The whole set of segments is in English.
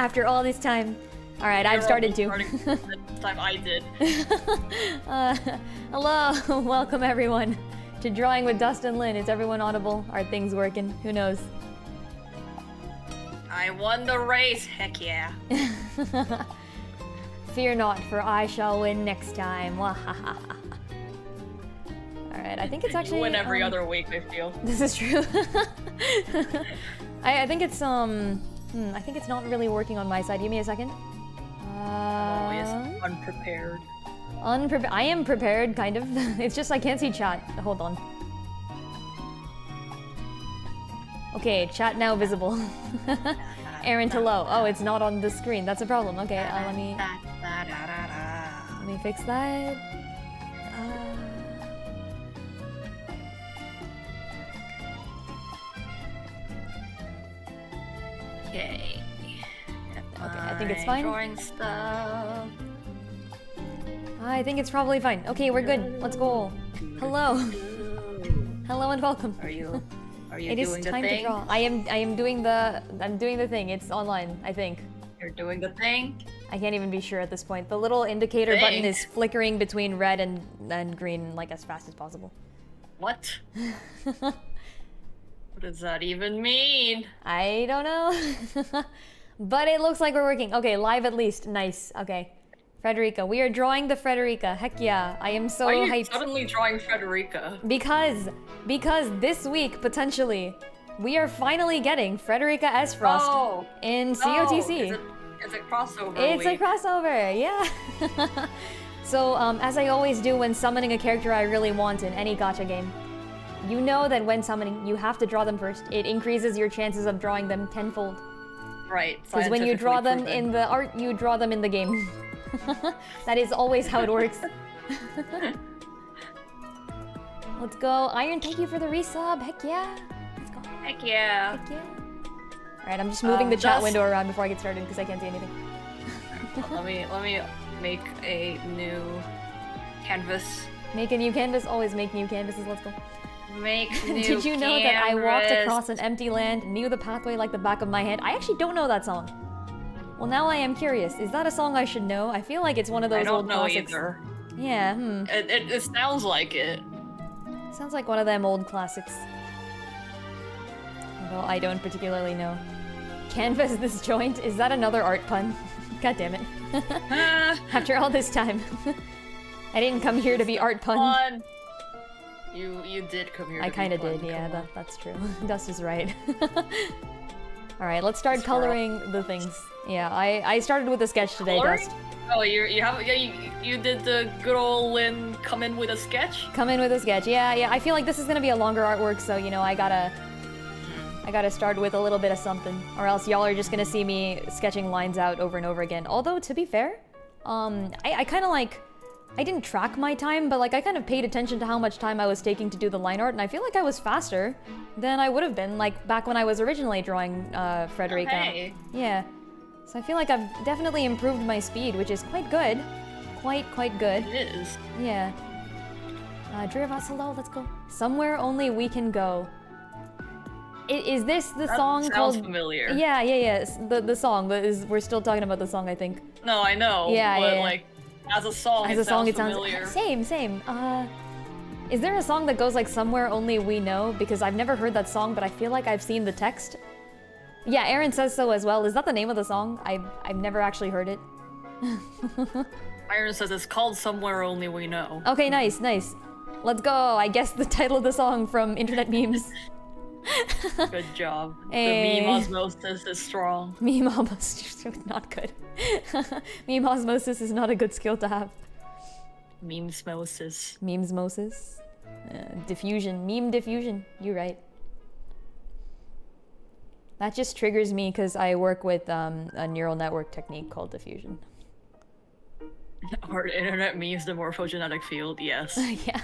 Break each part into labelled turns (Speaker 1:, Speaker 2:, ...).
Speaker 1: After all this time. Alright, I've started to.
Speaker 2: This time I did.
Speaker 1: Hello, welcome everyone to Drawing with Dust and Lynn. Is everyone audible? Are things working? Who knows?
Speaker 2: I won the race, heck yeah.
Speaker 1: Fear not, for I shall win next time. Alright, I think it's actually...
Speaker 2: You win every other week, I feel.
Speaker 1: This is true. I think it's, I think it's not really working on my side. Give me a second.
Speaker 2: Always unprepared.
Speaker 1: I am prepared, kind of. It's just I can't see chat. Hold on. Okay, chat now visible. Aaron to low. Oh, it's not on the screen. That's a problem. Okay, let me fix that.
Speaker 2: Okay.
Speaker 1: Okay, I think it's fine.
Speaker 2: Drawing stuff.
Speaker 1: I think it's probably fine. Okay, we're good. Let's go. Hello. Hello and welcome.
Speaker 2: Are you
Speaker 1: It
Speaker 2: doing
Speaker 1: is
Speaker 2: the
Speaker 1: time
Speaker 2: thing?
Speaker 1: to draw. I'm doing the thing. It's online, I think.
Speaker 2: You're doing the thing?
Speaker 1: I can't even be sure at this point. The little indicator button is flickering between red and green like as fast as possible.
Speaker 2: What? What does that even mean?
Speaker 1: I don't know. But it looks like we're working. Okay, live at least. Nice. Okay. Frederica. We are drawing the Frederica. Heck yeah. I am so
Speaker 2: Why are you
Speaker 1: hyped.
Speaker 2: suddenly drawing Frederica?
Speaker 1: Because this week, potentially, we are finally getting Frederica S. Frost in COTC.
Speaker 2: It's a crossover
Speaker 1: It's
Speaker 2: week.
Speaker 1: a crossover, yeah. So, as I always do when summoning a character I really want in any gacha game, you know that when summoning, you have to draw them first. It increases your chances of drawing them tenfold.
Speaker 2: Right.
Speaker 1: Because when you draw them in the art, you draw them in the game. That is always how it works. Let's go. Iron, thank you for the resub. Heck yeah. Let's go.
Speaker 2: Heck yeah.
Speaker 1: Heck yeah. Alright, I'm just moving the chat window around before I get started because I can't see anything.
Speaker 2: let me make a new canvas.
Speaker 1: Make a new canvas. Always make new canvases. Let's go.
Speaker 2: Make new
Speaker 1: Did you know that I walked across an empty land, knew the pathway like the back of my hand? I actually don't know that song. Well, now I am curious. Is that a song I should know? I feel like it's one of those old classics.
Speaker 2: I don't know either.
Speaker 1: Yeah,
Speaker 2: It sounds like it.
Speaker 1: Sounds like one of them old classics. Although I don't particularly know. Canvas this joint? Is that another art pun? God damn it. After all this time. I didn't come here to be art pun.
Speaker 2: You did come here.
Speaker 1: I kind of did, yeah, that's true. Dust is right. Alright, let's start coloring the things. Yeah, I started with a sketch today, Dust.
Speaker 2: Oh, you did the good old Lynn come in with a sketch?
Speaker 1: Come in with a sketch, yeah. I feel like this is gonna be a longer artwork, so, you know, I gotta start with a little bit of something. Or else y'all are just gonna see me sketching lines out over and over again. Although, to be fair, I kinda like... I didn't track my time, but like I kind of paid attention to how much time I was taking to do the line art, and I feel like I was faster than I would have been, like back when I was originally drawing Frederica.
Speaker 2: Hey.
Speaker 1: Yeah. So I feel like I've definitely improved my speed, which is quite good. Quite good.
Speaker 2: It is.
Speaker 1: Yeah. Driravas, hello, let's go. Somewhere Only We Can Go. Is this the song called...
Speaker 2: Sounds familiar.
Speaker 1: Yeah. The song, but we're still talking about the song, I think.
Speaker 2: No, I know.
Speaker 1: Yeah,
Speaker 2: but
Speaker 1: yeah.
Speaker 2: like... As a song, it sounds familiar.
Speaker 1: Same. Is there a song that goes like Somewhere Only We Know? Because I've never heard that song, but I feel like I've seen the text. Yeah, Aaron says so as well. Is that the name of the song? I've never actually heard it.
Speaker 2: Iron says it's called Somewhere Only We Know.
Speaker 1: Okay, nice. Let's go. I guessed the title of the song from internet memes.
Speaker 2: Good job.
Speaker 1: Hey.
Speaker 2: The meme osmosis is strong.
Speaker 1: Meme osmosis is not good. Meme osmosis is not a good skill to have.
Speaker 2: Memesmosis.
Speaker 1: Memesmosis. Diffusion. Meme diffusion. You're right. That just triggers me because I work with a neural network technique called diffusion.
Speaker 2: Our internet memes the morphogenetic field, yes.
Speaker 1: Yeah.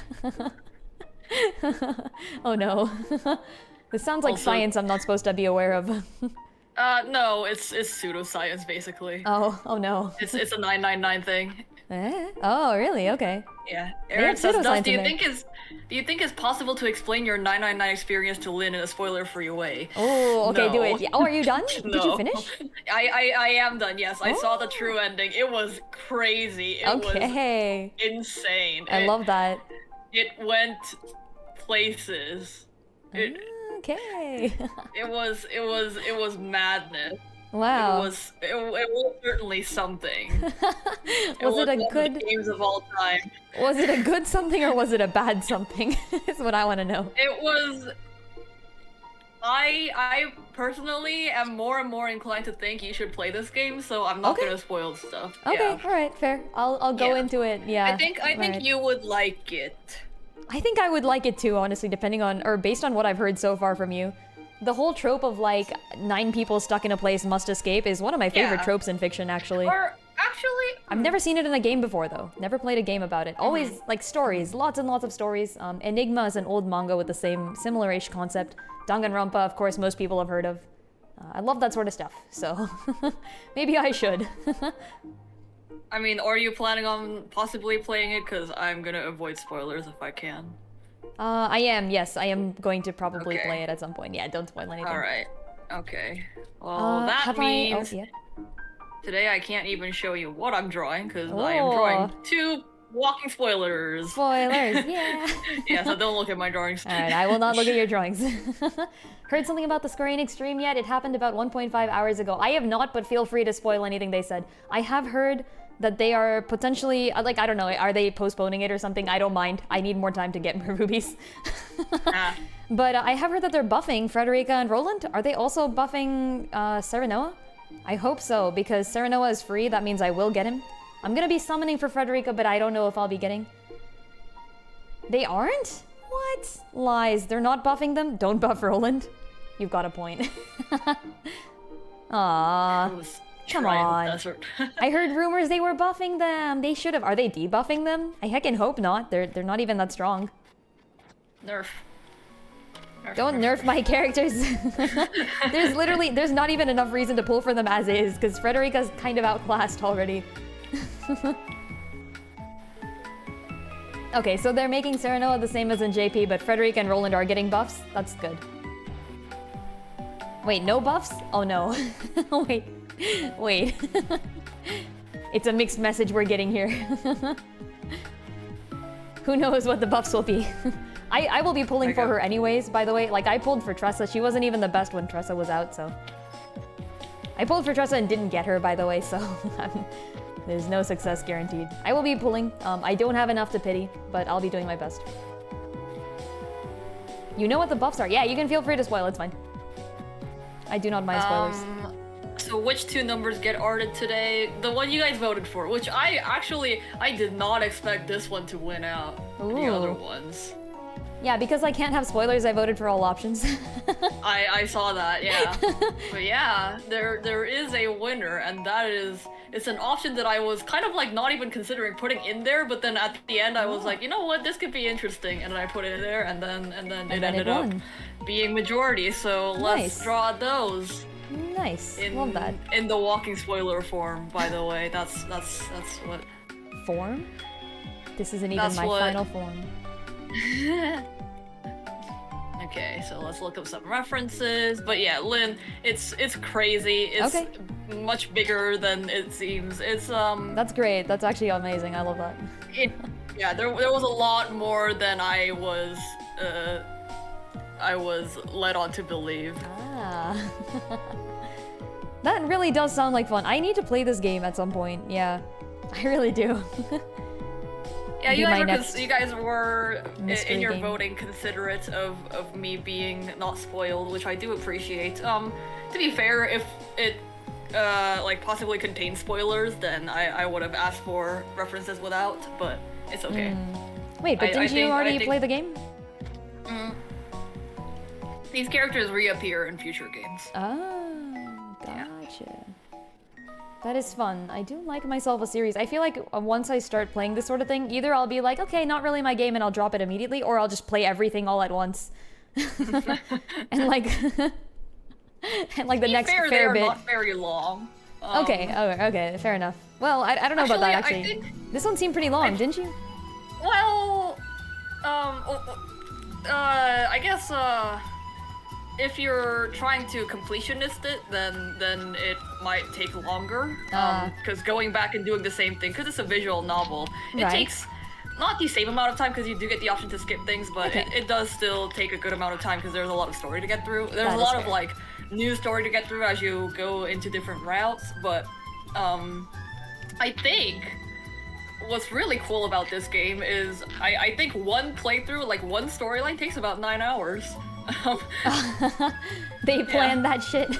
Speaker 1: Oh no. This sounds like
Speaker 2: Also,
Speaker 1: science I'm not supposed to be aware of.
Speaker 2: No, it's pseudoscience basically.
Speaker 1: Oh no.
Speaker 2: It's a 999 thing.
Speaker 1: Oh, really? Okay.
Speaker 2: Yeah.
Speaker 1: They have
Speaker 2: Aaron says,
Speaker 1: pseudoscience
Speaker 2: do
Speaker 1: in
Speaker 2: you
Speaker 1: there.
Speaker 2: think it's possible to explain your 999 experience to Lynn in a spoiler-free way?
Speaker 1: Oh, okay, do
Speaker 2: No.
Speaker 1: it. Yeah. Oh, are you done?
Speaker 2: No.
Speaker 1: Did you finish?
Speaker 2: I am done, yes. I saw the
Speaker 1: Oh.
Speaker 2: true ending. It was crazy. It was
Speaker 1: Okay.
Speaker 2: insane.
Speaker 1: I love that.
Speaker 2: It went places.
Speaker 1: Okay.
Speaker 2: It was madness.
Speaker 1: Wow.
Speaker 2: It was certainly something.
Speaker 1: Was it a
Speaker 2: one of
Speaker 1: good
Speaker 2: the games of all time.
Speaker 1: was it a good something or was it a bad something? Is what I want to know.
Speaker 2: It was. I personally am more and more inclined to think you should play this game, so I'm not
Speaker 1: Okay.
Speaker 2: gonna spoil stuff.
Speaker 1: Okay,
Speaker 2: Yeah.
Speaker 1: all right, fair. I'll go
Speaker 2: Yeah.
Speaker 1: into it. Yeah.
Speaker 2: I think
Speaker 1: Alright.
Speaker 2: you would like it.
Speaker 1: I think I would like it too, honestly, depending on or based on what I've heard so far from you. The whole trope of like 9 people stuck in a place must escape is one of my favorite
Speaker 2: Yeah.
Speaker 1: tropes in fiction, actually.
Speaker 2: Or actually,
Speaker 1: I've never seen it in a game before, though. Never played a game about it. Always like stories, lots and lots of stories. Enigma is an old manga with the same similar-ish concept. Danganronpa, of course, most people have heard of. I love that sort of stuff, so maybe I should.
Speaker 2: I mean, are you planning on possibly playing it? Because I'm gonna avoid spoilers if I can.
Speaker 1: I am, yes, I am going to probably
Speaker 2: Okay.
Speaker 1: play it at some point. Yeah, don't spoil anything.
Speaker 2: All right. Okay. Well, that
Speaker 1: have
Speaker 2: means
Speaker 1: I? Oh, yeah.
Speaker 2: today I can't even show you what I'm drawing because I am
Speaker 1: Oh.
Speaker 2: drawing 2 walking spoilers.
Speaker 1: Spoilers, yeah.
Speaker 2: Yeah, so don't look at my drawings.
Speaker 1: Alright, I will not look at your drawings. Heard something about the Square Enix stream yet? It happened about 1.5 hours ago. I have not, but feel free to spoil anything they said. I have heard that they are potentially, like, I don't know, are they postponing it or something? I don't mind. I need more time to get more rubies.
Speaker 2: Ah,
Speaker 1: But I have heard that they're buffing Frederica and Roland. Are they also buffing Serenoa? I hope so, because Serenoa is free. That means I will get him. I'm gonna be summoning for Frederica, but I don't know if I'll be getting. They aren't? What? Lies. They're not buffing them? Don't buff Roland. You've got a point. Aww.
Speaker 2: it was
Speaker 1: Come
Speaker 2: Trial
Speaker 1: on.
Speaker 2: Desert.
Speaker 1: I heard rumors they were buffing them. They should have. Are they debuffing them? I heckin' hope not. They're not even that strong.
Speaker 2: Nerf.
Speaker 1: Don't nerf my characters. there's not even enough reason to pull for them as is, because Frederica's kind of outclassed already. Okay, so they're making Serenoa the same as in JP, but Frederica and Roland are getting buffs? That's good. Wait, no buffs? Oh no. Wait. Wait. It's a mixed message we're getting here. Who knows what the buffs will be? I will be pulling for her anyways, by the way. Like, I pulled for Tressa. She wasn't even the best when Tressa was out, so... I pulled for Tressa and didn't get her, by the way, so... There's no success guaranteed. I will be pulling. I don't have enough to pity, but I'll be doing my best. You know what the buffs are. Yeah, you can feel free to spoil. It's fine. I do not mind spoilers.
Speaker 2: So which 2 numbers get arted today? The one you guys voted for, which I did not expect this one to win out. The other
Speaker 1: Ooh.
Speaker 2: ones.
Speaker 1: Yeah, because I can't have spoilers, I voted for all options.
Speaker 2: I saw that, yeah. But yeah, there is a winner, and it's an option that I was kind of like not even considering putting in there, but then at the end I was like, you know what, this could be interesting, and then I put it in there, and then it ended up
Speaker 1: won.
Speaker 2: being majority. So
Speaker 1: Nice.
Speaker 2: let's draw those.
Speaker 1: Nice.
Speaker 2: In,
Speaker 1: Love that.
Speaker 2: In the walking spoiler form, by the way. That's what.
Speaker 1: Form? This isn't even
Speaker 2: That's
Speaker 1: my
Speaker 2: what-
Speaker 1: final form.
Speaker 2: Okay, so let's look up some references. But yeah, Lynn, it's crazy. It's
Speaker 1: Okay.
Speaker 2: much bigger than it seems. It's
Speaker 1: That's great. That's actually amazing. I love that.
Speaker 2: yeah, there was a lot more than I was led on to believe.
Speaker 1: Ah. That really does sound like fun. I need to play this game at some point. Yeah. I really do.
Speaker 2: Yeah,
Speaker 1: Be my next
Speaker 2: you guys were
Speaker 1: mystery
Speaker 2: in your
Speaker 1: game.
Speaker 2: voting considerate of me being not spoiled, which I do appreciate. To be fair, if it like possibly contains spoilers, then I would have asked for references without, but it's okay.
Speaker 1: Wait, but didn't you already play the game?
Speaker 2: These characters reappear in future games.
Speaker 1: Oh, gotcha. That is fun. I do like myself a series. I feel like once I start playing this sort of thing, either I'll be like, okay, not really my game, and I'll drop it immediately, or I'll just play everything all at once. And like, And like the
Speaker 2: To be
Speaker 1: next
Speaker 2: fair,
Speaker 1: fair
Speaker 2: they're
Speaker 1: bit.
Speaker 2: not very long.
Speaker 1: Okay, okay, fair enough. Well, I don't know about that
Speaker 2: Actually,
Speaker 1: actually.
Speaker 2: I think-
Speaker 1: This one seemed pretty long, didn't you?
Speaker 2: Well, I guess if you're trying to completionist it, then it might take longer. Because going back and doing the same thing, because it's a visual novel, it
Speaker 1: Right.
Speaker 2: takes not the same amount of time because you do get the option to skip things, but
Speaker 1: Okay.
Speaker 2: it does still take a good amount of time because there's a lot of story to get through. There's
Speaker 1: That
Speaker 2: a
Speaker 1: is
Speaker 2: lot of
Speaker 1: fair.
Speaker 2: like new story to get through as you go into different routes, but I think what's really cool about this game is I think one playthrough, like one storyline, takes about 9 hours.
Speaker 1: They planned that shit.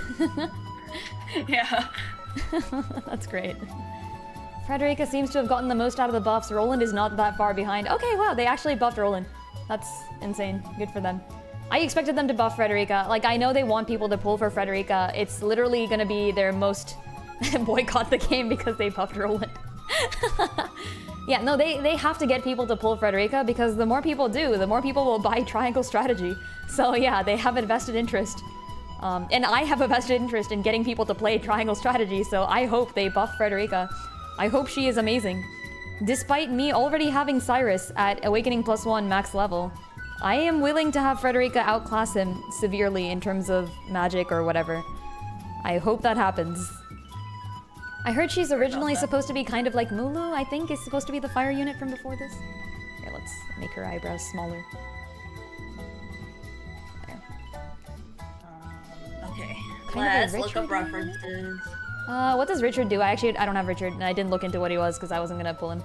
Speaker 2: Yeah.
Speaker 1: That's great. Frederica seems to have gotten the most out of the buffs. Roland is not that far behind. Okay, wow, they actually buffed Roland. That's insane. Good for them. I expected them to buff Frederica. Like, I know they want people to pull for Frederica. It's literally gonna be their most boycott the game because they buffed Roland. Yeah, no, they have to get people to pull Frederica because the more people do, the more people will buy Triangle Strategy. So yeah, they have a vested interest. And I have a vested interest in getting people to play Triangle Strategy, so I hope they buff Frederica. I hope she is amazing. Despite me already having Cyrus at Awakening +1 max level, I am willing to have Frederica outclass him severely in terms of magic or whatever. I hope that happens. I heard she's originally supposed to be kind of like Mulu, I think, is supposed to be the fire unit from before this. Here, let's make her eyebrows smaller. There.
Speaker 2: Okay.
Speaker 1: Kind of a
Speaker 2: Let's look
Speaker 1: Richard
Speaker 2: up references.
Speaker 1: What does Richard do? I don't have Richard, and I didn't look into what he was because I wasn't gonna pull him.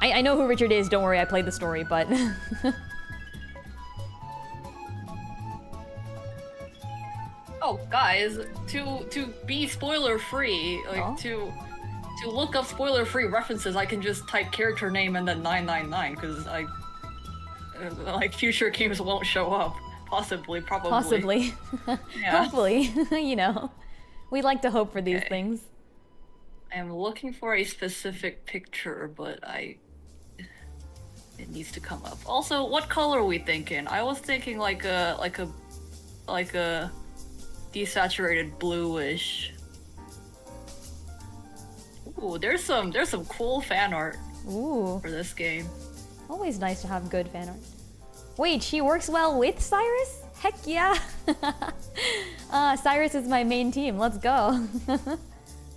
Speaker 1: I know who Richard is, don't worry, I played the story, but...
Speaker 2: Oh, guys, to be spoiler free, like
Speaker 1: Oh.
Speaker 2: to look up spoiler free references, I can just type character name and then 999 because like future games won't show up. Possibly, probably.
Speaker 1: Possibly.
Speaker 2: Yeah.
Speaker 1: Hopefully, you know. We like to hope for these
Speaker 2: Okay.
Speaker 1: things.
Speaker 2: I am looking for a specific picture, but it needs to come up. Also, what color are we thinking? I was thinking like a desaturated bluish. Ooh, there's some cool fan art
Speaker 1: Ooh,
Speaker 2: for this game.
Speaker 1: always nice to have good fan art. Wait, she works well with Cyrus? Heck yeah! Cyrus is my main team, let's go.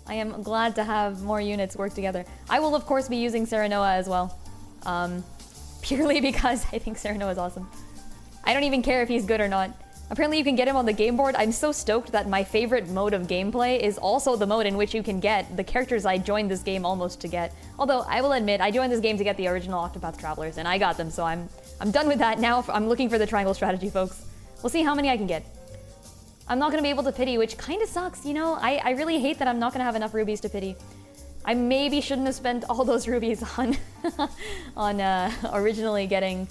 Speaker 1: I am glad to have more units work together. I will of course be using Serenoa as well. Purely because I think Serenoa is awesome. I don't even care if he's good or not. Apparently you can get him on the game board. I'm so stoked that my favorite mode of gameplay is also the mode in which you can get the characters I joined this game almost to get. Although, I will admit, I joined this game to get the original Octopath Travelers, and I got them, so I'm done with that now. I'm looking for the Triangle Strategy, folks. We'll see how many I can get. I'm not gonna be able to pity, which kinda sucks, you know? I really hate that I'm not gonna have enough rubies to pity. I maybe shouldn't have spent all those rubies on, originally getting...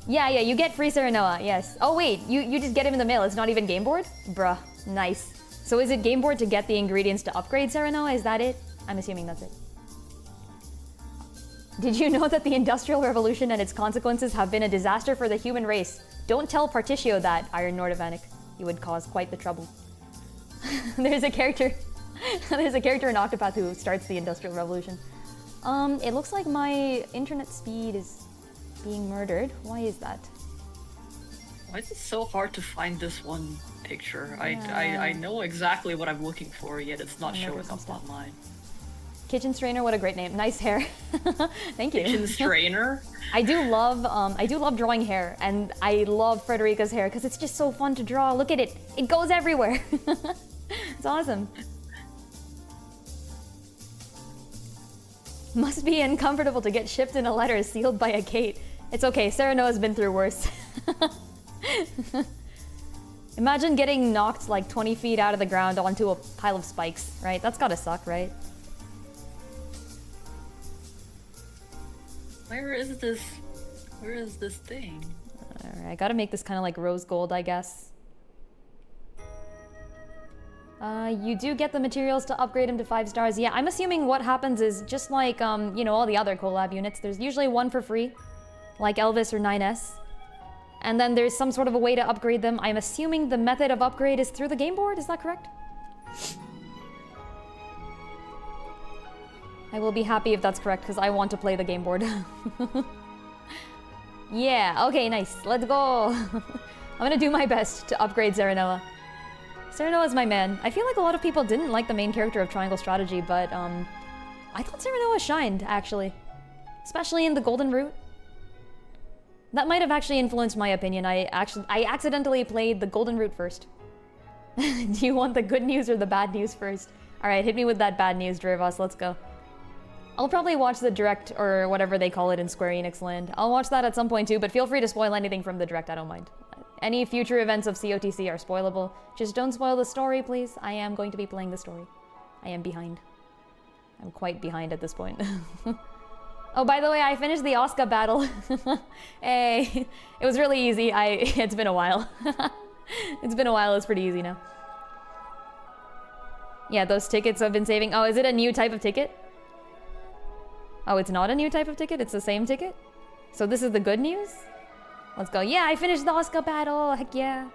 Speaker 1: Yeah, you get free Serenoa, yes. Oh wait, you just get him in the mail, it's not even game board? Bruh, nice. So is it game board to get the ingredients to upgrade Serenoa, is that it? I'm assuming that's it. Did you know that the Industrial Revolution and its consequences have been a disaster for the human race? Don't tell Particio that, Iron Nordavanik. You would cause quite the trouble. There's a character in Octopath who starts the Industrial Revolution. It looks like my internet speed is being murdered. Why is that?
Speaker 2: Why is it so hard to find this one picture?
Speaker 1: Yeah.
Speaker 2: I know exactly what I'm looking for, yet it's not
Speaker 1: I'm looking
Speaker 2: showing
Speaker 1: for some
Speaker 2: up
Speaker 1: stuff.
Speaker 2: online.
Speaker 1: Kitchen Strainer, what a great name. Nice hair. Thank you.
Speaker 2: Kitchen strainer?
Speaker 1: I do love drawing hair, and I love Frederica's hair because it's just so fun to draw. Look at it. It goes everywhere. It's awesome. Must be uncomfortable to get shipped in a letter sealed by a gate. It's okay, Serenoa's been through worse. Imagine getting knocked like 20 feet out of the ground onto a pile of spikes, right? That's gotta suck, right?
Speaker 2: Where is this thing?
Speaker 1: Alright, I gotta make this kind of like rose gold, I guess. You do get the materials to upgrade him to 5 stars. Yeah, I'm assuming what happens is just like, you know, all the other collab units, there's usually one for free, like Elvis or 9S. And then there's some sort of a way to upgrade them. I'm assuming the method of upgrade is through the game board, is that correct? I will be happy if that's correct, because I want to play the game board. Yeah, okay, nice. Let's go. I'm gonna do my best to upgrade Serenoa. Serenoa's my man. I feel like a lot of people didn't like the main character of Triangle Strategy, but I thought Serenoa shined, actually. Especially in the Golden Route. That might have actually influenced my opinion. I accidentally played the Golden Route first. Do you want the good news or the bad news first? Alright, hit me with that bad news, Drivos. Let's go. I'll probably watch the direct, or whatever they call it in Square Enix land. I'll watch that at some point too, but feel free to spoil anything from the direct, I don't mind. Any future events of COTC are spoilable. Just don't spoil the story, please. I am going to be playing the story. I am behind. I'm quite behind at this point. Oh, by the way, I finished the Asuka battle. Hey, it was really easy. It's been a while. It's been a while, it's pretty easy now. Yeah, those tickets I've been saving. Oh, is it a new type of ticket? Oh, it's not a new type of ticket? It's the same ticket? So this is the good news? Let's go. Yeah, I finished the Asuka battle. Heck yeah.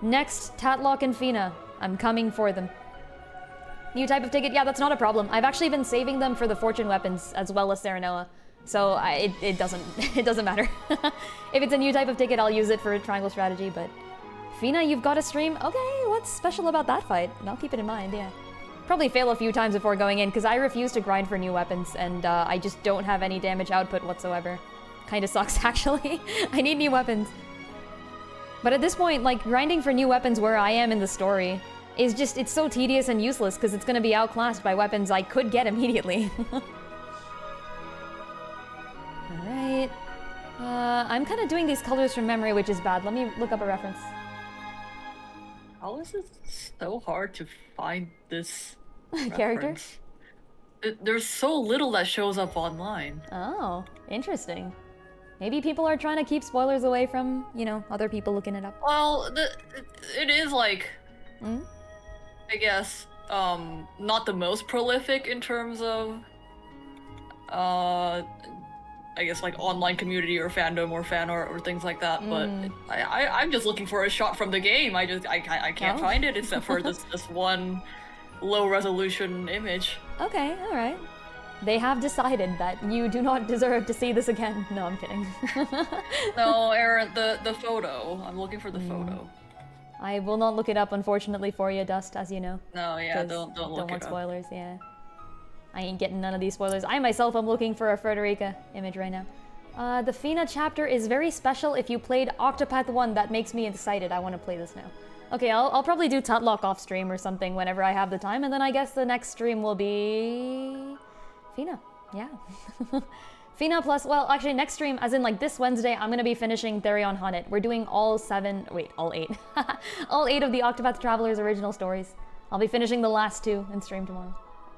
Speaker 1: Next, Tatlock and Fina. I'm coming for them. New type of ticket? Yeah, that's not a problem. I've actually been saving them for the fortune weapons as well as Serenoa. So it doesn't matter. If it's a new type of ticket, I'll use it for Triangle Strategy, but... Fina, you've got a stream? Okay, what's special about that fight? I'll keep it in mind, yeah. Probably fail a few times before going in, because I refuse to grind for new weapons, and I just don't have any damage output whatsoever. Kinda sucks, actually. I need new weapons. But at this point, like, grinding for new weapons where I am in the story is just, it's so tedious and useless, because it's gonna be outclassed by weapons I could get immediately. Alright. I'm kinda doing these colors from memory, which is bad. Let me look up a reference.
Speaker 2: How is it so hard to find this
Speaker 1: character?
Speaker 2: reference? There's so little that shows up online.
Speaker 1: Oh, interesting. Maybe people are trying to keep spoilers away from, you know, other people looking it up.
Speaker 2: Well, it is like, I guess, not the most prolific in terms of, I guess, like, online community or fandom or fan art or things like that, but I'm just looking for a shot from the game. I can't find it except for this one low-resolution image.
Speaker 1: Okay, alright. They have decided that you do not deserve to see this again. No, I'm kidding.
Speaker 2: No, Aaron, the photo. I'm looking for the photo.
Speaker 1: I will not look it up, unfortunately, for you, Dust, as you know.
Speaker 2: No, yeah, don't look it up.
Speaker 1: Don't want spoilers, yeah. I ain't getting none of these spoilers. I myself am looking for a Frederica image right now. The Fina chapter is very special. If you played Octopath 1, that makes me excited. I want to play this now. Okay, I'll probably do Tatlock off stream or something whenever I have the time, and then I guess the next stream will be... Fina, yeah. Fina plus, well, actually next stream, as in like this Wednesday, I'm gonna be finishing Therion Hunnet. We're doing all 8. All 8 of the Octopath Traveler's original stories. I'll be finishing the last 2 in stream tomorrow.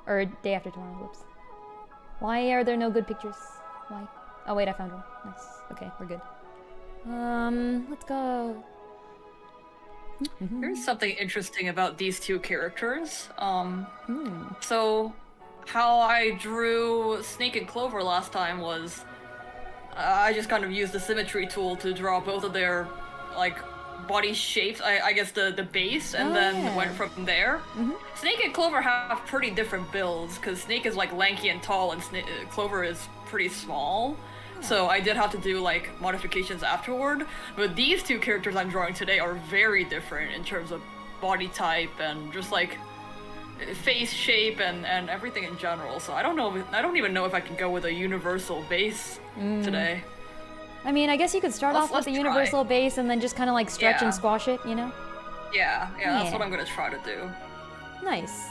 Speaker 1: Or day after tomorrow, whoops. Why are there no good pictures? Why? Oh wait, I found one. Nice. Okay, we're good. Let's go.
Speaker 2: There's something interesting about these two characters. So how I drew Snake and Clover last time was I just kind of used the symmetry tool to draw both of their like body shapes, I guess the base, and then went from there. Snake and Clover have pretty different builds, because Snake is like lanky and tall, and Clover is pretty small. So I did have to do like modifications afterward. But these two characters I'm drawing today are very different in terms of body type and just like face shape and everything in general. So I don't even know if I can go with a universal base today.
Speaker 1: I mean, I guess you could start off with the universal base and then just kind of like stretch and squash it, you know?
Speaker 2: Yeah, that's what I'm gonna try to do.
Speaker 1: Nice.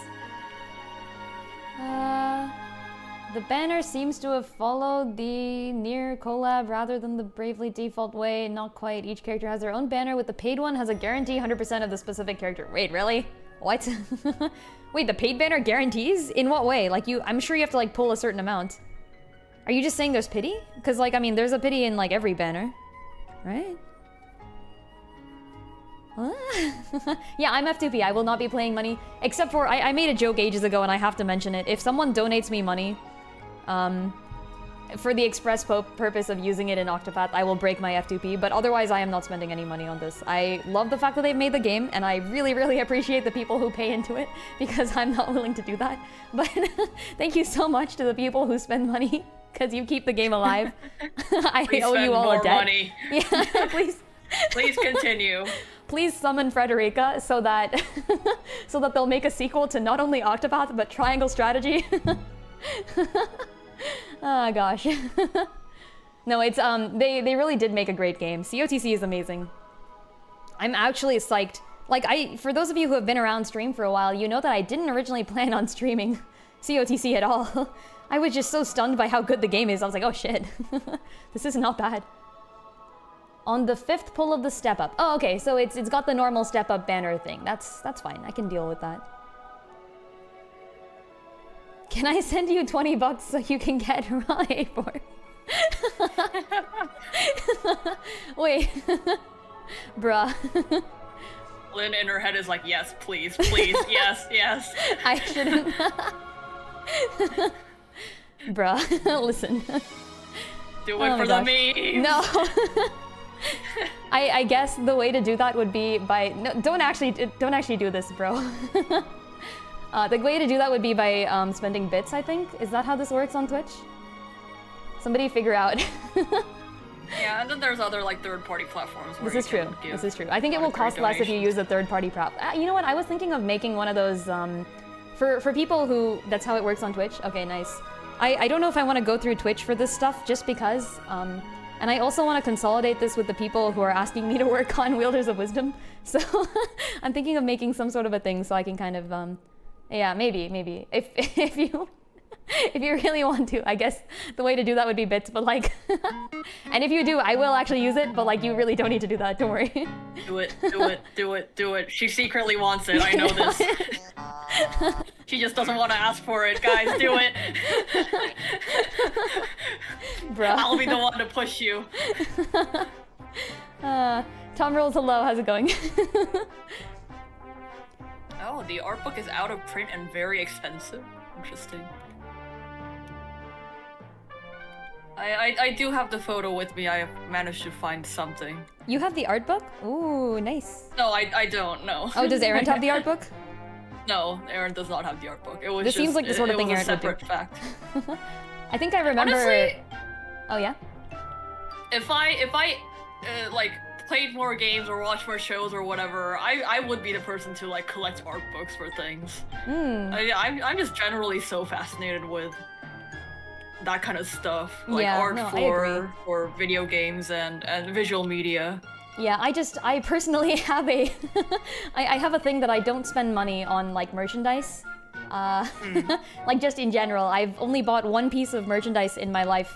Speaker 1: The banner seems to have followed the near collab rather than the Bravely default way. Not quite. Each character has their own banner, with the paid one has a guarantee 100% of the specific character. Wait, really? What? Wait, the paid banner guarantees? In what way? Like I'm sure you have to like pull a certain amount. Are you just saying there's pity? Because like, I mean, there's a pity in like every banner, right? Yeah, I'm F2P. I will not be playing money, except for, I made a joke ages ago and I have to mention it. If someone donates me money, for the express purpose of using it in Octopath, I will break my F2P, but otherwise I am not spending any money on this. I love the fact that they've made the game, and I really, really appreciate the people who pay into it, because I'm not willing to do that. But thank you so much to the people who spend money, because you keep the game alive. I owe you all a debt.
Speaker 2: Money.
Speaker 1: Yeah, please.
Speaker 2: Please continue.
Speaker 1: Please summon Frederica so that so that they'll make a sequel to not only Octopath but Triangle Strategy. Oh gosh. No, it's they really did make a great game. COTC is amazing. I'm actually psyched. Like for those of you who have been around stream for a while, you know that I didn't originally plan on streaming COTC at all. I was just so stunned by how good the game is. I was like, oh shit. This is not bad. On the 5th pull of the step up. Oh, okay, so it's got the normal step up banner thing. That's fine. I can deal with that. Can I send you 20 bucks so you can get Raleigh for? Wait. Bruh.
Speaker 2: Lynn in her head is like, yes, please, please, yes, yes.
Speaker 1: I shouldn't. Bruh, listen.
Speaker 2: Do it for the memes.
Speaker 1: No. I guess the way to do that would be by don't actually do this, bro. The way to do that would be by spending bits, I think. Is that how this works on Twitch? Somebody figure out.
Speaker 2: Yeah, and then there's other like third-party platforms.
Speaker 1: This is true. This is true. I think it will cost less if you use a third-party prop. You know what? I was thinking of making one of those for people who that's how it works on Twitch. Okay, nice. I don't know if I want to go through Twitch for this stuff just because. And I also want to consolidate this with the people who are asking me to work on Wielders of Wisdom. So I'm thinking of making some sort of a thing so I can kind of, yeah, maybe. If you really want to, I guess the way to do that would be bits, but like, and if you do, I will actually use it, but like, you really don't need to do that, don't worry.
Speaker 2: Do it. She secretly wants it, I know this. She just doesn't want to ask for it, guys, do it.
Speaker 1: Bruh.
Speaker 2: I'll be the one to push you.
Speaker 1: Tom rolls hello, how's it going?
Speaker 2: Oh, the art book is out of print and very expensive. Interesting. I do have the photo with me. I have managed to find something.
Speaker 1: You have the art book? Ooh, nice.
Speaker 2: No, I don't, no.
Speaker 1: Oh, does Aaron have the art book?
Speaker 2: No, Aaron does not have the art book. It was
Speaker 1: this
Speaker 2: just,
Speaker 1: seems like the sort of thing Aaron would do.
Speaker 2: Separate fact.
Speaker 1: I think I remember...
Speaker 2: Honestly,
Speaker 1: oh, yeah?
Speaker 2: If I like, played more games or watched more shows or whatever, I would be the person to, like, collect art books for things. I'm just generally so fascinated with that kind of stuff. Like,
Speaker 1: yeah,
Speaker 2: art
Speaker 1: no,
Speaker 2: for video games and visual media.
Speaker 1: Yeah, I personally have a I have a thing that I don't spend money on, like, merchandise. Like, just in general. I've only bought one piece of merchandise in my life,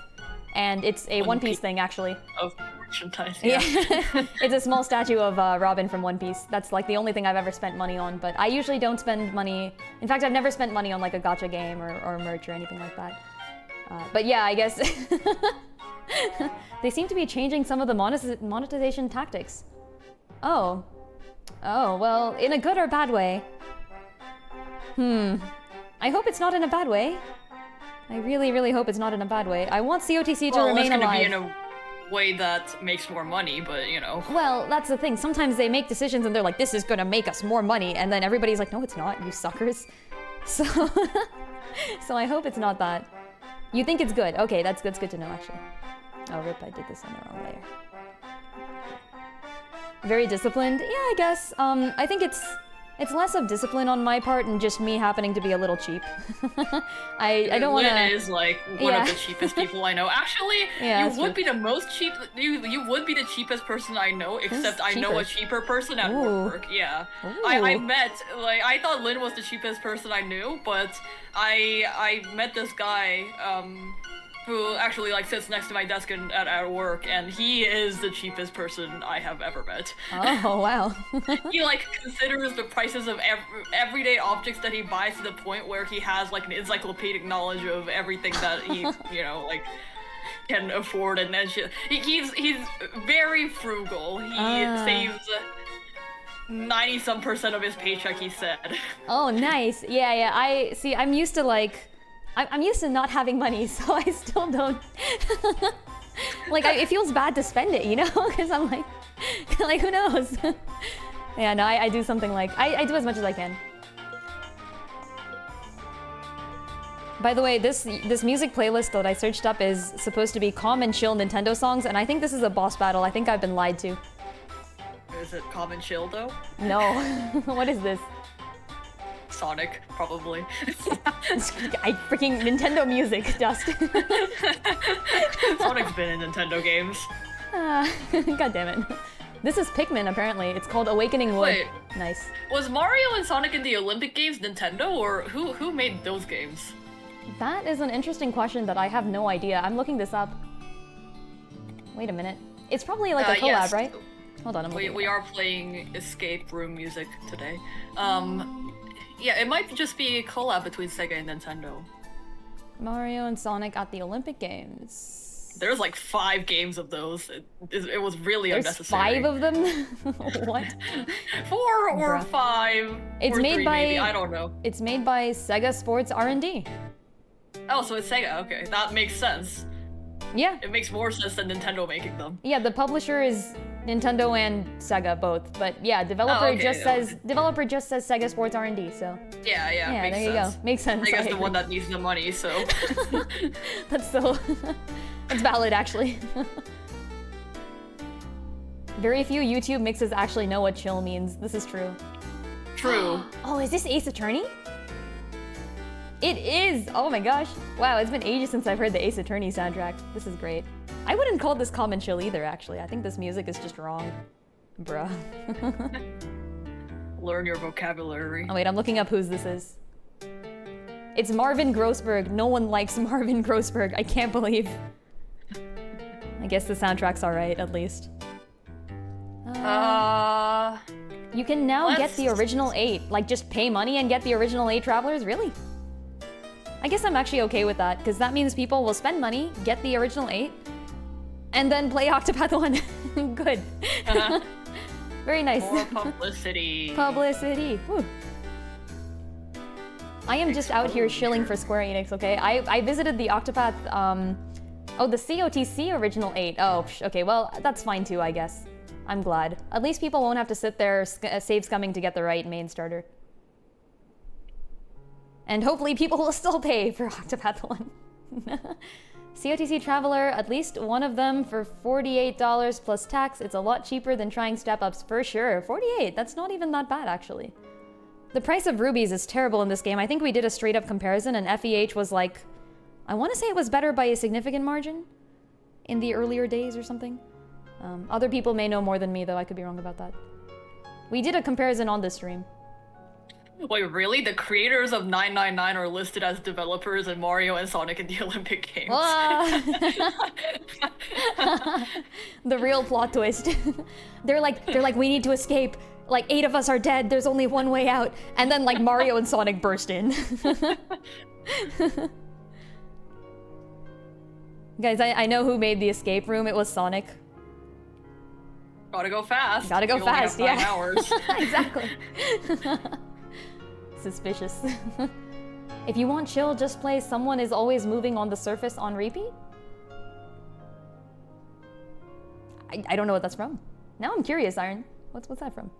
Speaker 1: and it's a One Piece thing, actually.
Speaker 2: Of merchandise, yeah.
Speaker 1: It's a small statue of Robin from One Piece. That's, like, the only thing I've ever spent money on, but I usually don't spend money... In fact, I've never spent money on, like, a gacha game or merch or anything like that. But yeah, I guess... They seem to be changing some of the monetization tactics. Oh. Oh, well, in a good or bad way? I hope it's not in a bad way. I really, really hope it's not in a bad way. I want COTC to remain alive.
Speaker 2: Well, it's gonna be in a way that makes more money, but you know.
Speaker 1: Well, that's the thing. Sometimes they make decisions and they're like, this is gonna make us more money, and then everybody's like, no, it's not, you suckers. So, so I hope it's not that. You think it's good? Okay, that's good to know, actually. Oh, rip, I did this on the wrong layer. Very disciplined? Yeah, I guess. I think it's less of discipline on my part and just me happening to be a little cheap. I don't want to...
Speaker 2: Lynn is like one of the cheapest people I know. Actually,
Speaker 1: yeah,
Speaker 2: you would be the most cheap... You would be the cheapest person I know, except I know a cheaper person at work. Yeah. I met... Like, I thought Lynn was the cheapest person I knew, but I met this guy, who actually like sits next to my desk at work, and he is the cheapest person I have ever met.
Speaker 1: Oh, wow.
Speaker 2: He like considers the prices of everyday objects that he buys to the point where he has like an encyclopedic knowledge of everything that he, you know, like can afford and then shit. He's very frugal. He saves 90-some% of his paycheck, he said.
Speaker 1: Oh, nice. Yeah, I see. I'm used to like I'm used to not having money, so I still don't. Like, it feels bad to spend it, you know? Because I'm like, who knows? Yeah, no, I do something like, I do as much as I can. By the way, this music playlist that I searched up is supposed to be calm and chill Nintendo songs, and I think this is a boss battle. I think I've been lied to.
Speaker 2: Is it calm and chill though?
Speaker 1: No. What is this?
Speaker 2: Sonic, probably.
Speaker 1: I freaking Nintendo music, Dust.
Speaker 2: Sonic's been in Nintendo games.
Speaker 1: God damn it. This is Pikmin, apparently. It's called Awakening Wood.
Speaker 2: Wait.
Speaker 1: Nice.
Speaker 2: Was Mario and Sonic in the Olympic Games Nintendo, or who made those games?
Speaker 1: That is an interesting question that I have no idea. I'm looking this up. Wait a minute. It's probably like a collab,
Speaker 2: yes.
Speaker 1: right? Hold on,
Speaker 2: We are playing escape room music today. Yeah, it might just be a collab between Sega and Nintendo.
Speaker 1: Mario and Sonic at the Olympic Games.
Speaker 2: There's like 5 games of those. It was really
Speaker 1: There's
Speaker 2: unnecessary.
Speaker 1: 5 of them? What?
Speaker 2: 4 or
Speaker 1: Bruh.
Speaker 2: 5.
Speaker 1: It's
Speaker 2: or
Speaker 1: made
Speaker 2: 3
Speaker 1: by
Speaker 2: maybe. I don't know.
Speaker 1: It's made by Sega Sports R&D.
Speaker 2: Oh, so it's Sega. Okay, that makes sense.
Speaker 1: Yeah.
Speaker 2: It makes more sense than Nintendo making them.
Speaker 1: Yeah, the publisher is Nintendo and Sega both, but yeah, developer just says Sega Sports R&D. So
Speaker 2: Yeah, makes
Speaker 1: there you
Speaker 2: sense.
Speaker 1: go. Makes sense.
Speaker 2: Sega's
Speaker 1: I
Speaker 2: the
Speaker 1: agree.
Speaker 2: one that needs the money, so.
Speaker 1: That's so. That's valid, actually. Very few YouTube mixes actually know what chill means. This is true.
Speaker 2: True.
Speaker 1: Oh, is this Ace Attorney? It is! Oh my gosh. Wow, it's been ages since I've heard the Ace Attorney soundtrack. This is great. I wouldn't call this calm and chill either, actually. I think this music is just wrong. Bruh.
Speaker 2: Learn your vocabulary.
Speaker 1: Oh wait, I'm looking up whose this is. It's Marvin Grossberg. No one likes Marvin Grossberg. I can't believe. I guess the soundtrack's alright, at least. You can now get the original 8. Like, just pay money and get the original 8 Travelers? Really? I guess I'm actually okay with that, because that means people will spend money, get the original 8, and then play Octopath 1. Good. Very nice.
Speaker 2: More publicity.
Speaker 1: Publicity. Whew. I am just out here shilling for Square Enix, okay? I visited the Octopath, oh, the COTC original 8. Oh, okay, well, that's fine too, I guess. I'm glad. At least people won't have to sit there save scumming to get the right main starter. And hopefully people will still pay for Octopath 1. COTC Traveler, at least one of them for $48 plus tax. It's a lot cheaper than trying step-ups, for sure. 48, that's not even that bad, actually. The price of rubies is terrible in this game. I think we did a straight-up comparison, and FEH was like... I want to say it was better by a significant margin in the earlier days or something. Other people may know more than me, though. I could be wrong about that. We did a comparison on this stream.
Speaker 2: Wait, really? The creators of 999 are listed as developers in Mario and Sonic in the Olympic Games.
Speaker 1: The real plot twist. They're like, we need to escape. Like, 8 of us are dead. There's only one way out. And then, like, Mario and Sonic burst in. Guys, I know who made the escape room. It was Sonic.
Speaker 2: Gotta go fast.
Speaker 1: Gotta go
Speaker 2: We only
Speaker 1: fast,
Speaker 2: have 9
Speaker 1: yeah.
Speaker 2: hours.
Speaker 1: Exactly. Suspicious. If you want chill, just play Someone Is Always Moving on the Surface on repeat? I don't know what that's from. Now I'm curious, Iron. What's that from?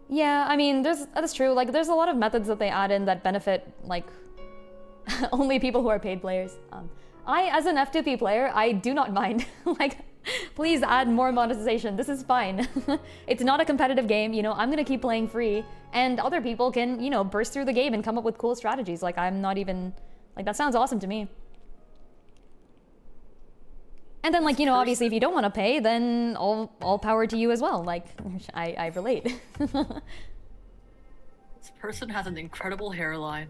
Speaker 1: Yeah, I mean, that's true. Like, there's a lot of methods that they add in that benefit, like, only people who are paid players. I, as an F2P player, I do not mind. Like, please add more monetization. This is fine. It's not a competitive game, you know, I'm gonna keep playing free, and other people can, you know, burst through the game and come up with cool strategies. Like, I'm not even... Like, that sounds awesome to me. And then, like, you know, obviously, if you don't want to pay, then all power to you as well. Like, I relate.
Speaker 2: This person has an incredible hairline.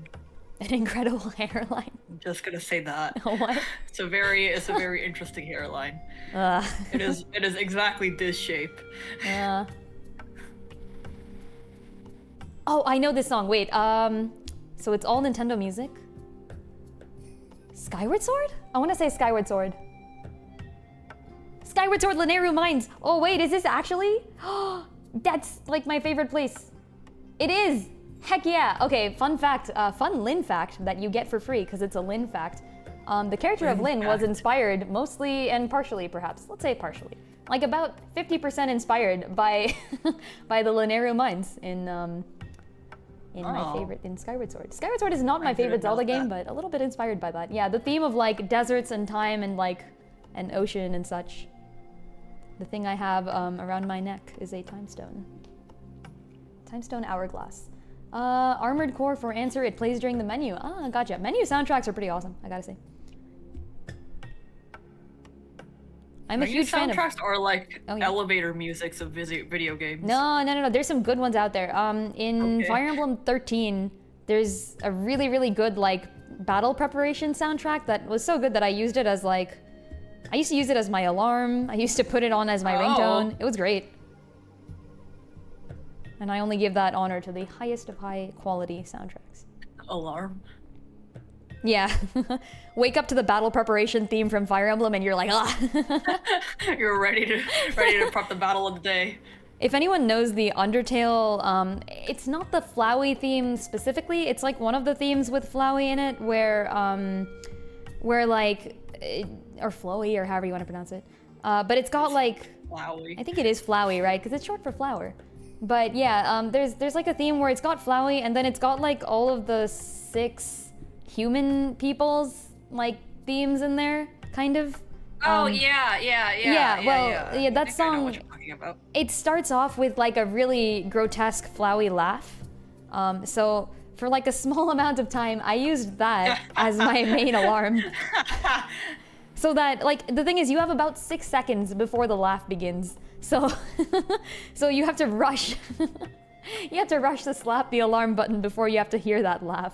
Speaker 1: An incredible hairline.
Speaker 2: I'm just gonna say that.
Speaker 1: What?
Speaker 2: It's a very interesting hairline. It is exactly this shape.
Speaker 1: Oh, I know this song. Wait, so it's all Nintendo music? Skyward Sword? I want to say Skyward Sword. Skyward Sword Linearu Mines! Oh wait, is this actually? That's like my favorite place. It is. Heck yeah. Okay, fun fact, fun Lin fact that you get for free because it's a Lin fact. The character of Lin was inspired mostly and partially, perhaps, let's say partially, like about 50% inspired by by the Lineru mines in my favorite, in Skyward Sword. Skyward Sword is not my favorite Zelda game, but a little bit inspired by that. Yeah, the theme of like deserts and time and like an ocean and such. The thing I have around my neck is a time stone. Time stone hourglass. Armored Core for answer, it plays during the menu. Ah, gotcha. Menu soundtracks are pretty awesome, I gotta say. I'm a huge fan of...
Speaker 2: soundtracks are like elevator musics of video games.
Speaker 1: No. There's some good ones out there. In Fire Emblem 13, there's a really, really good like battle preparation soundtrack that was so good that I used it as like... I used to use it as my alarm. I used to put it on as my ringtone. It was great. And I only give that honor to the highest of high quality soundtracks.
Speaker 2: Alarm.
Speaker 1: Yeah. Wake up to the battle preparation theme from Fire Emblem and you're like, ah.
Speaker 2: You're ready to prep the battle of the day.
Speaker 1: If anyone knows the Undertale, it's not the Flowey theme specifically. It's like one of the themes with Flowey in it where like, or Flowy or however you want to pronounce it. But it's got like,
Speaker 2: Flowey.
Speaker 1: I think it is Flowey, right? Because it's short for flower. But yeah, there's like a theme where it's got Flowey and then it's got like all of the 6 human people's like themes in there, kind of.
Speaker 2: Oh yeah.
Speaker 1: That song.
Speaker 2: I know what you're talking about.
Speaker 1: It starts off with like a really grotesque Flowey laugh. So for like a small amount of time, I used that as my main alarm. So that like the thing is, you have about 6 seconds before the laugh begins. So, so you have to rush. You have to rush to slap the alarm button before you have to hear that laugh.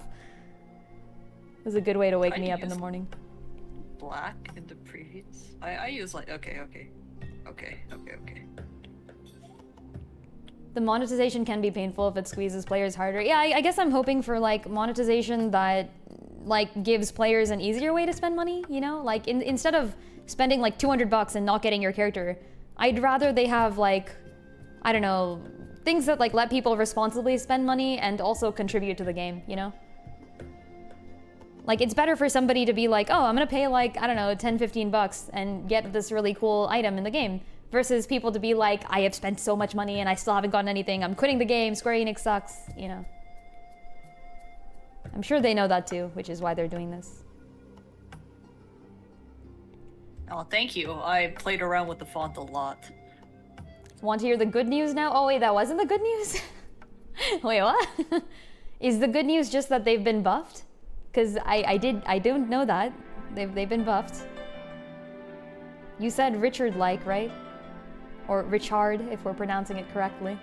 Speaker 1: It was a good way to wake me up in the morning.
Speaker 2: Black in the preheats. I use like okay.
Speaker 1: The monetization can be painful if it squeezes players harder. Yeah, I guess I'm hoping for like monetization that like gives players an easier way to spend money. You know, like instead of spending like $200 and not getting your character. I'd rather they have like, I don't know, things that like let people responsibly spend money and also contribute to the game, you know? Like it's better for somebody to be like, oh, I'm gonna pay like, I don't know, 10, 15 bucks and get this really cool item in the game versus people to be like, I have spent so much money and I still haven't gotten anything. I'm quitting the game, Square Enix sucks, you know? I'm sure they know that too, which is why they're doing this.
Speaker 2: Oh, thank you. I played around with the font a lot.
Speaker 1: Want to hear the good news now? Oh wait, that wasn't the good news? Wait, what? Is the good news just that they've been buffed? Because I don't know that. They've been buffed. You said Richard-like, right? Or Richard, if we're pronouncing it correctly.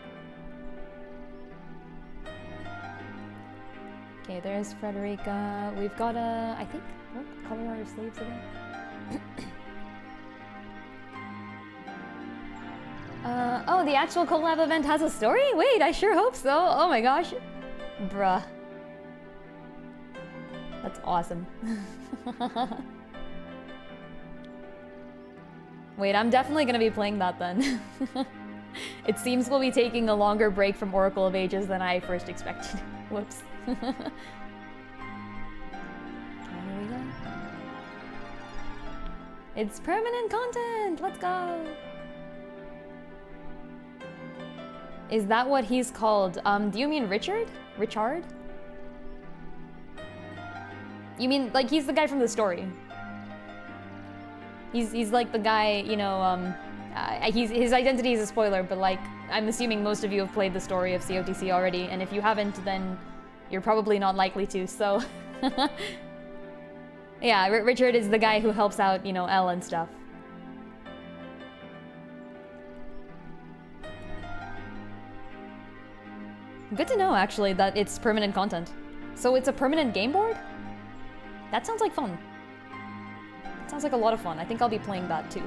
Speaker 1: Okay, there's Frederica. We've got a, I think, what color are her sleeves again? Oh, the actual collab event has a story? Wait, I sure hope so. Oh my gosh. Bruh. That's awesome. Wait, I'm definitely gonna be playing that then. It seems we'll be taking a longer break from Oracle of Ages than I first expected. Whoops. Okay, here we go. It's permanent content! Let's go! Is that what he's called? Do you mean Richard? Richard? You mean, like, he's the guy from the story? He's like the guy, you know, his identity is a spoiler, but like, I'm assuming most of you have played the story of COTC already, and if you haven't, then you're probably not likely to, so... Yeah, Richard is the guy who helps out, you know, Elle and stuff. Good to know, actually, that it's permanent content. So it's a permanent game board? That sounds like fun. That sounds like a lot of fun. I think I'll be playing that too.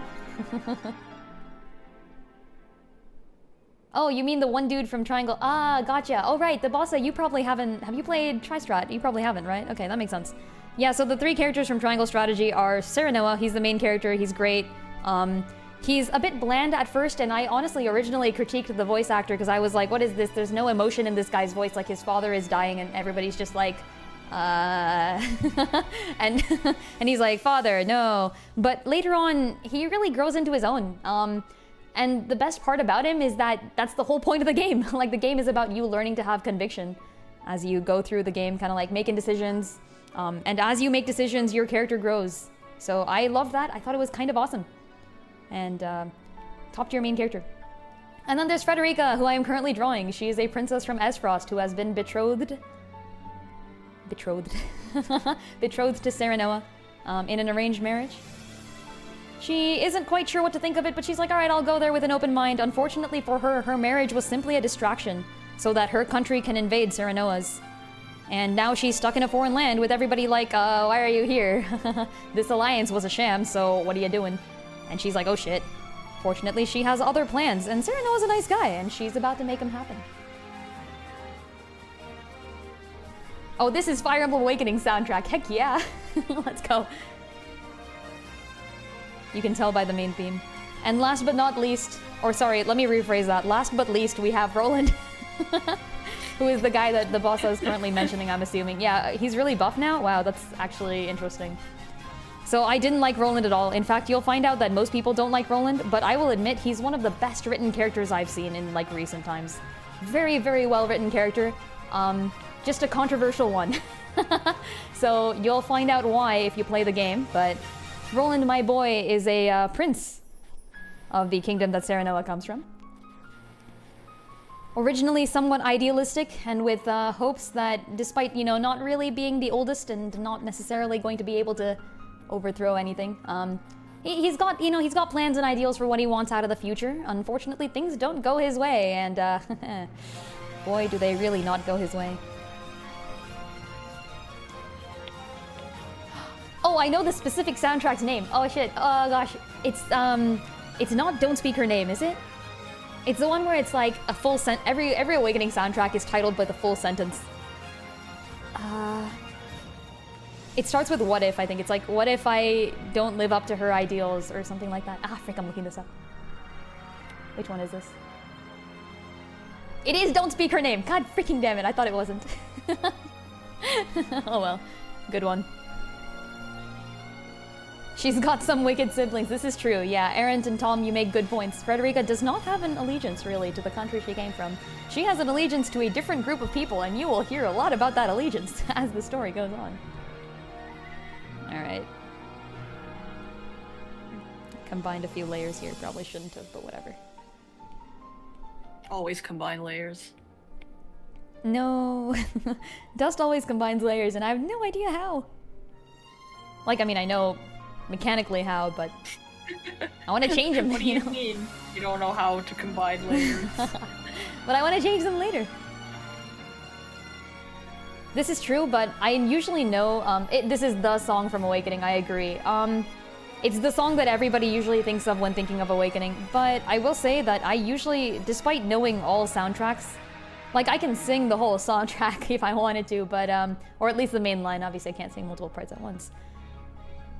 Speaker 1: Oh, you mean the one dude from Triangle? Ah, gotcha. Oh, right, the bossa, you probably haven't... Have you played TriStrat? You probably haven't, right? Okay, that makes sense. Yeah, so the 3 characters from Triangle Strategy are Serenoa, he's the main character, he's great. He's a bit bland at first, and I honestly originally critiqued the voice actor because I was like, what is this? There's no emotion in this guy's voice. Like, his father is dying and everybody's just like, and and he's like, father, no. But later on, he really grows into his own. And the best part about him is that that's the whole point of the game. Like, the game is about you learning to have conviction as you go through the game, kind of like making decisions. And as you make decisions, your character grows. So I love that. I thought it was kind of awesome. And top tier main character. And then there's Frederica, who I am currently drawing. She is a princess from Esfrost who has been betrothed to Serenoa in an arranged marriage. She isn't quite sure what to think of it, but she's like, all right, I'll go there with an open mind. Unfortunately for her, her marriage was simply a distraction so that her country can invade Serenoa's. And now she's stuck in a foreign land with everybody like, why are you here? This alliance was a sham, so what are you doing? And she's like, oh shit. Fortunately, she has other plans, and Serenoa's a nice guy, and she's about to make him happen. Oh, this is Fire Emblem Awakening soundtrack. Heck yeah. Let's go. You can tell by the main theme. And last but not least, or sorry, let me rephrase that. Last but least, we have Roland. Who is the guy that the boss is currently mentioning, I'm assuming. Yeah, he's really buff now? Wow, that's actually interesting. So I didn't like Roland at all. In fact, you'll find out that most people don't like Roland, but I will admit he's one of the best written characters I've seen in like recent times. Very, very well written character. Just a controversial one. So you'll find out why if you play the game, but Roland, my boy, is a prince of the kingdom that Serenoa comes from. Originally somewhat idealistic and with hopes that despite, you know, not really being the oldest and not necessarily going to be able to overthrow anything, he's got, you know, he's got plans and ideals for what he wants out of the future. Unfortunately, things don't go his way, and boy, do they really not go his way. Oh, I know the specific soundtrack's name. Oh shit, oh gosh. It's not Don't Speak Her Name, is it? It's the one where it's like a full every Awakening soundtrack is titled with a full sentence. It starts with what if, I think. It's like, what if I don't live up to her ideals or something like that. Ah, frick, I'm looking this up. Which one is this? It is Don't Speak Her Name. God freaking damn it, I thought it wasn't. Oh well, good one. She's got some wicked siblings, this is true. Yeah, Arendt and Tom, you make good points. Frederica does not have an allegiance, really, to the country she came from. She has an allegiance to a different group of people, and you will hear a lot about that allegiance as the story goes on. Alright. Combined a few layers here, probably shouldn't have, but whatever.
Speaker 2: Always combine layers.
Speaker 1: No. Dust always combines layers, and I have no idea how. Like, I mean, I know mechanically how, but I want to change them.
Speaker 2: What do you mean? You don't know how to combine layers.
Speaker 1: But I want to change them later. This is true, but I usually know, this is the song from Awakening, I agree. It's the song that everybody usually thinks of when thinking of Awakening, but I will say that I usually, despite knowing all soundtracks, like I can sing the whole soundtrack if I wanted to, but, or at least the main line, obviously I can't sing multiple parts at once.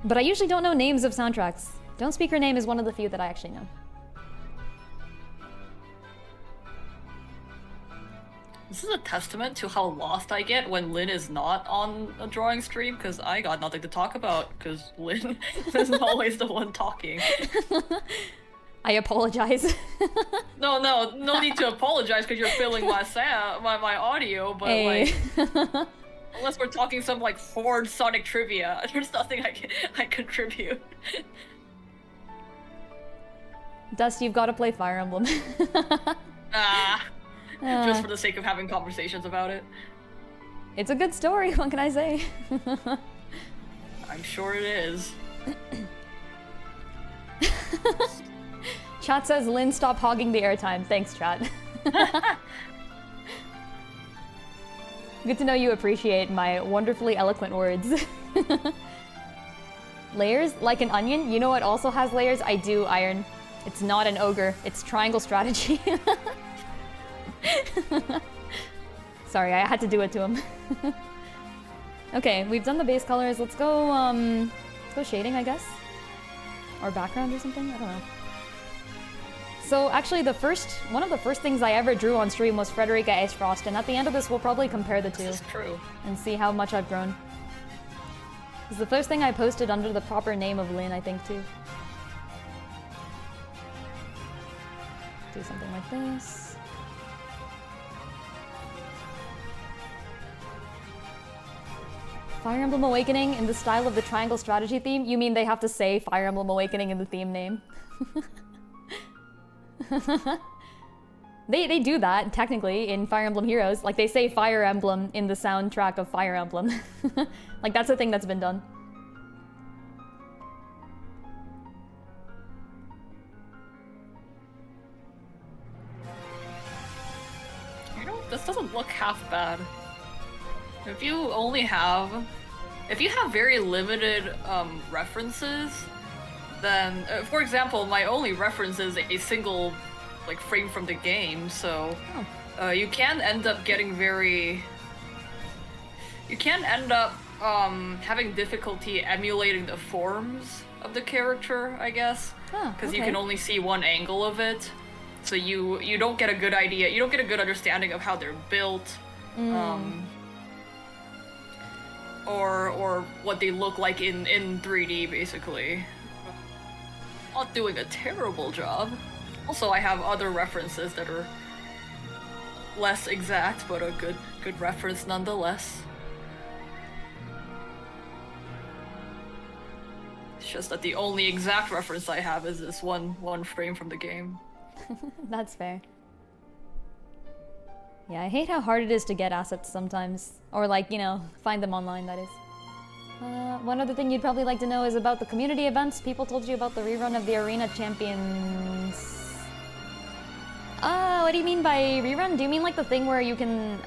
Speaker 1: But I usually don't know names of soundtracks. Don't Speak Her Name is one of the few that I actually know.
Speaker 2: This is a testament to how lost I get when Lynn is not on a drawing stream, because I got nothing to talk about, because Lynn is always the one talking.
Speaker 1: I apologize.
Speaker 2: No need to apologize because you're filling my my audio, but hey. Like... Unless we're talking some like Horde Sonic trivia, there's nothing I contribute.
Speaker 1: Dust, you've got to play Fire Emblem.
Speaker 2: Just for the sake of having conversations about it.
Speaker 1: It's a good story, what can I say?
Speaker 2: I'm sure it is.
Speaker 1: Chat says, Lynn, stop hogging the airtime. Thanks, chat. Good to know you appreciate my wonderfully eloquent words. Layers? Like an onion? You know what also has layers? I do, Iron. It's not an ogre. It's triangle strategy. Sorry, I had to do it to him. Okay, we've done the base colors. Let's go shading, I guess? Or background or something? I don't know. So actually one of the first things I ever drew on stream was Frederica Ice Frost, and at the end of this we'll probably compare the two.
Speaker 2: This is true.
Speaker 1: And see how much I've grown. It's the first thing I posted under the proper name of Lynn, I think, too. Do something like this. Fire Emblem Awakening in the style of the Triangle Strategy theme? You mean they have to say Fire Emblem Awakening in the theme name? They do that, technically, in Fire Emblem Heroes. Like, they say Fire Emblem in the soundtrack of Fire Emblem. Like, that's a thing that's been done.
Speaker 2: You know, this doesn't look half bad. If you have very limited references, then, for example, my only reference is a single, like, frame from the game, so you can end up getting having difficulty emulating the forms of the character, I guess, because you can only see one angle of it, so you don't get a good idea, you don't get a good understanding of how they're built, or what they look like in 3D, basically. Not doing a terrible job. Also, I have other references that are less exact, but a good reference nonetheless. It's just that the only exact reference I have is this one frame from the game.
Speaker 1: That's fair. Yeah, I hate how hard it is to get assets sometimes. Or, like, you know, find them online, that is. One other thing you'd probably like to know is about the community events. People told you about the rerun of the Arena Champions... what do you mean by rerun? Do you mean like the thing where you can,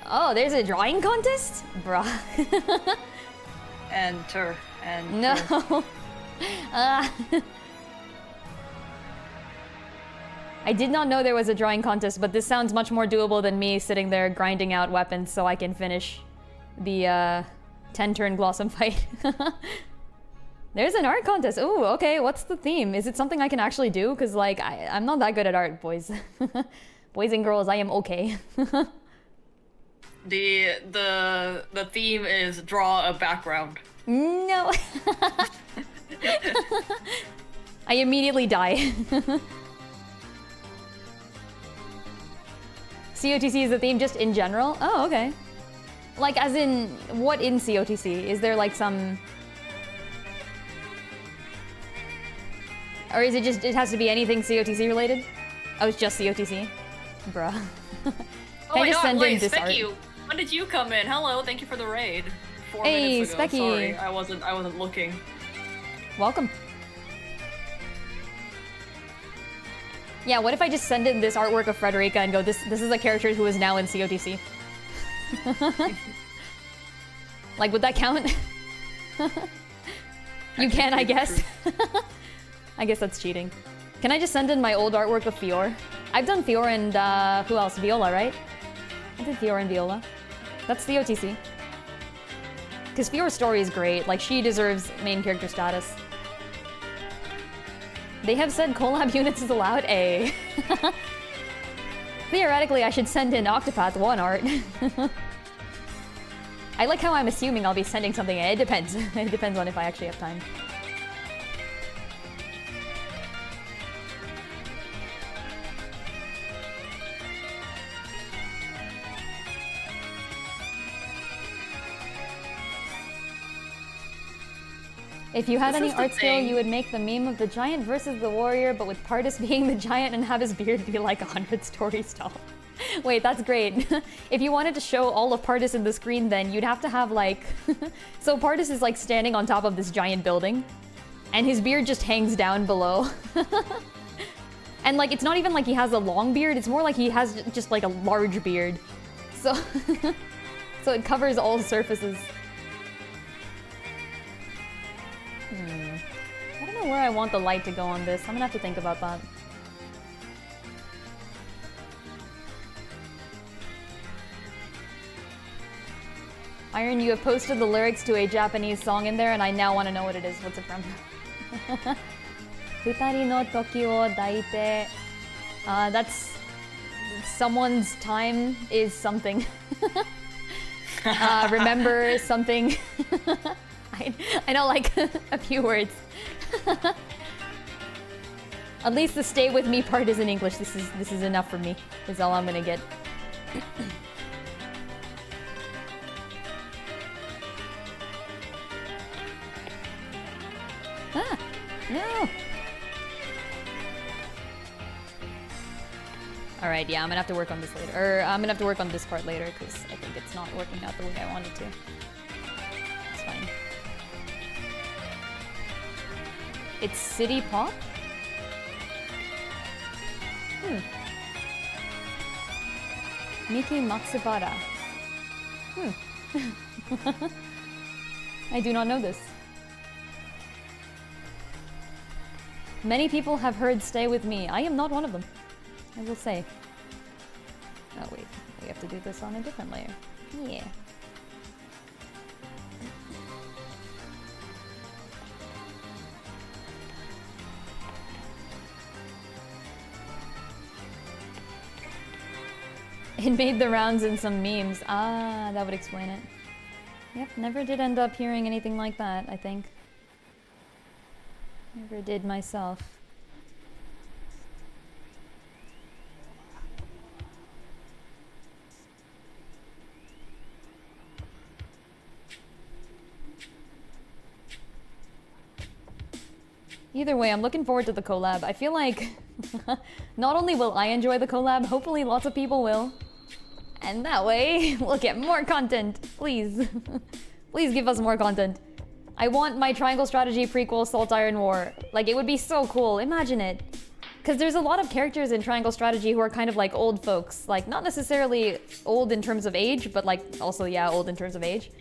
Speaker 1: Oh, there's a drawing contest? Bruh.
Speaker 2: Enter.
Speaker 1: No. I did not know there was a drawing contest, but this sounds much more doable than me sitting there grinding out weapons so I can finish the 10-turn Blossom fight. There's an art contest. Ooh, okay, what's the theme? Is it something I can actually do? Because, like, I'm not that good at art, boys. Boys and girls, I am okay.
Speaker 2: The theme is draw a background.
Speaker 1: No. I immediately die. COTC is the theme just in general? Oh, okay. Like, as in, what in COTC? Is there, like, some... Or is it just, it has to be anything COTC related? Oh, it's just COTC? Bruh. Can
Speaker 2: Oh my
Speaker 1: I just
Speaker 2: god,
Speaker 1: send
Speaker 2: wait,
Speaker 1: in this art?
Speaker 2: Specky, when did you come in? Hello, thank you for the raid. 4
Speaker 1: Hey,
Speaker 2: minutes ago,
Speaker 1: Specky.
Speaker 2: sorry, I wasn't looking.
Speaker 1: Welcome. Yeah, what if I just send in this artwork of Frederica and go, this is a character who is now in COTC? Like, would that count? You can, I guess. I guess that's cheating. Can I just send in my old artwork of Fior? I've done Fior and, who else? Viola, right? I did Fior and Viola. That's the OTC. Because Fior's story is great. Like, she deserves main character status. They have said collab units is allowed? A. Theoretically, I should send in Octopath 1 art. I like how I'm assuming I'll be sending something. It depends. It depends on if I actually have time. If you had any art skill, you would make the meme of the giant versus the warrior, but with Pardis being the giant and have his beard be like 100 stories tall. Wait, that's great. If you wanted to show all of Pardis in the screen, then you'd have to have like... So Pardis is like standing on top of this giant building, and his beard just hangs down below. And like, it's not even like he has a long beard, it's more like he has just like a large beard. So, so it covers all surfaces. I don't know where I want the light to go on this. I'm gonna have to think about that. Iron, you have posted the lyrics to a Japanese song in there, and I now want to know what it is. What's it from? Futari no toki wo daite. That's someone's time is something. Remember something. I know like a few words. At least the stay with me part is in English. This is enough for me. Is all I'm gonna get. Ah, no. All right, yeah, I'm gonna have to work on this later. Or I'm gonna have to work on this part later because I think it's not working out the way I wanted to. It's fine. It's City Pop? Miki Matsubara. I do not know this. Many people have heard Stay With Me. I am not one of them, I will say. Oh wait, we have to do this on a different layer. Yeah. It made the rounds in some memes. Ah, that would explain it. Yep, never did end up hearing anything like that, I think. Never did myself. Either way, I'm looking forward to the collab. I feel like not only will I enjoy the collab, hopefully lots of people will. And that way, we'll get more content. Please. Please give us more content. I want my Triangle Strategy prequel, Salt Iron War. Like, it would be so cool. Imagine it. Because there's a lot of characters in Triangle Strategy who are kind of like old folks. Like, not necessarily old in terms of age, but like, also, yeah, old in terms of age.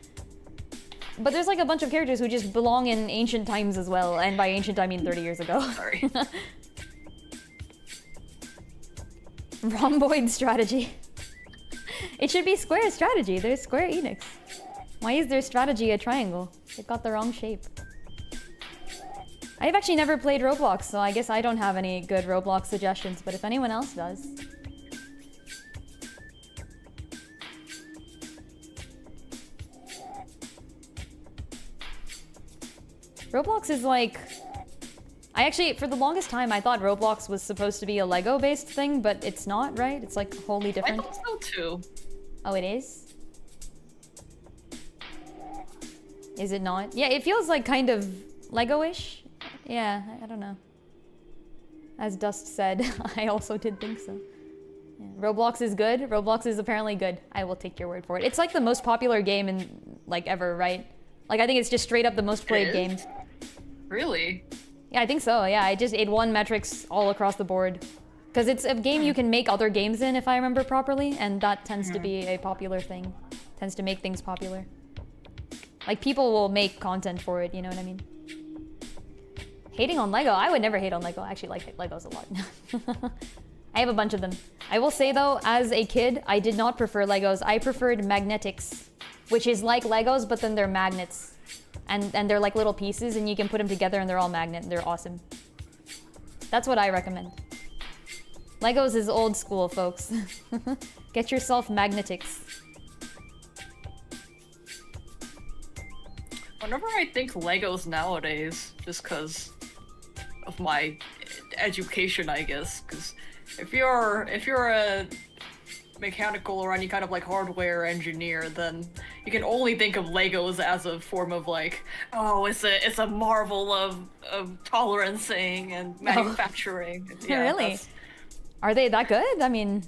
Speaker 1: But there's like a bunch of characters who just belong in ancient times as well. And by ancient, I mean 30 years ago.
Speaker 2: Sorry.
Speaker 1: Rhomboid strategy. It should be Square strategy. There's Square Enix. Why is their strategy a triangle? It got the wrong shape. I've actually never played Roblox, so I guess I don't have any good Roblox suggestions, but if anyone else does. Roblox is like... I actually, for the longest time, I thought Roblox was supposed to be a Lego-based thing, but it's not, right? It's like wholly different.
Speaker 2: I thought so too.
Speaker 1: Oh, it is? Is it not? Yeah, it feels like kind of Lego-ish. Yeah, I don't know. As Dust said, I also did think so. Yeah. Roblox is good. Roblox is apparently good. I will take your word for it. It's like the most popular game in, like, ever, right? Like, I think it's just straight up the most played game.
Speaker 2: Really?
Speaker 1: Yeah, I think so. Yeah, it won metrics all across the board. Because it's a game you can make other games in, if I remember properly, and that tends to be a popular thing. Tends to make things popular. Like, people will make content for it, you know what I mean? Hating on Lego? I would never hate on Lego. I actually like Legos a lot. I have a bunch of them. I will say, though, as a kid, I did not prefer Legos. I preferred magnetics, which is like Legos, but then they're magnets. And they're like little pieces, and you can put them together, and they're all magnet, and they're awesome. That's what I recommend. Legos is old school, folks. Get yourself magnetics.
Speaker 2: Whenever I think Legos nowadays, just because of my education, I guess, because if you're a mechanical or any kind of like hardware engineer, then you can only think of Legos as a form of like, oh, it's a marvel of tolerancing and manufacturing.
Speaker 1: Oh. Yeah, really? Are they that good? I mean...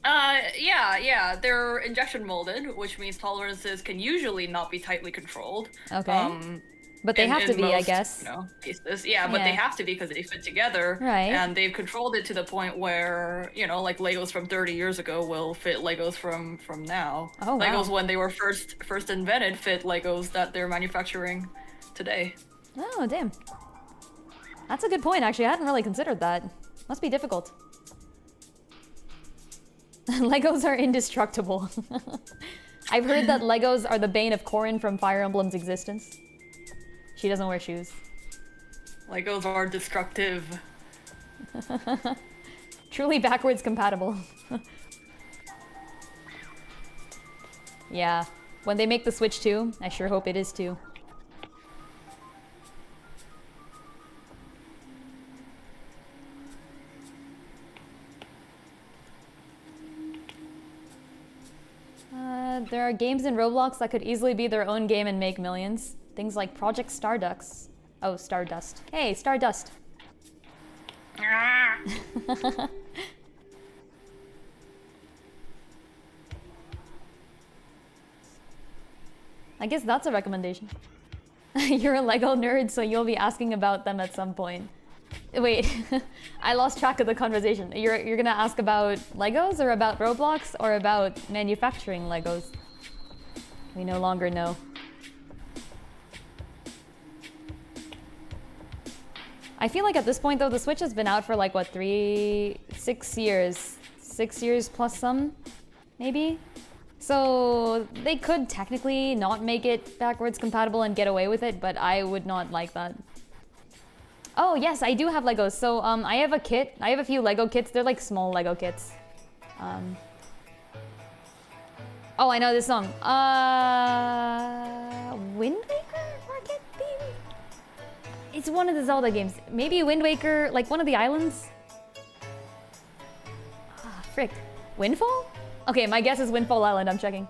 Speaker 2: yeah, they're injection molded, which means tolerances can usually not be tightly controlled.
Speaker 1: Okay. But they have to be,
Speaker 2: most,
Speaker 1: I guess.
Speaker 2: Cases. Yeah, but they have to be because they fit together.
Speaker 1: Right.
Speaker 2: And they've controlled it to the point where, like Legos from 30 years ago will fit Legos from now.
Speaker 1: Oh, wow.
Speaker 2: Legos when they were first invented fit Legos that they're manufacturing today.
Speaker 1: Oh, damn. That's a good point, actually. I hadn't really considered that. Must be difficult. Legos are indestructible. I've heard that Legos are the bane of Corrin from Fire Emblem's existence. She doesn't wear shoes.
Speaker 2: Legos are destructive.
Speaker 1: Truly backwards compatible. Yeah. When they make the Switch too, I sure hope it is too. There are games in Roblox that could easily be their own game and make millions. Things like Project Stardust. Oh, Stardust. Hey, Stardust. I guess that's a recommendation. You're a Lego nerd, so you'll be asking about them at some point. Wait, I lost track of the conversation. You're gonna ask about Legos or about Roblox or about manufacturing Legos? We no longer know. I feel like at this point though, the Switch has been out for like what, 6 years? 6 years plus some, maybe? So they could technically not make it backwards compatible and get away with it, but I would not like that. Oh yes, I do have Legos. So I have a kit. I have a few Lego kits. They're like small Lego kits. Oh, I know this song. Wind Waker Market Theme? It's one of the Zelda games. Maybe Wind Waker, like one of the islands? Ah, frick. Windfall? Okay, my guess is Windfall Island. I'm checking.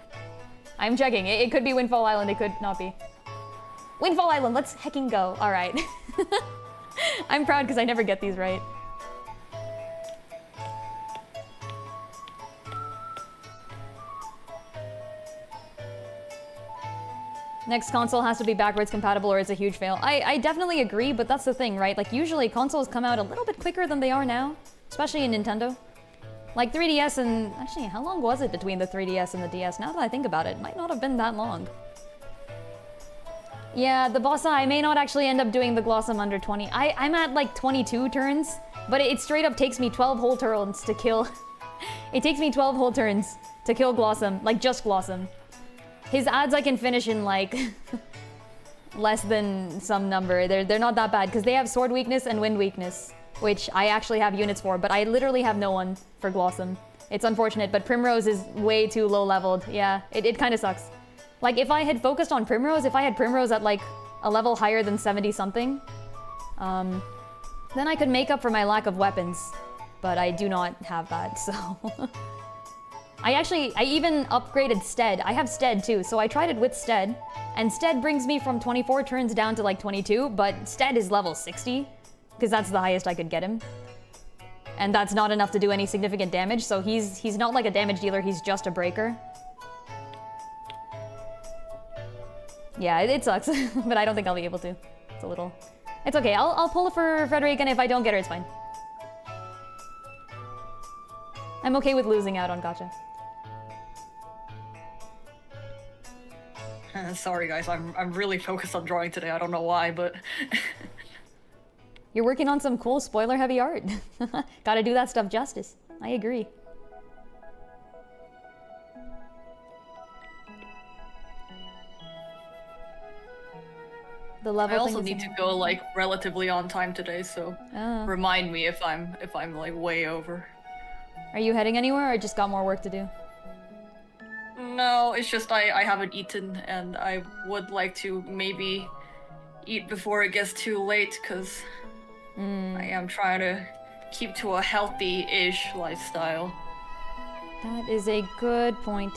Speaker 1: I'm checking. It could be Windfall Island. It could not be. Windfall Island. Let's hecking go. All right. I'm proud because I never get these right. Next console has to be backwards compatible or it's a huge fail. I definitely agree, but that's the thing, right? Like usually consoles come out a little bit quicker than they are now, especially in Nintendo. Like 3DS and... Actually, how long was it between the 3DS and the DS? Now that I think about it, it might not have been that long. Yeah, the Bossa, I may not actually end up doing the Glossum under 20. I'm at like 22 turns, but it straight up takes me 12 whole turns to kill... It takes me 12 whole turns to kill Glossum, like just Glossum. His ads I can finish in like... less than some number. They're not that bad, because they have Sword Weakness and Wind Weakness, which I actually have units for, but I literally have no one for Glossum. It's unfortunate, but Primrose is way too low leveled. Yeah, it kind of sucks. Like, if I had focused on Primrose, if I had Primrose at like a level higher than 70 something, then I could make up for my lack of weapons. But I do not have that, so... I even upgraded Stead. I have Stead too, so I tried it with Stead, and Stead brings me from 24 turns down to like 22, but Stead is level 60, because that's the highest I could get him. And that's not enough to do any significant damage, so he's not like a damage dealer, he's just a breaker. Yeah, it sucks, but I don't think I'll be able to. It's a little... It's okay, I'll pull it for Frederica, and if I don't get her, it's fine. I'm okay with losing out on gacha.
Speaker 2: Sorry guys, I'm really focused on drawing today, I don't know why, but...
Speaker 1: You're working on some cool spoiler-heavy art. Gotta do that stuff justice. I agree. The level
Speaker 2: I also need to go like relatively on time today, so remind me if I'm like way over.
Speaker 1: Are you heading anywhere or just got more work to do?
Speaker 2: No, it's just I haven't eaten and I would like to maybe eat before it gets too late because I am trying to keep to a healthy-ish lifestyle.
Speaker 1: That is a good point.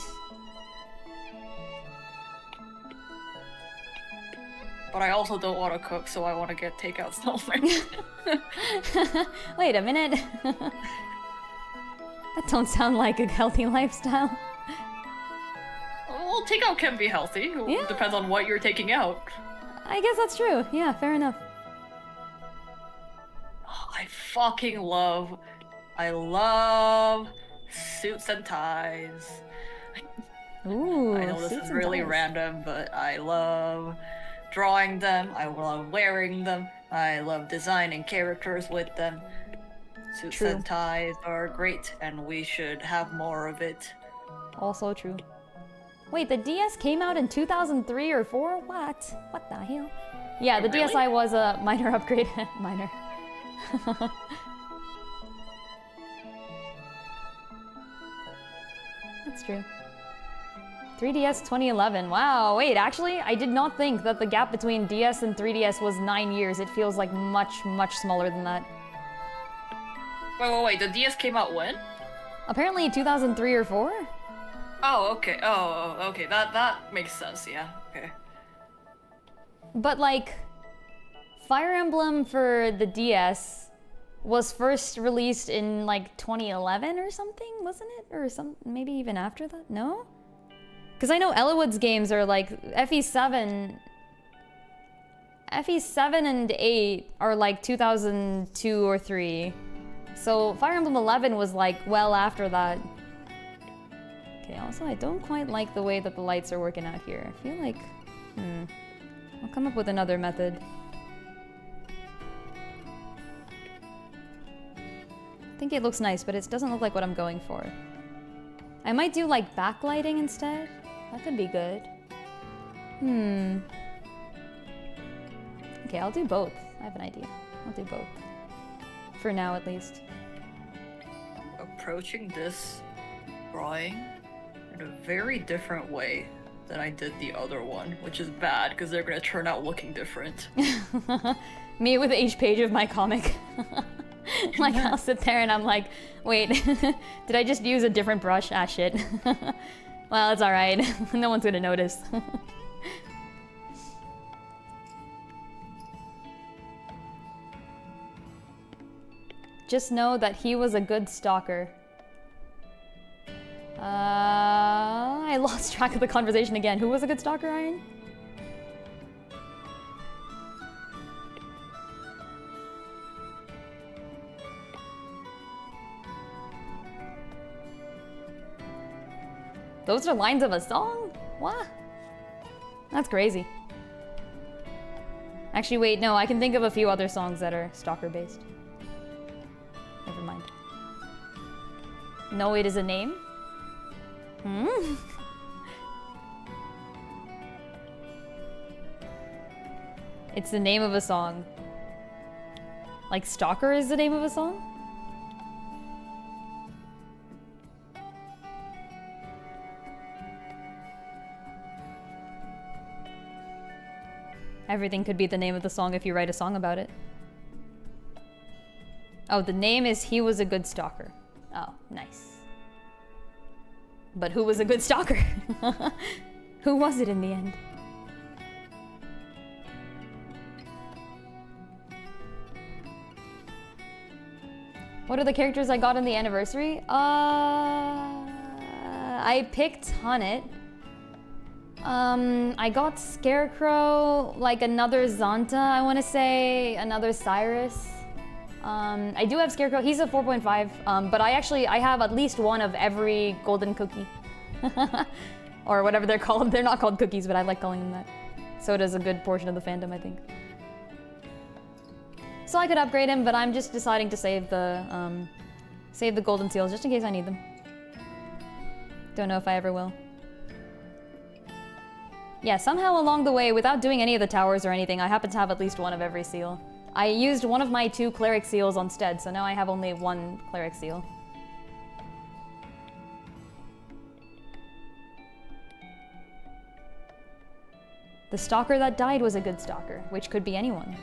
Speaker 2: But I also don't want to cook, so I want to get takeout somewhere.
Speaker 1: Wait a minute. That don't sound like a healthy lifestyle.
Speaker 2: Well, takeout can be healthy.
Speaker 1: Yeah.
Speaker 2: Depends on what you're taking out.
Speaker 1: I guess that's true. Yeah, fair enough.
Speaker 2: Oh, I love suits and ties.
Speaker 1: Ooh,
Speaker 2: I know this is really random, but I love drawing them, I love wearing them, I love designing characters with them. Suits and ties are great, and we should have more of it.
Speaker 1: Also true. Wait, the DS came out in 2003 or 4? What? What the hell? Yeah, the
Speaker 2: Really?
Speaker 1: DSi was a minor upgrade. Minor. That's true. 3DS 2011. Wow, wait, actually, I did not think that the gap between DS and 3DS was 9 years. It feels like much, much smaller than that.
Speaker 2: Wait. The DS came out when?
Speaker 1: Apparently 2003 or 4?
Speaker 2: Oh, okay. Oh, okay. That makes sense. Yeah. Okay.
Speaker 1: But like, Fire Emblem for the DS was first released in like 2011 or something, wasn't it? Or maybe even after that? No? Because I know Eliwood's games are like FE7 and 8 are like 2002 or 3. So Fire Emblem 11 was like well after that. Okay, also I don't quite like the way that the lights are working out here. I feel like, I'll come up with another method. I think it looks nice, but it doesn't look like what I'm going for. I might do like backlighting instead. That could be good. Okay, I'll do both. I have an idea. I'll do both. For now, at least.
Speaker 2: Approaching this drawing in a very different way than I did the other one, which is bad because they're gonna turn out looking different.
Speaker 1: Me with each page of my comic. Like, I'll sit there and I'm like, wait, did I just use a different brush? Ah, shit. Well, it's alright. No one's gonna notice. Just know that he was a good stalker. I lost track of the conversation again. Who was a good stalker, Iron? Those are lines of a song? What? That's crazy. Actually, wait, no, I can think of a few other songs that are stalker-based. Never mind. No, it is a name? It's the name of a song. Like Stalker is the name of a song? Everything could be the name of the song if you write a song about it. Oh, the name is He Was a Good Stalker. Oh, nice. But who was a good stalker? Who was it in the end? What are the characters I got in the anniversary? I picked Hunnet. I got Scarecrow, like another Zonta, I want to say, another Cyrus. I do have Scarecrow, he's a 4.5, but I have at least one of every golden cookie. Or whatever they're called. They're not called cookies, but I like calling them that. So does a good portion of the fandom, I think. So I could upgrade him, but I'm just deciding to save the golden seals just in case I need them. Don't know if I ever will. Yeah, somehow along the way, without doing any of the towers or anything, I happen to have at least one of every seal. I used one of my 2 cleric seals instead, so now I have only 1 cleric seal. The stalker that died was a good stalker, which could be anyone.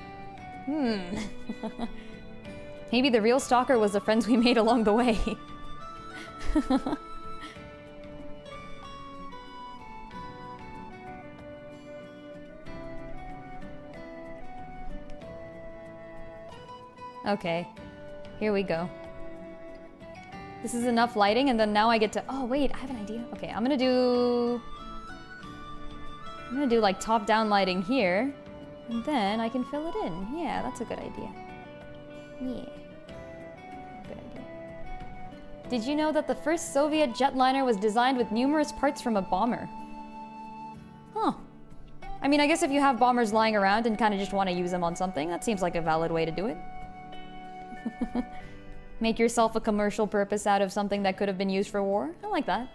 Speaker 1: Maybe the real stalker was the friends we made along the way. Okay, here we go. This is enough lighting, and then now I get to... Oh, wait, I have an idea. Okay, I'm gonna do like top-down lighting here, and then I can fill it in. Yeah, that's a good idea. Yeah. Good idea. Did you know that the first Soviet jetliner was designed with numerous parts from a bomber? Huh. I mean, I guess if you have bombers lying around and kind of just want to use them on something, that seems like a valid way to do it. Make yourself a commercial purpose out of something that could have been used for war. I like that.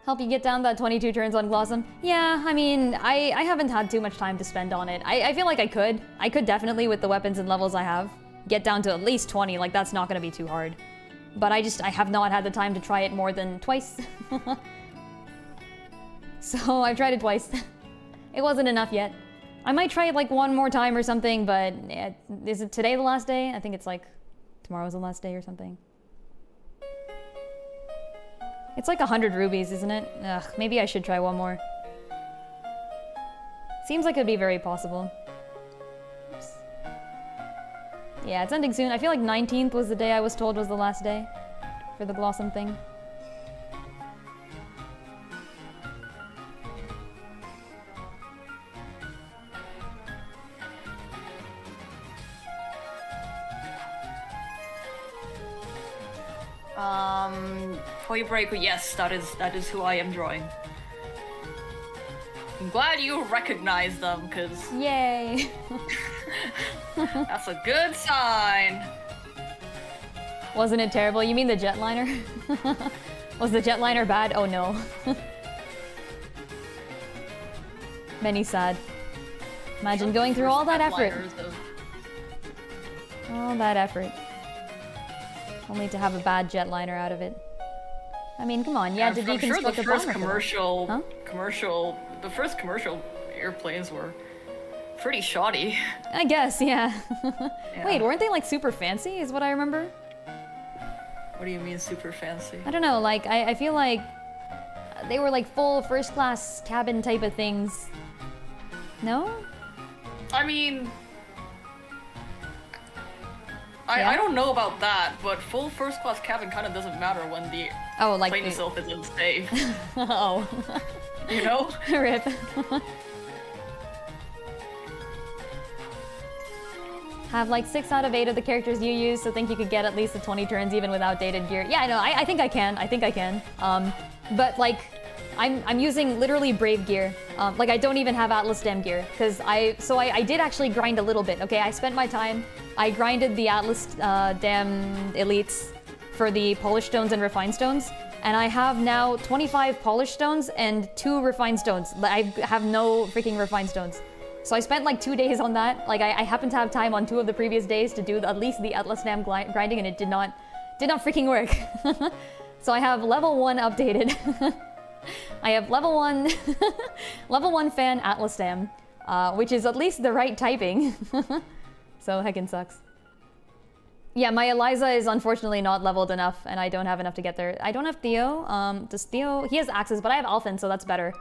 Speaker 1: Help you get down that 22 turns on Blossom? Yeah, I mean, I haven't had too much time to spend on it. I feel like I could. I could definitely, with the weapons and levels I have, get down to at least 20. Like, that's not gonna be too hard. But I have not had the time to try it more than twice. So I've tried it twice. It wasn't enough yet. I might try it like one more time or something, but is it today the last day? I think it's like tomorrow's the last day or something. It's like 100 rubies, isn't it? Ugh, maybe I should try one more. Seems like it'd be very possible. Oops. Yeah, it's ending soon. I feel like 19th was the day I was told was the last day for the Blossom thing.
Speaker 2: Point Break, yes, that is who I am drawing. I'm glad you recognize them, cause
Speaker 1: Yay!
Speaker 2: that's a good sign.
Speaker 1: Wasn't it terrible? You mean the jetliner? Was the jetliner bad? Oh no. Many sad. Imagine going through all that effort. All that effort. Only to have a bad jetliner out of it. I mean, come on, you had to deconstruct
Speaker 2: sure the first
Speaker 1: the
Speaker 2: first commercial airplanes were pretty shoddy.
Speaker 1: I guess, yeah.
Speaker 2: Yeah.
Speaker 1: Wait, weren't they like super fancy, is what I remember?
Speaker 2: What do you mean super fancy?
Speaker 1: I don't know, like, I feel like they were like full first class cabin type of things. No?
Speaker 2: I mean,
Speaker 1: Yeah?
Speaker 2: I don't know about that, but full first class cabin kind of doesn't matter when the plane itself isn't safe.
Speaker 1: Oh.
Speaker 2: You know?
Speaker 1: Rip. Have like 6 out of 8 of the characters you use, so think you could get at least the 20 turns even without dated gear. Yeah, no, I think I can. I think I can. But like, I'm using literally Brave gear. Like I don't even have Atlas Dam gear, because I did actually grind a little bit. Okay, I spent my time. I grinded the Atlas Dam elites for the polished stones and refined stones, and I have now 25 polished stones and 2 refined stones. I have no freaking refined stones. So I spent like 2 days on that. Like I happened to have time on 2 of the previous days to do at least the Atlas Dam grinding, and it did not freaking work. So I have level 1 updated. I have level 1 level 1 fan Atlas Dam, which is at least the right typing. So heckin' sucks. Yeah, my Eliza is unfortunately not leveled enough, and I don't have enough to get there. I don't have Theo. Does Theo? He has Axes, but I have Alphen, so that's better.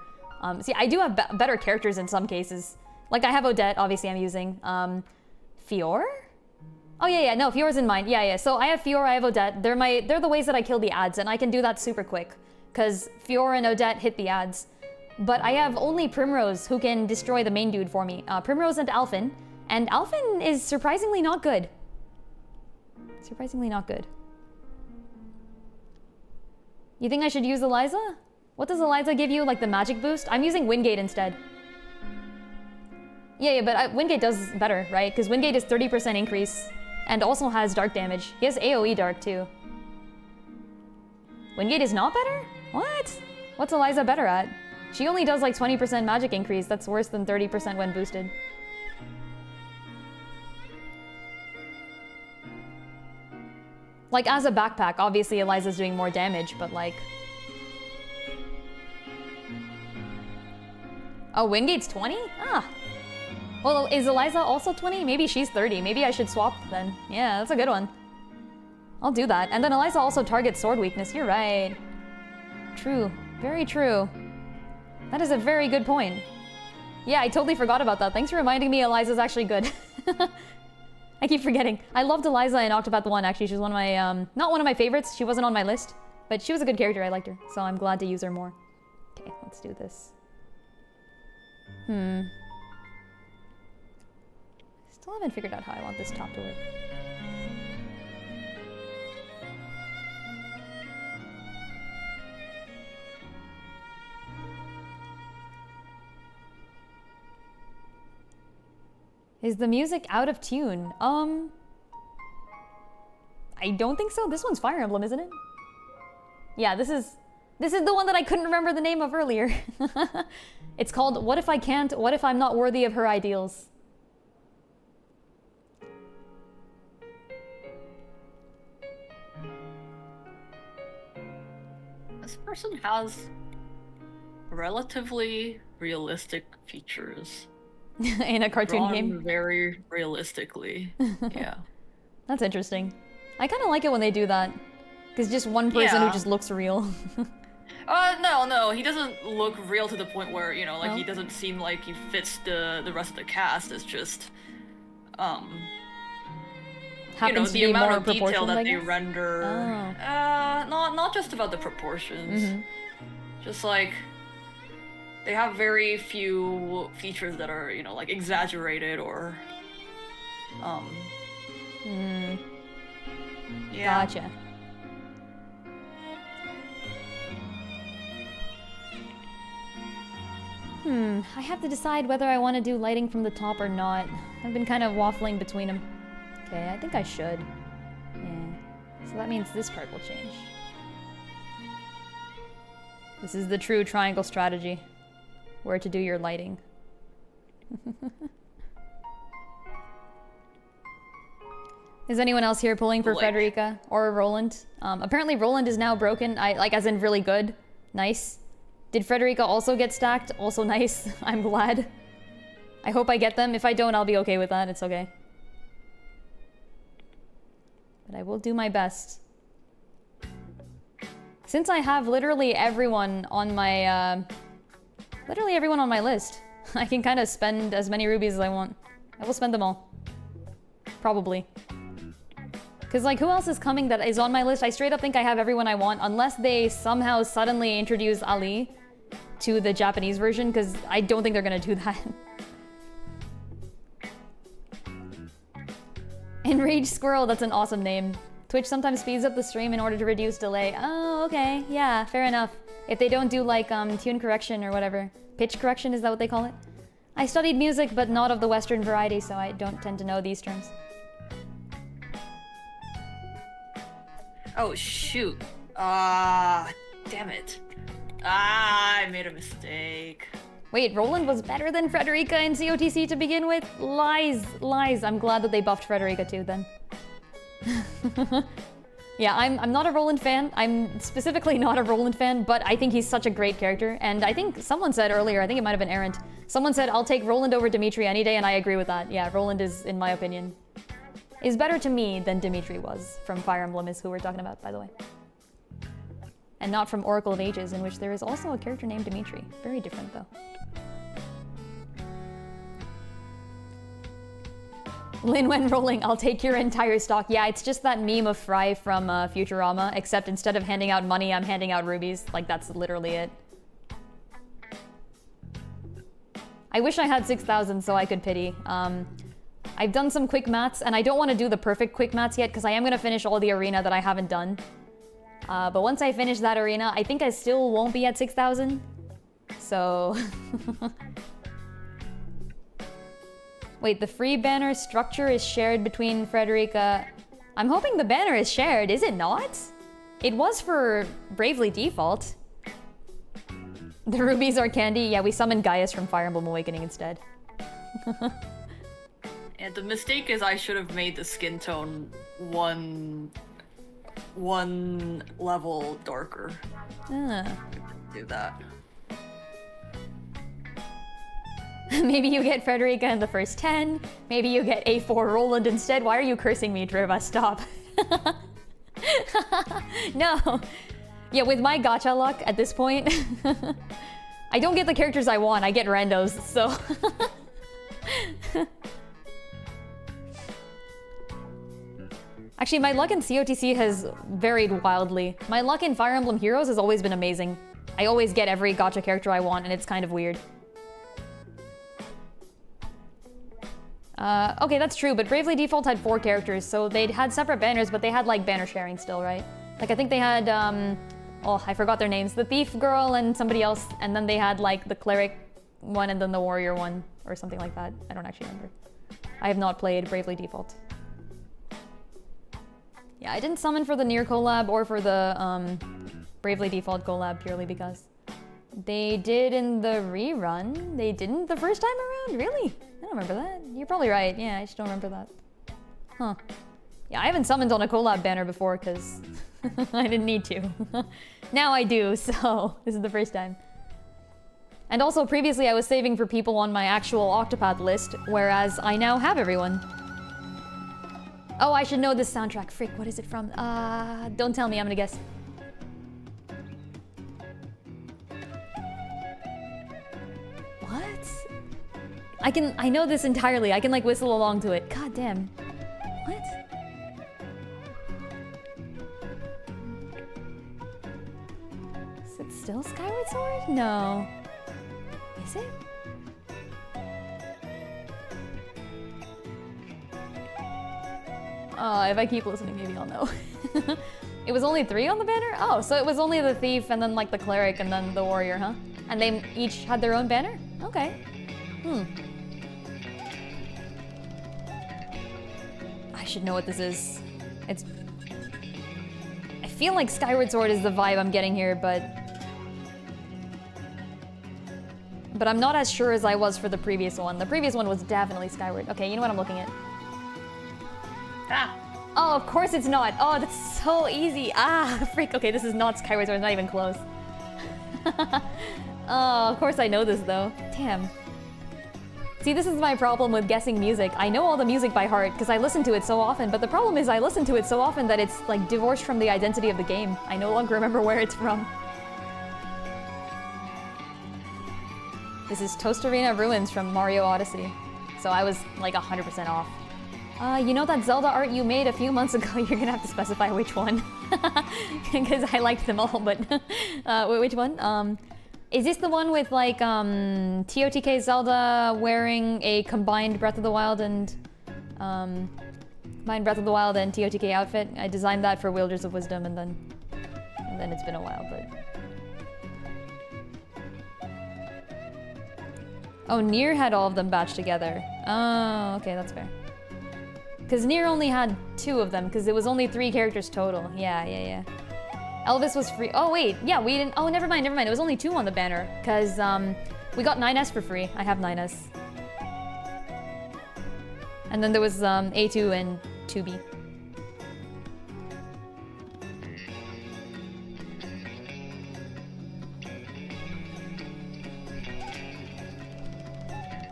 Speaker 1: See, I do have better characters in some cases. Like I have Odette, obviously I'm using. Fior? Oh yeah, no, Fior's in mine. Yeah. So I have Fior, I have Odette. They're the ways that I kill the ads, and I can do that super quick, because Fior and Odette hit the ads. But I have only Primrose who can destroy the main dude for me. Primrose and Alphen. And Alphen is surprisingly not good. Surprisingly not good. You think I should use Eliza? What does Eliza give you, like the magic boost? I'm using Wingate instead. Yeah, but Wingate does better, right? Because Wingate is 30% increase and also has dark damage. He has AoE dark too. Wingate is not better? What? What's Eliza better at? She only does like 20% magic increase. That's worse than 30% when boosted. Like, as a backpack, obviously Eliza's doing more damage, but like... Oh, Wingate's 20? Ah. Well, is Eliza also 20? Maybe she's 30. Maybe I should swap then. Yeah, that's a good one. I'll do that. And then Eliza also targets sword weakness. You're right. True. Very true. That is a very good point. Yeah, I totally forgot about that. Thanks for reminding me Eliza's actually good. I keep forgetting. I loved Eliza in Octopath 1, actually. She was one of my, not one of my favorites. She wasn't on my list, but she was a good character. I liked her, so I'm glad to use her more. Okay, let's do this. Still haven't figured out how I want this top to work. Is the music out of tune? I don't think so. This one's Fire Emblem, isn't it? Yeah, this is This is the one that I couldn't remember the name of earlier. It's called What If I Can't? What If I'm Not Worthy of Her Ideals?
Speaker 2: This person has relatively realistic features.
Speaker 1: In a cartoon
Speaker 2: Drawn
Speaker 1: game?
Speaker 2: very realistically. Yeah.
Speaker 1: That's interesting. I kind of like it when they do that. Because just one person who just looks real.
Speaker 2: No, he doesn't look real to the point where, you know, like, he doesn't seem like he fits the rest of the cast. It's just, you know, the amount of detail that they render. Not just about the proportions. Just like, they have very few features that are, you know, like, exaggerated or, yeah.
Speaker 1: Gotcha. I have to decide whether I want to do lighting from the top or not. I've been kind of waffling between them. Okay, I think I should. Yeah. So that means this part will change. This is the true triangle strategy. Where to do your lighting. Is anyone else here pulling for Frederica or Roland? Apparently Roland is now broken. Like as in really good. Nice. Did Frederica also get stacked? Also nice. I'm glad. I hope I get them. If I don't, I'll be okay with that. It's okay. But I will do my best. Since I have literally everyone on my, list, I can kind of spend as many rubies as I want. I will spend them all. Probably. Because, like, who else is coming that is on my list? I straight up think I have everyone I want, unless they somehow suddenly introduce Ali to the Japanese version, because I don't think they're gonna do that. Enraged Squirrel, that's an awesome name. Twitch sometimes speeds up the stream in order to reduce delay. Oh, okay, yeah, fair enough. If they don't do, like, tune correction or whatever. Pitch correction, is that what they call it? I studied music, but not of the Western variety, so I don't tend to know these terms.
Speaker 2: Oh, shoot. Damn it. I made a mistake.
Speaker 1: Wait, Roland was better than Frederica in COTC to begin with? Lies, lies. I'm glad that they buffed Frederica too, then. Yeah, I'm not a Roland fan. I'm specifically not a Roland fan, but I think he's such a great character. And I think someone said earlier, I think it might have been Errant, someone said, I'll take Roland over Dimitri any day, and I agree with that. Yeah, Roland is, in my opinion, is better to me than Dimitri was from Fire Emblem, is who we're talking about, by the way. And not from Oracle of Ages, in which there is also a character named Dimitri. Very different, though. Lin, when rolling, I'll take your entire stock. Yeah, it's just that meme of Fry from Futurama, except instead of handing out money, I'm handing out rubies. Like, that's literally it. I wish I had 6,000 so I could pity. I've done some quick maths, and I don't want to do the perfect quick maths yet, because I am going to finish all the arena that I haven't done. But once I finish that arena, I think I still won't be at 6,000. So... Wait, the free banner structure is shared between Frederica... I'm hoping the banner is shared, is it not? It was for Bravely Default. The rubies are candy. Yeah, we summoned Gaius from Fire Emblem Awakening instead.
Speaker 2: And the mistake is I should have made the skin tone one level darker. Do that.
Speaker 1: Maybe you get Frederica in the first 10. Maybe you get A4 Roland instead. Why are you cursing me, Driva? Stop. No. Yeah, with my gacha luck at this point, I don't get the characters I want. I get randos, so... Actually, my luck in COTC has varied wildly. My luck in Fire Emblem Heroes has always been amazing. I always get every gacha character I want, and it's kind of weird. Okay, that's true, but Bravely Default had 4 characters, so they'd had separate banners, but they had, like, banner sharing still, right? Like, I think they had, oh, I forgot their names. The Thief Girl and somebody else, and then they had, like, the Cleric one and then the Warrior one, or something like that. I don't actually remember. I have not played Bravely Default. Yeah, I didn't summon for the Nier collab or for the Bravely Default collab purely because. They did in the rerun. They didn't the first time around? Really? I don't remember that. You're probably right. Yeah, I just don't remember that. Huh. Yeah, I haven't summoned on a collab banner before because I didn't need to. Now I do, so this is the first time. And also previously I was saving for people on my actual Octopath list, whereas I now have everyone. Oh, I should know this soundtrack. Frick, what is it from? Don't tell me, I'm gonna guess. What? I know this entirely. I can like whistle along to it. God damn. What? Is it still Skyward Sword? No. Is it? If I keep listening, maybe I'll know. It was only 3 on the banner? Oh, so it was only the thief and then like the cleric and then the warrior, huh? And they each had their own banner? Okay. I should know what this is. It's... I feel like Skyward Sword is the vibe I'm getting here, but I'm not as sure as I was for the previous one. The previous one was definitely Skyward. Okay, you know what I'm looking at?
Speaker 2: Ah.
Speaker 1: Oh, of course it's not. Oh, that's so easy. Ah, freak. Okay, this is not Skyward Sword. It's not even close. Oh, of course I know this though. Damn. See, this is my problem with guessing music. I know all the music by heart because I listen to it so often, but the problem is I listen to it so often that it's like divorced from the identity of the game. I no longer remember where it's from. This is Tostarena Ruins from Mario Odyssey. So I was like 100% off. You know that Zelda art you made a few months ago? You're gonna have to specify which one. Because I liked them all, but which one? Is this the one with like TOTK Zelda wearing a combined Breath of the Wild and TOTK outfit? I designed that for Wielders of Wisdom and then it's been a while, but... Oh, Nier had all of them batched together. Oh, okay, that's fair. Because Nier only had 2 of them, because it was only 3 characters total. Yeah. Elvis was free. Oh, wait. Yeah, we didn't... Oh, never mind. It was only 2 on the banner, because we got 9S for free. I have 9S. And then there was A2 and 2B.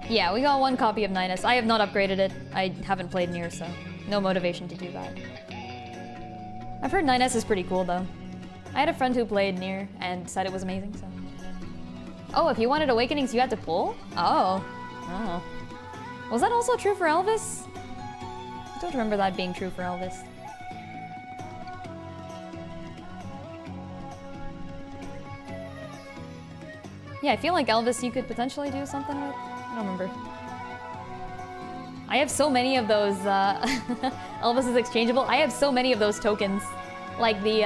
Speaker 1: Yeah, we got 1 copy of 9S. I have not upgraded it. I haven't played Nier, so no motivation to do that. I've heard 9S is pretty cool, though. I had a friend who played Nier and said it was amazing, so... Oh, if you wanted Awakenings, you had to pull? Oh. Was that also true for Elvis? I don't remember that being true for Elvis. Yeah, I feel like Elvis you could potentially do something with. I don't remember. I have so many of those, Elvis is exchangeable. I have so many of those tokens. Like the,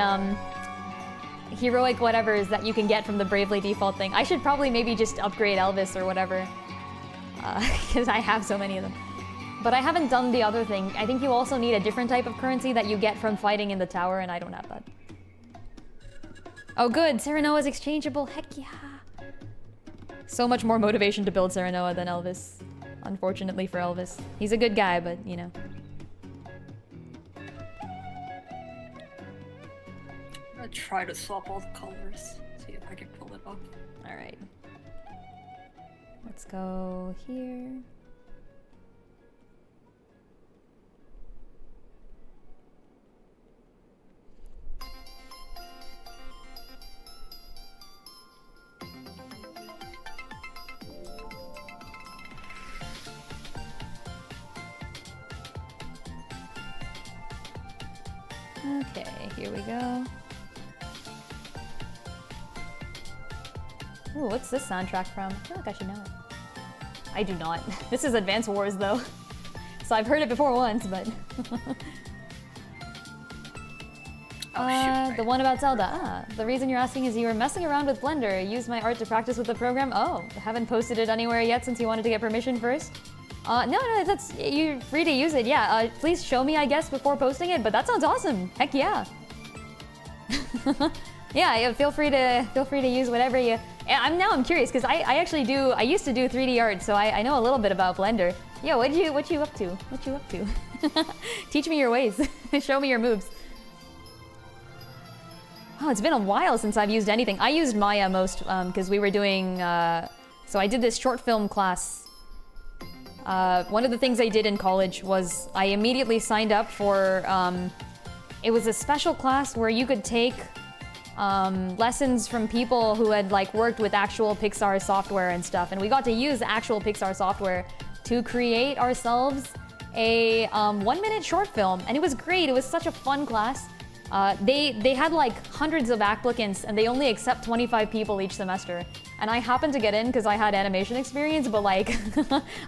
Speaker 1: heroic whatevers that you can get from the Bravely Default thing. I should probably maybe just upgrade Elvis or whatever. Because I have so many of them. But I haven't done the other thing. I think you also need a different type of currency that you get from fighting in the tower, and I don't have that. Oh good, Serenoa is exchangeable, heck yeah! So much more motivation to build Serenoa than Elvis. Unfortunately for Elvis. He's a good guy, but you know.
Speaker 2: I'm gonna try to swap all the colors. See if I can pull it up.
Speaker 1: Alright. Let's go here. Okay, here we go. Ooh, what's this soundtrack from? I feel like I should know it. I do not. This is Advance Wars, though. So I've heard it before once, but... the one about Zelda. Ah, the reason you're asking is you were messing around with Blender. Used my art to practice with the program. Oh, haven't posted it anywhere yet since you wanted to get permission first? No, that's... You're free to use it, yeah. Please show me, I guess, before posting it, but that sounds awesome. Heck yeah. Yeah, feel free to use whatever you. I'm curious because I actually do. I used to do 3D art, so I know a little bit about Blender. Yeah, what you up to? What you up to? Teach me your ways. Show me your moves. Oh, it's been a while since I've used anything. I used Maya most because we were doing. So I did this short film class. One of the things I did in college was I immediately signed up for. It was a special class where you could take lessons from people who had like worked with actual Pixar software and stuff, and we got to use actual Pixar software to create ourselves a 1-minute short film, and it was great. It was such a fun class. They had like hundreds of applicants, and they only accept 25 people each semester. And I happened to get in because I had animation experience, but like,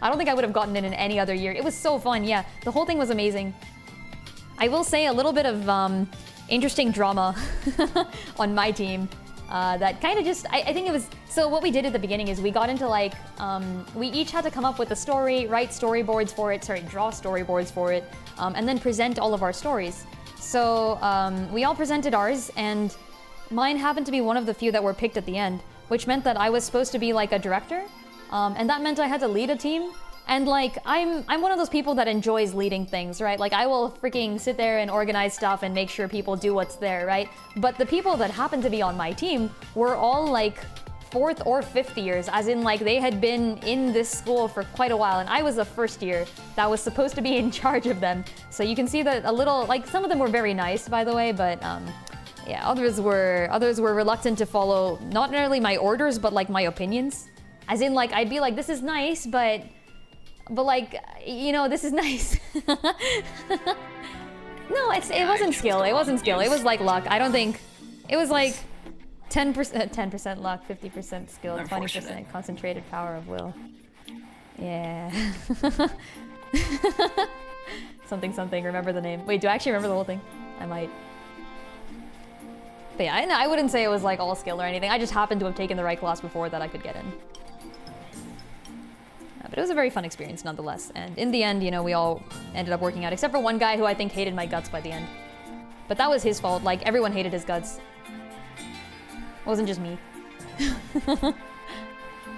Speaker 1: I don't think I would have gotten in any other year. It was so fun, yeah. The whole thing was amazing. I will say a little bit of interesting drama on my team. That kind of just, I think it was, so what we did at the beginning is we got into like, we each had to come up with a story, write storyboards for it, draw storyboards for it, and then present all of our stories. So we all presented ours, and mine happened to be one of the few that were picked at the end, which meant that I was supposed to be like a director, and that meant I had to lead a team. And like, I'm one of those people that enjoys leading things, right? Like, I will freaking sit there and organize stuff and make sure people do what's there, right? But the people that happened to be on my team were all like 4th or 5th years, as in like they had been in this school for quite a while, and I was a first year that was supposed to be in charge of them. So you can see that a little, like, some of them were very nice, by the way, but yeah, others were reluctant to follow not merely my orders, but like my opinions. As in, like, I'd be like, this is nice, but like, you know, this is nice. No, it wasn't skill. It wasn't skill. It was like luck. I don't think it was like 10% luck, 50% skill, 20% concentrated power of will. Yeah. something. Remember the name. Wait, do I actually remember the whole thing? I might. But yeah, I wouldn't say it was like all skill or anything. I just happened to have taken the right class before that I could get in. But it was a very fun experience nonetheless. And in the end, you know, we all ended up working out, except for one guy who I think hated my guts by the end. But that was his fault. Like, everyone hated his guts. It wasn't just me.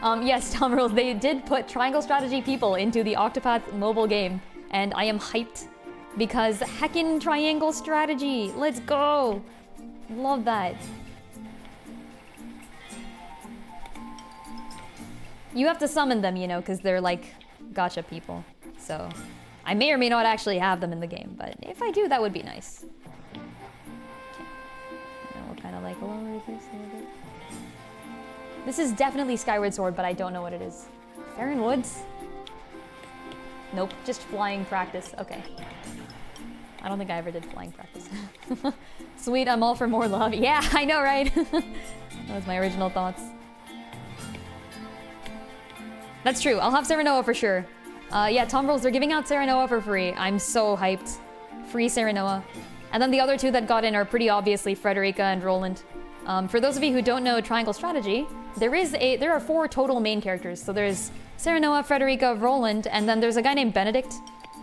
Speaker 1: Yes, Tom Rules, they did put Triangle Strategy people into the Octopath mobile game. And I am hyped. Because heckin' Triangle Strategy! Let's go! Love that. You have to summon them, you know, because they're like gacha people. So I may or may not actually have them in the game, but if I do, that would be nice. Okay. We'll kind of like lower this a little bit. This is definitely Skyward Sword, but I don't know what it is. Farron Woods? Nope, just flying practice. Okay. I don't think I ever did flying practice. Sweet, I'm all for more love. Yeah, I know, right? That was my original thoughts. That's true. I'll have Serenoa for sure. Yeah, Tom Rolls, they're giving out Serenoa for free. I'm so hyped. Free Serenoa. And then the other two that got in are pretty obviously Frederica and Roland. For those of you who don't know Triangle Strategy, there are 4 total main characters. So there's Serenoa, Frederica, Roland, and then there's a guy named Benedict.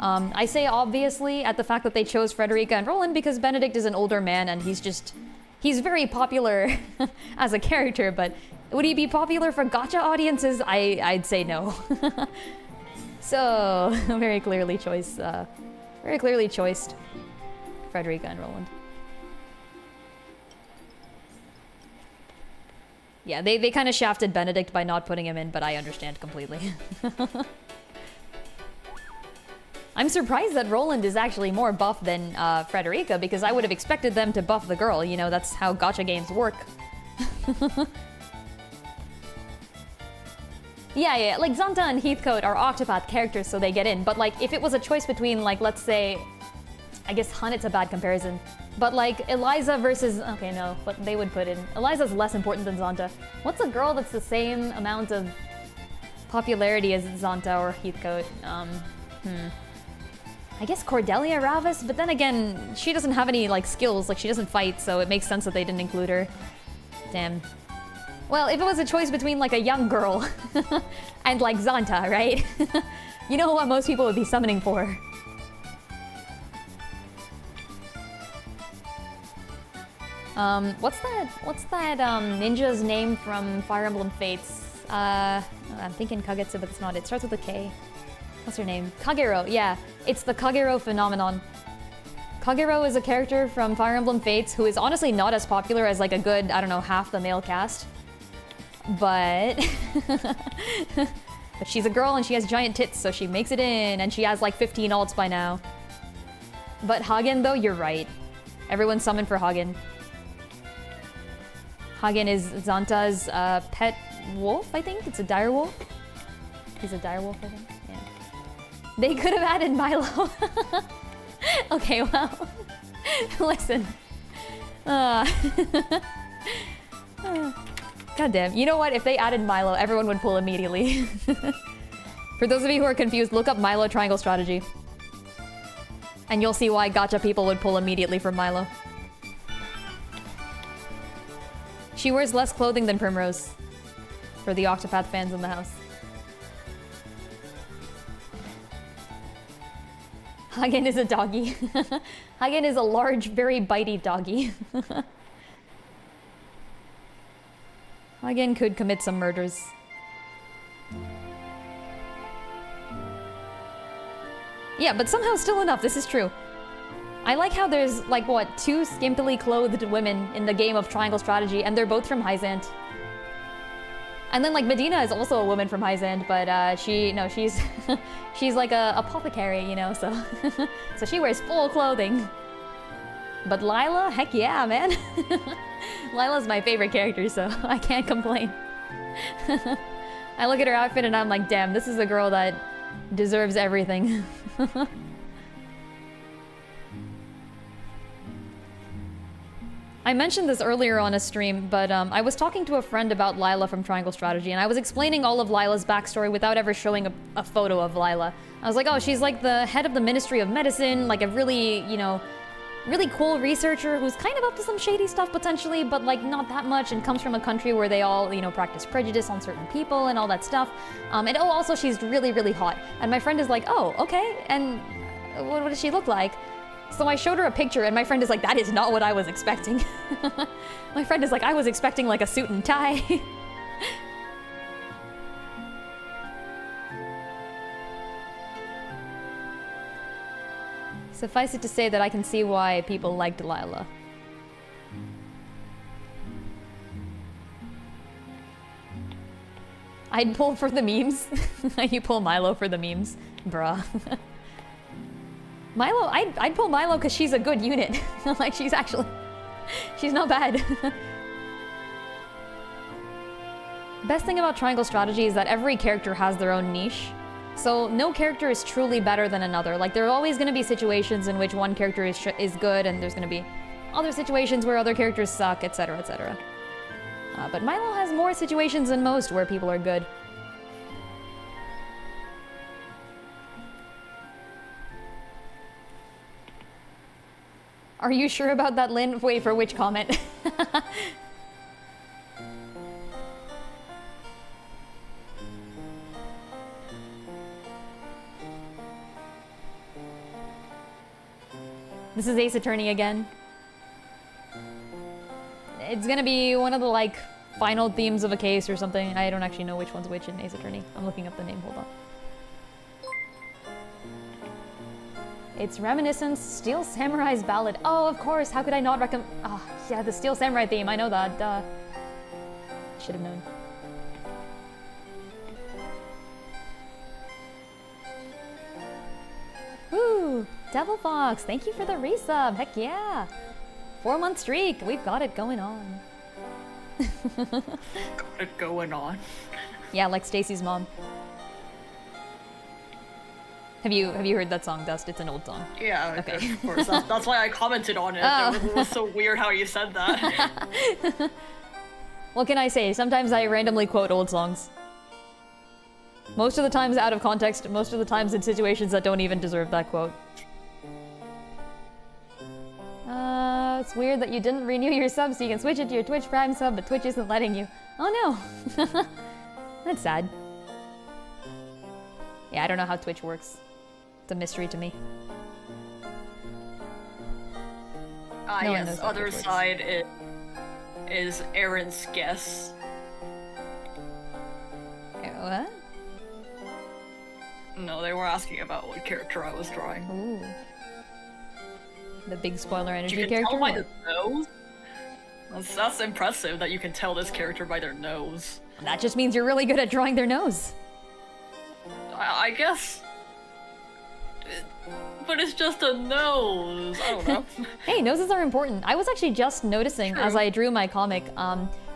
Speaker 1: I say obviously at the fact that they chose Frederica and Roland because Benedict is an older man and he's very popular as a character, but would he be popular for gacha audiences? I'd say no. So very clearly choiced Frederica and Roland. Yeah, they kind of shafted Benedict by not putting him in, but I understand completely. I'm surprised that Roland is actually more buff than Frederica, because I would have expected them to buff the girl. You know, that's how gacha games work. Yeah, like Xanta and Heathcote are Octopath characters, so they get in. But like, if it was a choice between, like, let's say, I guess Hunnit's a bad comparison, but like Eliza versus, okay, no, but they would put in, Eliza's less important than Xanta. What's a girl that's the same amount of popularity as Xanta or Heathcote? I guess Cordelia Ravis, but then again, she doesn't have any like skills, like she doesn't fight, so it makes sense that they didn't include her. Damn. Well, if it was a choice between like a young girl and like Xanta, right? You know what most people would be summoning for. What's that ninja's name from Fire Emblem Fates? I'm thinking Kagetsu, but it's not. It starts with a K. What's her name? Kagero, yeah. It's the Kagero phenomenon. Kagero is a character from Fire Emblem Fates who is honestly not as popular as like a good, I don't know, half the male cast. But... but she's a girl and she has giant tits, so she makes it in, and she has like 15 ults by now. But Hagen, though, you're right. Everyone summon for Hagen. Hagen is Zanta's pet wolf, I think? It's a dire wolf? He's a dire wolf, I think? Yeah. They could have added Milo. Okay, well... listen. Goddamn. You know what? If they added Milo, everyone would pull immediately. For those of you who are confused, look up Milo triangle strategy. And you'll see why gacha people would pull immediately from Milo. She wears less clothing than Primrose. For the Octopath fans in the house. Hagen is a doggy. Hagen is a large, very bitey doggy. Hagen could commit some murders. Yeah, but somehow still enough, this is true. I like how there's, like, what, 2 skimpily clothed women in the game of Triangle Strategy, and they're both from Hyzant. And then, like, Medina is also a woman from Hyzant, but, she's... she's like a apothecary, you know, so... so she wears full clothing. But Lila? Heck yeah, man. Lila's my favorite character, so I can't complain. I look at her outfit and I'm like, damn, this is a girl that deserves everything. I mentioned this earlier on a stream, but I was talking to a friend about Lila from Triangle Strategy, and I was explaining all of Lila's backstory without ever showing a photo of Lila. I was like, oh, she's like the head of the Ministry of Medicine, like a really, you know, really cool researcher who's kind of up to some shady stuff potentially, but like not that much, and comes from a country where they all, you know, practice prejudice on certain people and all that stuff. And oh, also she's really, really hot. And my friend is like, oh, okay, and what does she look like? So I showed her a picture, and my friend is like, that is not what I was expecting. My friend is like, I was expecting like a suit and tie. Suffice it to say that I can see why people liked Lila. I'd pull for the memes. You pull Milo for the memes. Bruh. Milo, I'd pull Milo because she's a good unit. Like, she's not bad. Best thing about Triangle Strategy is that every character has their own niche. So no character is truly better than another. Like, there are always going to be situations in which one character is good, and there's going to be other situations where other characters suck, etc., etc. But Milo has more situations than most where people are good. Are you sure about that, Lynn? Wait, for which comment? This is Ace Attorney again. It's gonna be one of the, like, final themes of a case or something. I don't actually know which one's which in Ace Attorney. I'm looking up the name, hold on. It's Reminiscence, Steel Samurai's Ballad. Oh, of course, how could I not recommend... Oh, yeah, the Steel Samurai theme, I know that, duh. Should have known. Woo! Devil Fox, thank you for the resub, heck yeah! 4-month streak, we've got it going on.
Speaker 2: Got it going on.
Speaker 1: Yeah, like Stacy's mom. Have you heard that song, Dust? It's an old song.
Speaker 2: Yeah,
Speaker 1: okay.
Speaker 2: Of course. That's why I commented on it.
Speaker 1: Oh.
Speaker 2: It was so weird how you said that.
Speaker 1: What can I say? Sometimes I randomly quote old songs. Most of the times out of context, most of the times in situations that don't even deserve that quote. It's weird that you didn't renew your sub so you can switch it to your Twitch Prime sub, but Twitch isn't letting you. Oh no! That's sad. Yeah, I don't know how Twitch works. It's a mystery to me.
Speaker 2: Yes, other side is is Aaron's guess.
Speaker 1: What?
Speaker 2: No, they were asking about what character I was drawing.
Speaker 1: Ooh. The big spoiler energy
Speaker 2: You can
Speaker 1: character?
Speaker 2: tell by
Speaker 1: What?
Speaker 2: the nose? That's impressive that you can tell this character by their nose.
Speaker 1: That just means you're really good at drawing their nose.
Speaker 2: I guess. But it's just a nose. I don't know.
Speaker 1: Hey, noses are important. I was actually just noticing as I drew my comic,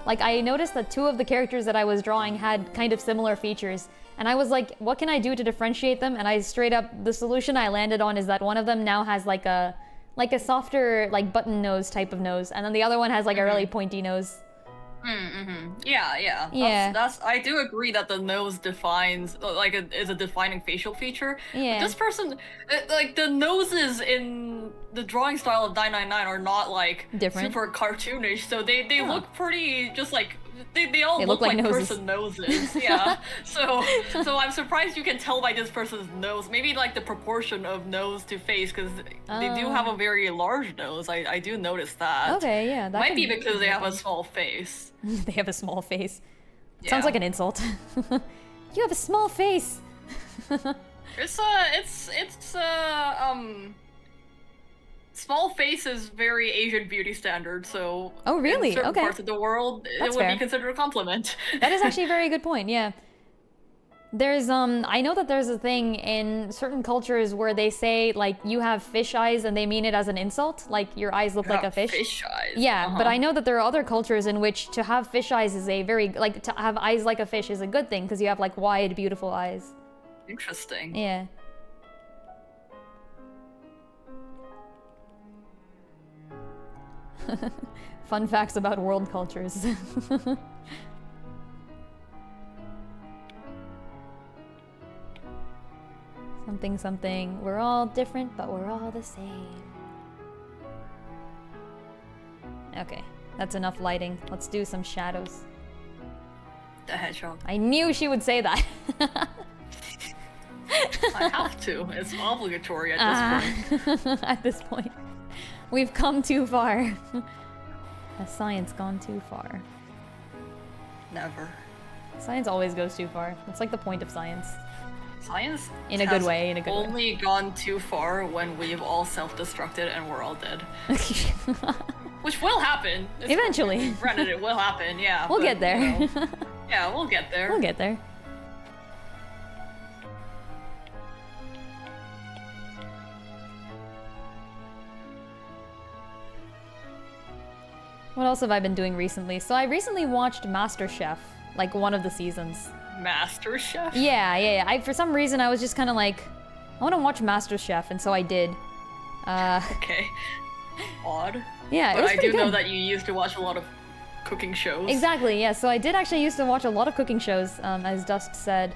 Speaker 1: like I noticed that two of the characters that I was drawing had kind of similar features. And I was like, what can I do to differentiate them? And I straight up, the solution I landed on is that one of them now has like a softer, like button nose type of nose. And then the other one has like a really pointy nose.
Speaker 2: Yeah. That's I do agree that the nose defines is a defining facial feature.
Speaker 1: Yeah.
Speaker 2: But this person, like the noses in the drawing style of 999 are not like
Speaker 1: Different.
Speaker 2: super cartoonish, so they look pretty just like they all
Speaker 1: They
Speaker 2: look
Speaker 1: look like
Speaker 2: like
Speaker 1: noses.
Speaker 2: person noses. Yeah. so I'm surprised you can tell by this person's nose. Maybe like the proportion of nose to face, because they do have a very large nose. I do notice that.
Speaker 1: Okay, yeah. That
Speaker 2: Might
Speaker 1: could
Speaker 2: be because they have a small face.
Speaker 1: They have a small face.
Speaker 2: Yeah.
Speaker 1: Sounds like an insult. You have a small face.
Speaker 2: Small face is very Asian beauty standard, so
Speaker 1: Oh, really?
Speaker 2: in certain
Speaker 1: Okay.
Speaker 2: parts of the world
Speaker 1: That's
Speaker 2: it would
Speaker 1: fair.
Speaker 2: be considered a compliment.
Speaker 1: That is actually a very good point, yeah. There's I know that there's a thing in certain cultures where they say like you have fish eyes and they mean it as an insult, like your eyes look like a fish.
Speaker 2: Fish eyes.
Speaker 1: Yeah, but I know that there are other cultures in which to have fish eyes is a very, like, to have eyes like a fish is a good thing because you have like wide, beautiful eyes.
Speaker 2: Interesting.
Speaker 1: Yeah. Fun facts about world cultures. Something, something. We're all different, but we're all the same. Okay, that's enough lighting. Let's do some shadows.
Speaker 2: The hedgehog.
Speaker 1: I knew she would say that.
Speaker 2: I have to. It's obligatory at this point.
Speaker 1: At this point. We've come too far. Has science gone too far?
Speaker 2: Never.
Speaker 1: Science always goes too far. It's like the point of science.
Speaker 2: Science
Speaker 1: In a good way, in a good way.
Speaker 2: only gone too far when we've all self-destructed and we're all dead. Which will happen.
Speaker 1: Eventually.
Speaker 2: Granted, it will happen, yeah.
Speaker 1: We'll
Speaker 2: but,
Speaker 1: get there.
Speaker 2: you know, yeah, we'll get there.
Speaker 1: We'll get there. What else have I been doing recently? So I recently watched MasterChef, like one of the seasons.
Speaker 2: Master Chef?
Speaker 1: Yeah. For some reason, I was just kind of like, I want to watch MasterChef, and so I did.
Speaker 2: Okay. Odd.
Speaker 1: Yeah, it
Speaker 2: But
Speaker 1: was
Speaker 2: I
Speaker 1: pretty
Speaker 2: do know
Speaker 1: good.
Speaker 2: that you used to watch a lot of cooking shows.
Speaker 1: Exactly, yeah. So I did actually used to watch a lot of cooking shows, as Dust said.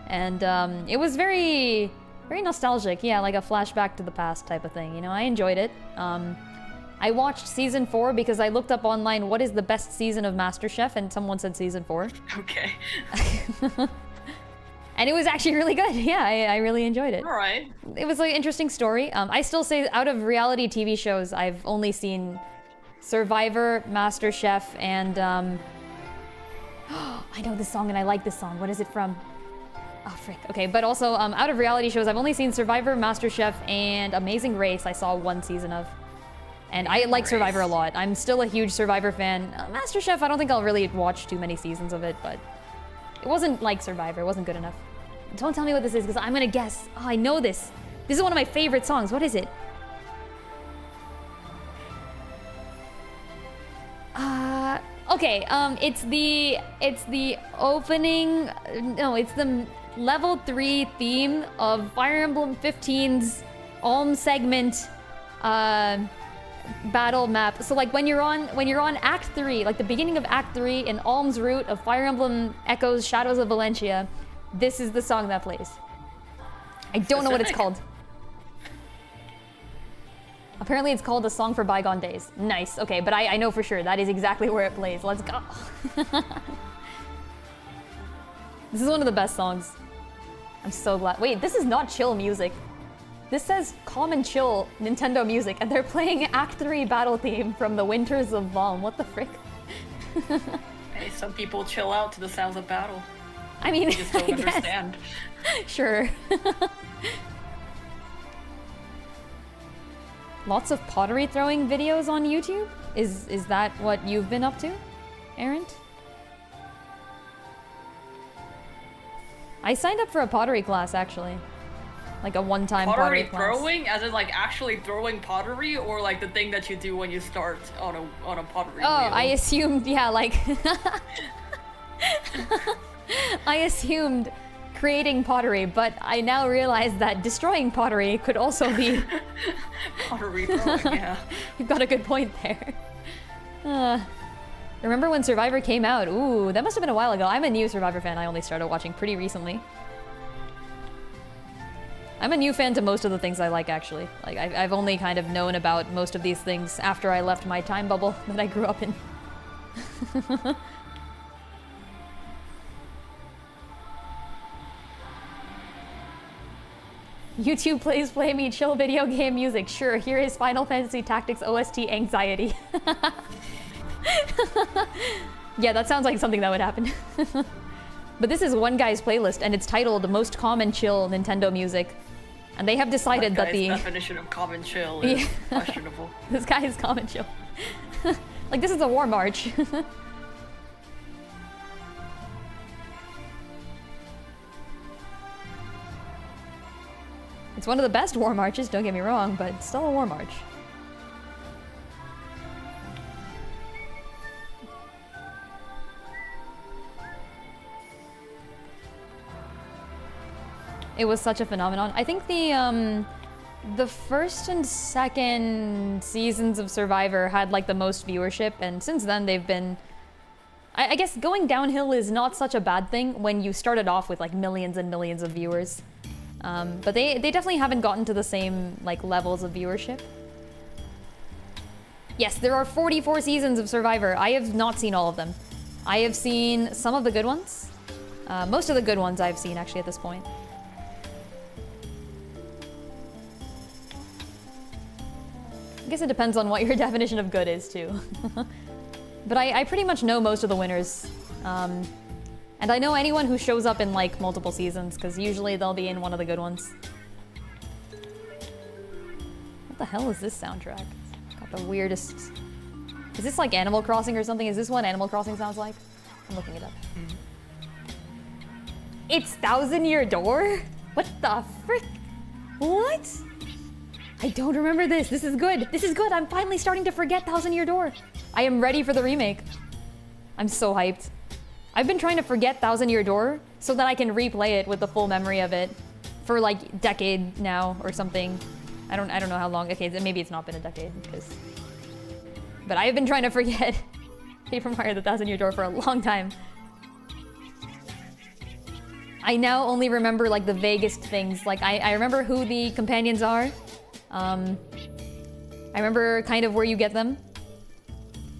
Speaker 1: And it was very, very nostalgic. Yeah, like a flashback to the past type of thing. You know, I enjoyed it. I watched season 4 because I looked up online what is the best season of MasterChef, and someone said season 4.
Speaker 2: Okay.
Speaker 1: And it was actually really good. Yeah, I really enjoyed it.
Speaker 2: Alright.
Speaker 1: It was like an interesting story. I still say out of reality TV shows, I've only seen Survivor, MasterChef, and I know this song and I like this song. What is it from? Oh, frick. Okay, but also out of reality shows, I've only seen Survivor, MasterChef, and Amazing Race. I saw one season of. And I like Survivor a lot. I'm still a huge Survivor fan. MasterChef, I don't think I'll really watch too many seasons of it, but it wasn't like Survivor. It wasn't good enough. Don't tell me what this is, because I'm gonna guess. Oh, I know this. This is one of my favorite songs. What is it? Okay, it's the opening, no, it's the level 3 theme of Fire Emblem 15's Alm segment battle map. So like when you're on Act 3, like the beginning of Act 3 in Alm's route of Fire Emblem Echoes Shadows of Valencia, this is the song that plays. I don't know what it's called. Apparently it's called A Song for Bygone Days. Nice, okay, but I know for sure that is exactly where it plays. Let's go. This is one of the best songs. I'm so glad. Wait, this is not chill music. This says calm and chill Nintendo music, and they're playing Act 3 battle theme from the Winters of Valm. What the frick?
Speaker 2: Hey, some people chill out to the sounds of battle.
Speaker 1: I mean,
Speaker 2: They just don't
Speaker 1: I guess.
Speaker 2: understand.
Speaker 1: Sure. Lots of pottery throwing videos on YouTube? Is that what you've been up to, Errant? I signed up for a pottery class, actually. Like a one-time pottery class.
Speaker 2: Throwing? As in like actually throwing pottery, or like the thing that you do when you start on a pottery wheel?
Speaker 1: I assumed, yeah, like... I assumed creating pottery, but I now realize that destroying pottery could also be...
Speaker 2: Pottery throwing, yeah.
Speaker 1: You've got a good point there. Remember when Survivor came out? Ooh, that must have been a while ago. I'm a new Survivor fan. I only started watching pretty recently. I'm a new fan to most of the things I like, actually. Like, I've only kind of known about most of these things after I left my time bubble that I grew up in. YouTube plays Play Me chill video game music. Sure, here is Final Fantasy Tactics OST Anxiety. Yeah, that sounds like something that would happen. But this is one guy's playlist, and it's titled Most Calm and Chill Nintendo Music. And they have decided that the
Speaker 2: definition of calm and chill is questionable.
Speaker 1: This guy is calm and chill. Like, this is a war march. It's one of the best war marches, don't get me wrong, but it's still a war march. It was such a phenomenon. I think the first and second seasons of Survivor had like the most viewership, and since then they've been... I guess going downhill is not such a bad thing when you started off with like millions and millions of viewers. But they definitely haven't gotten to the same like levels of viewership. Yes, there are 44 seasons of Survivor. I have not seen all of them. I have seen some of the good ones. Most of the good ones I've seen actually at this point. I guess it depends on what your definition of good is too. But I pretty much know most of the winners. And I know anyone who shows up in like multiple seasons, because usually they'll be in one of the good ones. What the hell is this soundtrack? It's got the weirdest... Is this like Animal Crossing or something? Is this what Animal Crossing sounds like? I'm looking it up. It's 1,000 Year Door? What the frick? What? I don't remember this. This is good. This is good. I'm finally starting to forget 1,000 Year Door. I am ready for the remake. I'm so hyped. I've been trying to forget 1,000 Year Door so that I can replay it with the full memory of it for like a decade now or something. I don't know how long. Okay, maybe it's not been a decade because... But I have been trying to forget Paper Mario the 1,000 Year Door for a long time. I now only remember like the vaguest things. Like I remember who the companions are. I remember kind of where you get them.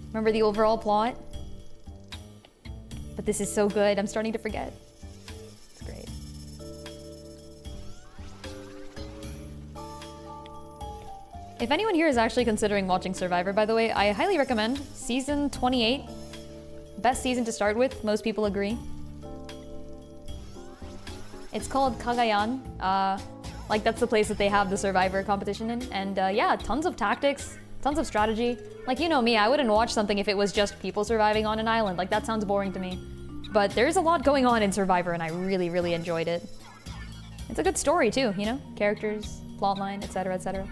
Speaker 1: Remember the overall plot. But this is so good, I'm starting to forget. It's great. If anyone here is actually considering watching Survivor, by the way, I highly recommend season 28. Best season to start with, most people agree. It's called Cagayan. Like that's the place that they have the Survivor competition in. And yeah, tons of tactics, tons of strategy. Like, you know me, I wouldn't watch something if it was just people surviving on an island. Like, that sounds boring to me. But there's a lot going on in Survivor, and I really, really enjoyed it. It's a good story, too, you know? Characters, plotline, etc., etc.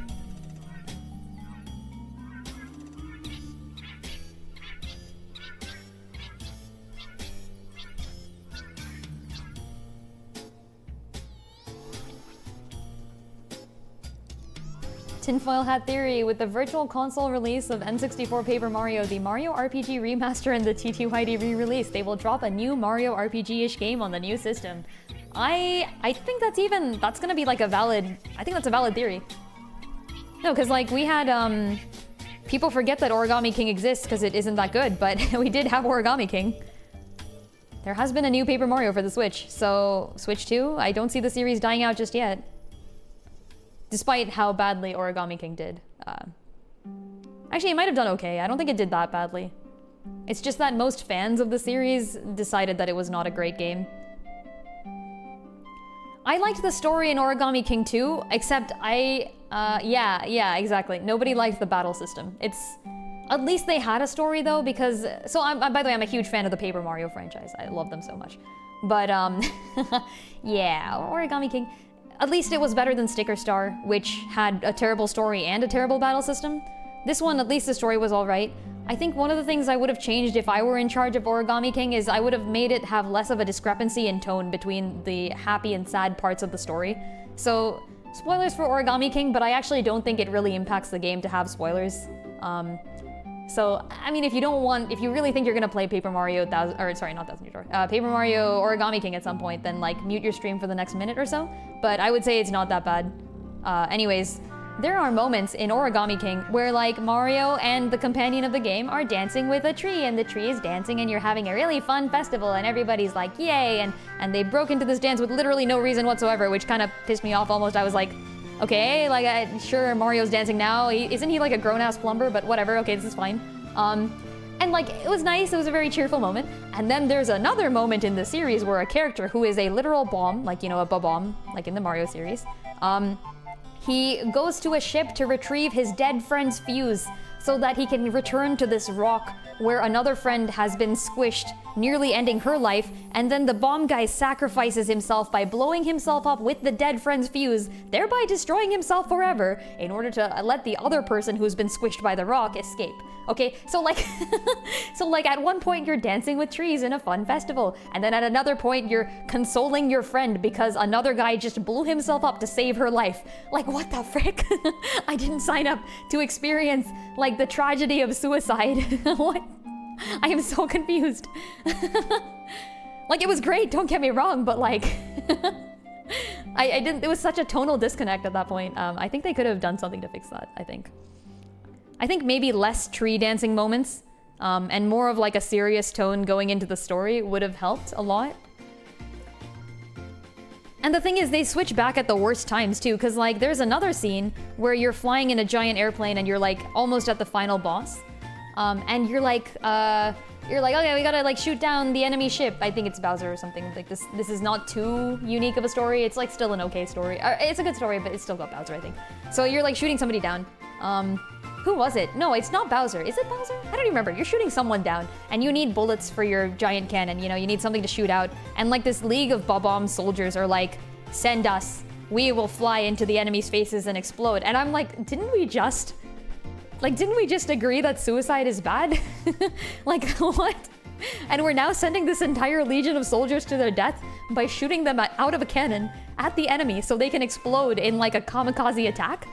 Speaker 1: Tinfoil hat theory: with the virtual console release of N64 Paper Mario, the Mario RPG remaster, and the TTYD re-release, they will drop a new Mario RPG-ish game on the new system. I think that's gonna be like a valid, I think that's a valid theory. No, because like we had, people forget that Origami King exists because it isn't that good, but we did have Origami King. There has been a new Paper Mario for the Switch, so Switch 2, I don't see the series dying out just yet. Despite how badly Origami King did. Actually, it might have done okay. I don't think it did that badly. It's just that most fans of the series decided that it was not a great game. I liked the story in Origami King 2, except yeah, exactly. Nobody liked the battle system. At least they had a story though, because, by the way, I'm a huge fan of the Paper Mario franchise. I love them so much. But, yeah, Origami King. At least it was better than Sticker Star, which had a terrible story and a terrible battle system. This one, at least the story was alright. I think one of the things I would have changed if I were in charge of Origami King is I would have made it have less of a discrepancy in tone between the happy and sad parts of the story. So, spoilers for Origami King, but I actually don't think it really impacts the game to have spoilers. So, I mean, if you really think you're gonna play Paper Mario Paper Mario Origami King at some point, then like mute your stream for the next minute or so. But I would say it's not that bad. Anyways, there are moments in Origami King where like Mario and the companion of the game are dancing with a tree, and the tree is dancing, and you're having a really fun festival, and everybody's like, yay, and they broke into this dance with literally no reason whatsoever, which kind of pissed me off almost. I was like, okay, like, sure, Mario's dancing now. Isn't he like a grown-ass plumber? But whatever, okay, this is fine. And like, it was nice, it was a very cheerful moment. And then there's another moment in the series where a character who is a literal bomb, like, you know, a bomb, like in the Mario series, he goes to a ship to retrieve his dead friend's fuse so that he can return to this rock where another friend has been squished, nearly ending her life, and then the bomb guy sacrifices himself by blowing himself up with the dead friend's fuse, thereby destroying himself forever in order to let the other person who's been squished by the rock escape. Okay, so like, at one point you're dancing with trees in a fun festival, and then at another point you're consoling your friend because another guy just blew himself up to save her life. Like, what the frick? I didn't sign up to experience, like, the tragedy of suicide. What? I am so confused. Like, it was great, don't get me wrong, but like, I didn't, it was such a tonal disconnect at that point. I think they could have done something to fix that, I think. I think maybe less tree dancing moments, and more of like a serious tone going into the story would have helped a lot. And the thing is, they switch back at the worst times too, because like there's another scene where you're flying in a giant airplane and you're like almost at the final boss. And you're like, okay, we gotta like shoot down the enemy ship. I think it's Bowser or something. Like this is not too unique of a story. It's like still an okay story. It's a good story, but it's still got Bowser, I think. So you're like shooting somebody down. Who was it? No, it's not Bowser. Is it Bowser? I don't even remember. You're shooting someone down, and you need bullets for your giant cannon. You know, you need something to shoot out. And like this league of Bob-omb soldiers are like, send us. We will fly into the enemy's faces and explode. And I'm like, didn't we just agree that suicide is bad? Like, what? And we're now sending this entire legion of soldiers to their death by shooting them out of a cannon at the enemy so they can explode in like a kamikaze attack?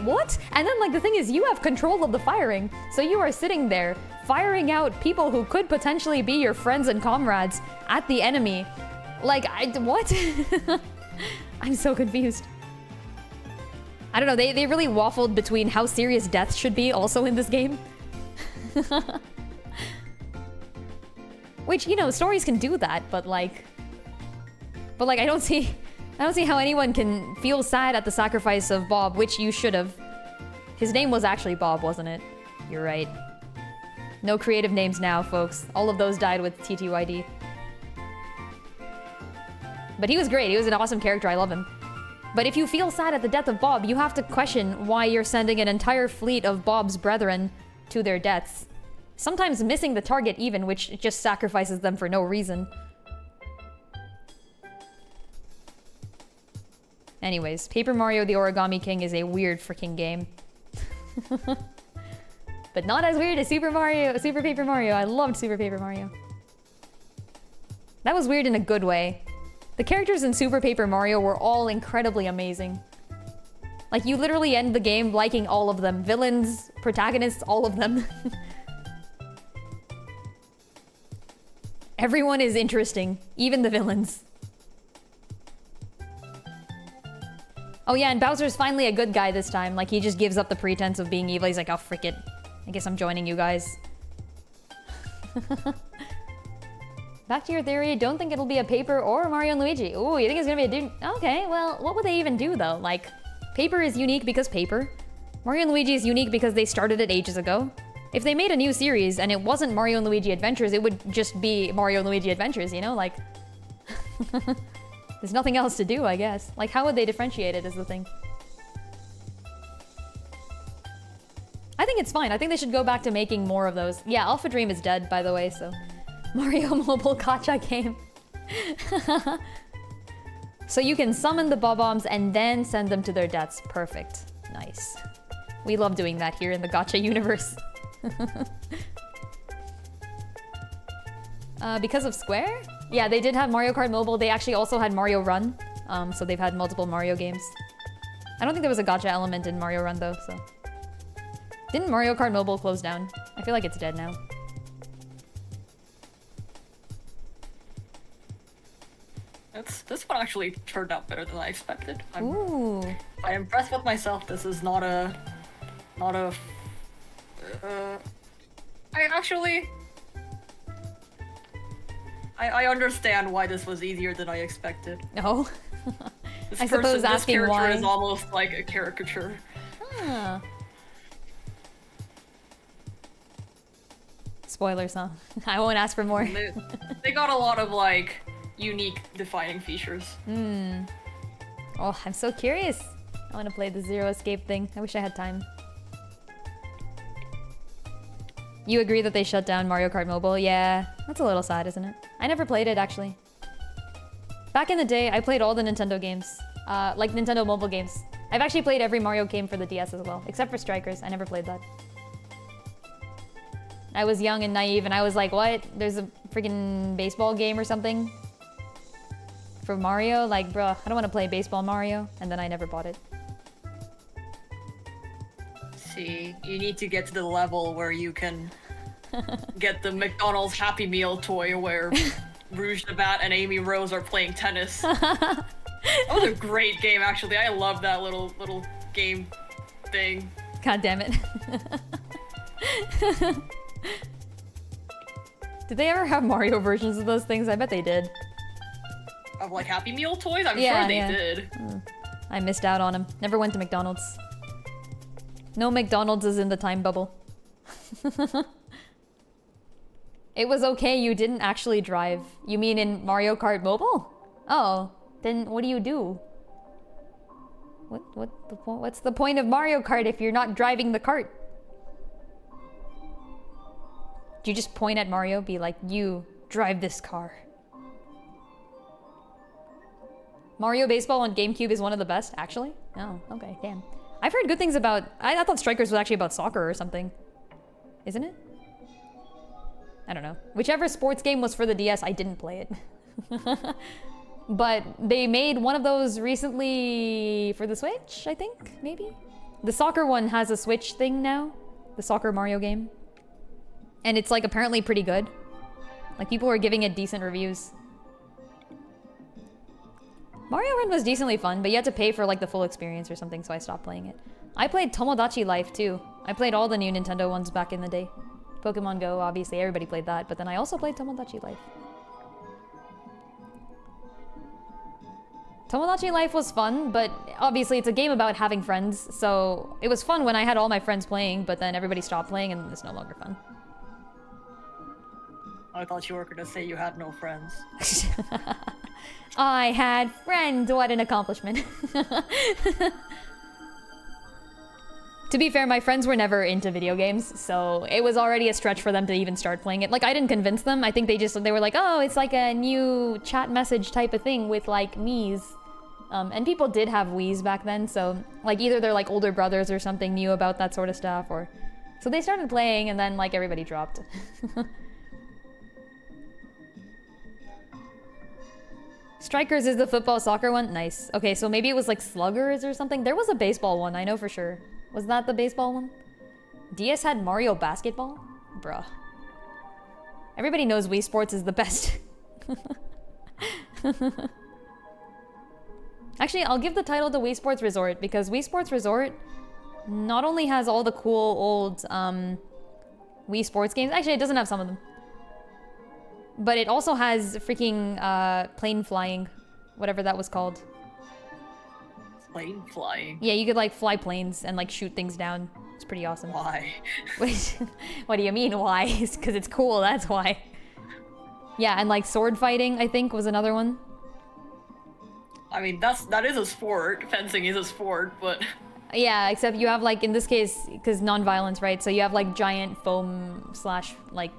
Speaker 1: What? And then like the thing is, you have control of the firing, so you are sitting there firing out people who could potentially be your friends and comrades at the enemy. Like, what? I'm so confused. I don't know, they really waffled between how serious death should be also in this game. Which, you know, stories can do that, but like I don't see how anyone can feel sad at the sacrifice of Bob, which you should have. His name was actually Bob, wasn't it? You're right. No creative names now, folks. All of those died with TTYD. But he was great. He was an awesome character. I love him. But if you feel sad at the death of Bob, you have to question why you're sending an entire fleet of Bob's brethren to their deaths. Sometimes missing the target even, which just sacrifices them for no reason. Anyways, Paper Mario the Origami King is a weird freaking game. But not as weird as Super Paper Mario. I loved Super Paper Mario. That was weird in a good way. The characters in Super Paper Mario were all incredibly amazing. Like, you literally end the game liking all of them. Villains, protagonists, all of them. Everyone is interesting, even the villains. Oh yeah, and Bowser's finally a good guy this time. Like, he just gives up the pretense of being evil. He's like, oh, frick it. I guess I'm joining you guys. Back to your theory, don't think it'll be a Paper or Mario and Luigi. Ooh, you think it's gonna be a dude? Okay, well, what would they even do, though? Like, Paper is unique because Paper. Mario and Luigi is unique because they started it ages ago. If they made a new series and it wasn't Mario and Luigi Adventures, it would just be Mario and Luigi Adventures, you know? Like, there's nothing else to do, I guess. Like, how would they differentiate it is the thing. I think it's fine. I think they should go back to making more of those. Yeah, Alpha Dream is dead, by the way, so... Mario Mobile Gacha game. So you can summon the Bob-Ombs and then send them to their deaths. Perfect. Nice. We love doing that here in the Gacha universe. Because of Square? Yeah, they did have Mario Kart Mobile. They actually also had Mario Run. So they've had multiple Mario games. I don't think there was a gacha element in Mario Run though, so... Didn't Mario Kart Mobile close down? I feel like it's dead now.
Speaker 2: This one actually turned out better than I expected.
Speaker 1: Ooh.
Speaker 2: I'm impressed with myself. This is not a... I understand why this was easier than I expected.
Speaker 1: No.
Speaker 2: This
Speaker 1: I suppose asking
Speaker 2: this
Speaker 1: why.
Speaker 2: character is almost like a caricature.
Speaker 1: Huh. Spoilers, huh? I won't ask for more.
Speaker 2: They got a lot of, like, unique defining features.
Speaker 1: Oh, I'm so curious. I want to play the Zero Escape thing. I wish I had time. You agree that they shut down Mario Kart Mobile? Yeah, that's a little sad, isn't it? I never played it, actually. Back in the day, I played all the Nintendo games. Like Nintendo mobile games. I've actually played every Mario game for the DS as well, except for Strikers. I never played that. I was young and naive, and I was like, what? There's a freaking baseball game or something? For Mario? Like, bruh, I don't want to play baseball Mario. And then I never bought it.
Speaker 2: See, you need to get to the level where you can get the McDonald's Happy Meal toy where Rouge the Bat and Amy Rose are playing tennis. That was a great game, actually. I love that little game thing.
Speaker 1: God damn it. Did they ever have Mario versions of those things? I bet they did.
Speaker 2: Of like Happy Meal toys? I'm sure they did.
Speaker 1: I missed out on them. Never went to McDonald's. No McDonald's is in the time bubble. It was okay you didn't actually drive. You mean in Mario Kart Mobile? Oh, then what do you do? What's the point of Mario Kart if you're not driving the cart? Do you just point at Mario, be like, you drive this car? Mario Baseball on GameCube is one of the best, actually? Oh, okay, damn. I've heard good things about... I thought Strikers was actually about soccer or something. Isn't it? I don't know. Whichever sports game was for the DS, I didn't play it. But they made one of those recently for the Switch, I think, maybe? The soccer one has a Switch thing now. The soccer Mario game. And it's like apparently pretty good. Like people were giving it decent reviews. Mario Run was decently fun, but you had to pay for like the full experience or something, so I stopped playing it. I played Tomodachi Life too. I played all the new Nintendo ones back in the day. Pokemon Go, obviously everybody played that, but then I also played Tomodachi Life. Tomodachi Life was fun, but obviously it's a game about having friends, so it was fun when I had all my friends playing, but then everybody stopped playing and it's no longer fun.
Speaker 2: I thought you were gonna say you had no friends.
Speaker 1: I had friends. What an accomplishment. To be fair, my friends were never into video games, so it was already a stretch for them to even start playing it. Like, I didn't convince them. I think they were like, oh, it's like a new chat message type of thing with, like, Miis. And people did have Wiis back then, so, like, either they're, like, older brothers or something knew about that sort of stuff, or... So they started playing, and then, like, everybody dropped. Strikers is the football soccer one? Nice. Okay, so maybe it was like Sluggers or something? There was a baseball one, I know for sure. Was that the baseball one? DS had Mario Basketball? Bruh. Everybody knows Wii Sports is the best. Actually, I'll give the title to Wii Sports Resort because Wii Sports Resort not only has all the cool old Wii Sports games. Actually, it doesn't have some of them. But it also has freaking plane flying, whatever that was called.
Speaker 2: Plane flying?
Speaker 1: Yeah, you could like fly planes and like shoot things down. It's pretty awesome.
Speaker 2: Why?
Speaker 1: Wait, what do you mean, why? Because it's cool, that's why. Yeah, and like sword fighting, I think, was another one.
Speaker 2: I mean, that is a sport. Fencing is a sport, but...
Speaker 1: Yeah, except you have like, in this case, because non-violence, right? So you have like giant foam slash like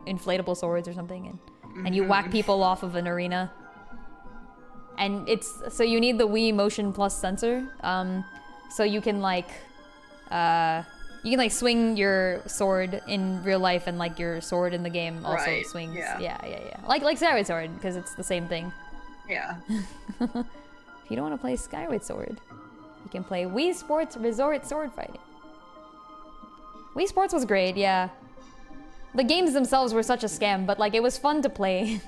Speaker 1: inflatable swords or something, and you whack people off of an arena. And so you need the Wii Motion Plus sensor, so you can like swing your sword in real life, and like your sword in the game also swings. Yeah. Like Skyward Sword, because it's the same thing.
Speaker 2: Yeah.
Speaker 1: If you don't want to play Skyward Sword, you can play Wii Sports Resort Sword Fighting. Wii Sports was great, yeah. The games themselves were such a scam, but like it was fun to play.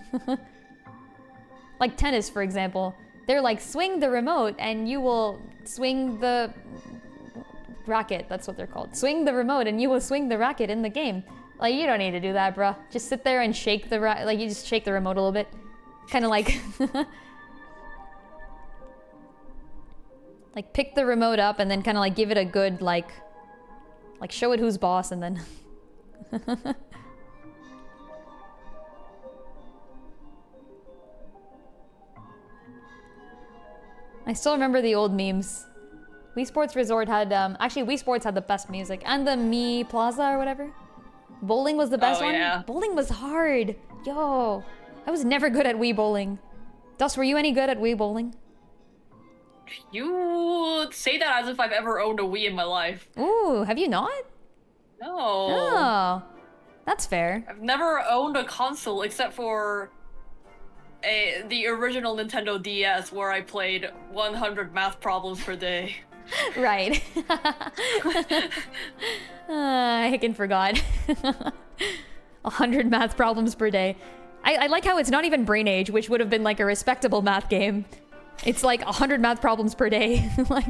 Speaker 1: Like tennis, for example. They're like, swing the remote and you will swing the racket. That's what they're called. Swing the remote and you will swing the racket in the game. Like, you don't need to do that, bruh. Just sit there and shake the like you just shake the remote a little bit. Kind of like... like pick the remote up and then kind of like give it a good like show it who's boss, and then I still remember the old memes. Wii Sports Resort had actually Wii Sports had the best music, and the Mi Plaza or whatever. Bowling was the best one.
Speaker 2: Yeah.
Speaker 1: Bowling was hard. Yo, I was never good at Wii Bowling. Dust, were you any good at Wii Bowling?
Speaker 2: You say that as if I've ever owned a Wii in my life.
Speaker 1: Ooh, have you not?
Speaker 2: No.
Speaker 1: Oh, that's fair.
Speaker 2: I've never owned a console except for the original Nintendo DS, where I played 100 math problems per day.
Speaker 1: Right. I hickin' forgot. 100 math problems per day. I like how it's not even Brain Age, which would have been like a respectable math game. It's like 100 math problems per day. Like,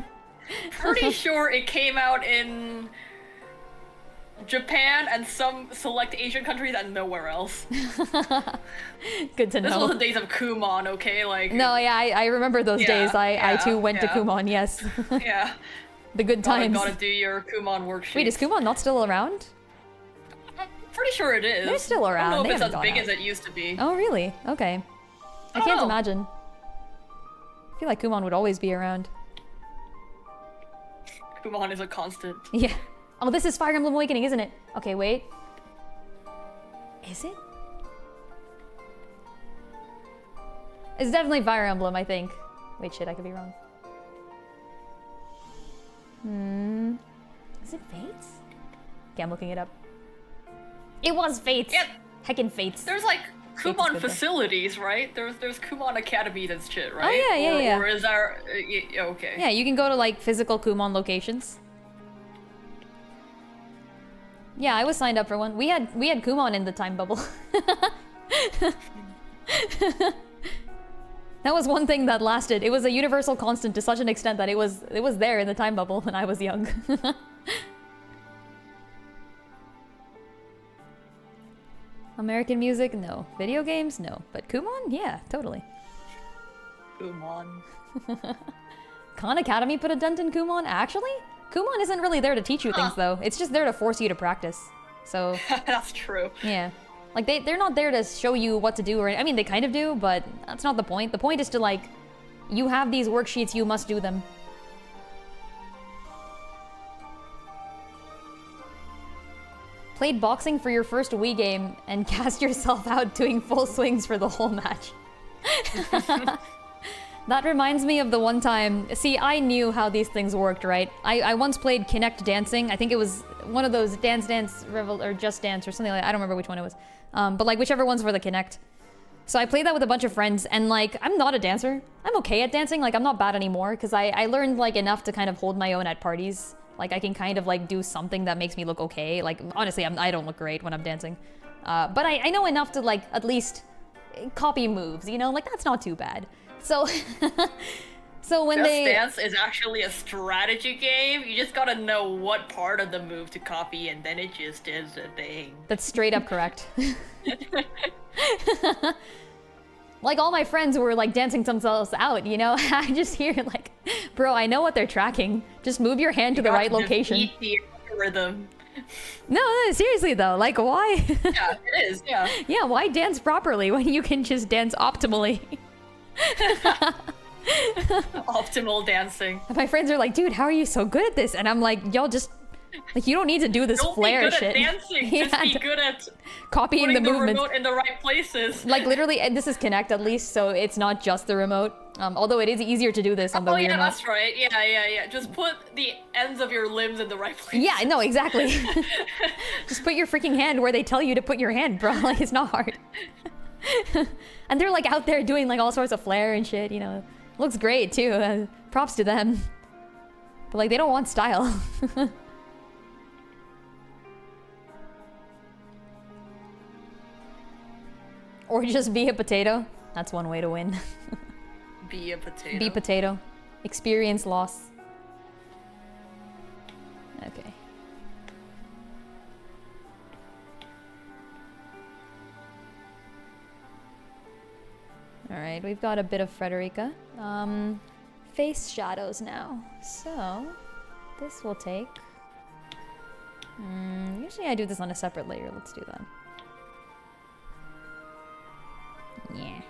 Speaker 2: pretty sure it came out in Japan and some select Asian countries and nowhere else.
Speaker 1: Good to know.
Speaker 2: This was the days of Kumon, okay? Like.
Speaker 1: No, yeah, I remember those days. I too went to Kumon, yes.
Speaker 2: Yeah.
Speaker 1: The good times.
Speaker 2: Gotta do your Kumon worksheet.
Speaker 1: Wait, is Kumon not still around?
Speaker 2: I'm pretty sure it is.
Speaker 1: They're still around.
Speaker 2: I don't know if
Speaker 1: They
Speaker 2: it's as
Speaker 1: haven't
Speaker 2: big
Speaker 1: gone
Speaker 2: as it used to be.
Speaker 1: Oh, really? Okay. I can't imagine. I feel like Kumon would always be around.
Speaker 2: Kumon is a constant.
Speaker 1: Yeah. Oh, this is Fire Emblem Awakening, isn't it? Okay, wait. Is it? It's definitely Fire Emblem, I think. Wait, shit, I could be wrong. Is it Fates? Okay, I'm looking it up. It was Fates!
Speaker 2: Yep.
Speaker 1: Heckin' Fates.
Speaker 2: There's like
Speaker 1: Fates
Speaker 2: Kumon facilities, right? There's Kumon academies and shit, right?
Speaker 1: Oh, yeah.
Speaker 2: Or is there... okay.
Speaker 1: Yeah, you can go to like physical Kumon locations. Yeah, I was signed up for one. We had Kumon in the time bubble. That was one thing that lasted. It was a universal constant to such an extent that it was there in the time bubble when I was young. American music? No. Video games? No. But Kumon? Yeah, totally.
Speaker 2: Kumon.
Speaker 1: Khan Academy put a dent in Kumon? Actually? Kumon isn't really there to teach you things, though. It's just there to force you to practice. So...
Speaker 2: That's true.
Speaker 1: Yeah. Like, they're not there to show you what to do, or... I mean, they kind of do, but that's not the point. The point is to, like... You have these worksheets, you must do them. Played boxing for your first Wii game and cast yourself out doing full swings for the whole match. That reminds me of the one time... See, I knew how these things worked, right? I once played Kinect Dancing. I think it was one of those Dance Revel or Just Dance or something like that. I don't remember which one it was. But like whichever one's for the Kinect. So I played that with a bunch of friends, and like, I'm not a dancer. I'm okay at dancing. Like, I'm not bad anymore, because I learned like enough to kind of hold my own at parties. Like, I can kind of like do something that makes me look okay. Like, honestly, I don't look great when I'm dancing. But I know enough to like at least copy moves, you know? Like, that's not too bad. So, so when
Speaker 2: Just
Speaker 1: they...
Speaker 2: Dance is actually a strategy game. You just gotta know what part of the move to copy, and then it just is a thing.
Speaker 1: That's straight up correct. Like, all my friends were like dancing themselves out, you know? I just hear like, bro, I know what they're tracking. Just move your hand to the right location.
Speaker 2: Beat the rhythm.
Speaker 1: No, seriously though, like why?
Speaker 2: Yeah, it is. Yeah.
Speaker 1: Yeah, why dance properly when you can just dance optimally?
Speaker 2: Optimal dancing.
Speaker 1: My friends are like, dude, how are you so good at this? And I'm like, y'all just, like, you don't need to do this
Speaker 2: Don't
Speaker 1: flair
Speaker 2: be good
Speaker 1: shit.
Speaker 2: at dancing. Just be good at
Speaker 1: copying
Speaker 2: putting
Speaker 1: the
Speaker 2: the
Speaker 1: movements.
Speaker 2: remote in the right places.
Speaker 1: Like literally, and this is Kinect at least, so it's not just the remote. Although it is easier to do this on the
Speaker 2: Oh
Speaker 1: Wii
Speaker 2: yeah,
Speaker 1: remote.
Speaker 2: that's right. Yeah. Just put the ends of your limbs in the right place.
Speaker 1: Yeah, no, exactly. Just put your freaking hand where they tell you to put your hand, bro. Like, it's not hard. And they're like out there doing like all sorts of flair and shit, you know. Looks great too. Props to them. But like, they don't want style. Or just be a potato. That's one way to win.
Speaker 2: Be a potato.
Speaker 1: Be potato. Experience loss. Okay. Alright, we've got a bit of Frederica. Face shadows now. So, this will take... usually I do this on a separate layer. Let's do that. Yeah.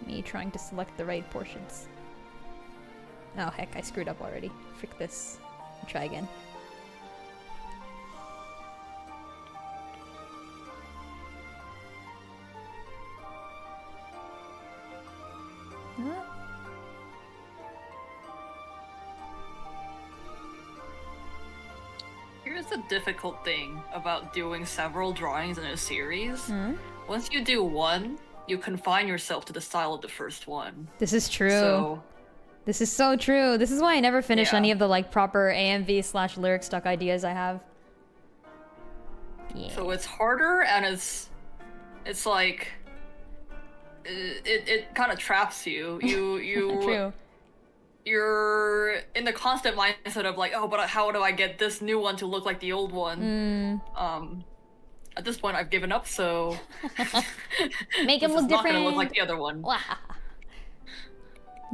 Speaker 1: Me trying to select the right portions. Oh heck, I screwed up already. Frick this. Try again. Huh?
Speaker 2: Here's the difficult thing about doing several drawings in a series.
Speaker 1: Hmm?
Speaker 2: Once you do one, you confine yourself to the style of the first one.
Speaker 1: This is true.
Speaker 2: So,
Speaker 1: This is so true. This is why I never finish
Speaker 2: Yeah.
Speaker 1: any of the like proper AMV/lyric stuck ideas I have. Yeah.
Speaker 2: so it's harder, and it's like it kind of traps you.
Speaker 1: True.
Speaker 2: You're in the constant mindset of like, oh, but how do I get this new one to look like the old one? At this point, I've given up, so
Speaker 1: Make
Speaker 2: this
Speaker 1: him look
Speaker 2: is not
Speaker 1: different.
Speaker 2: gonna look like the other one.
Speaker 1: Wah.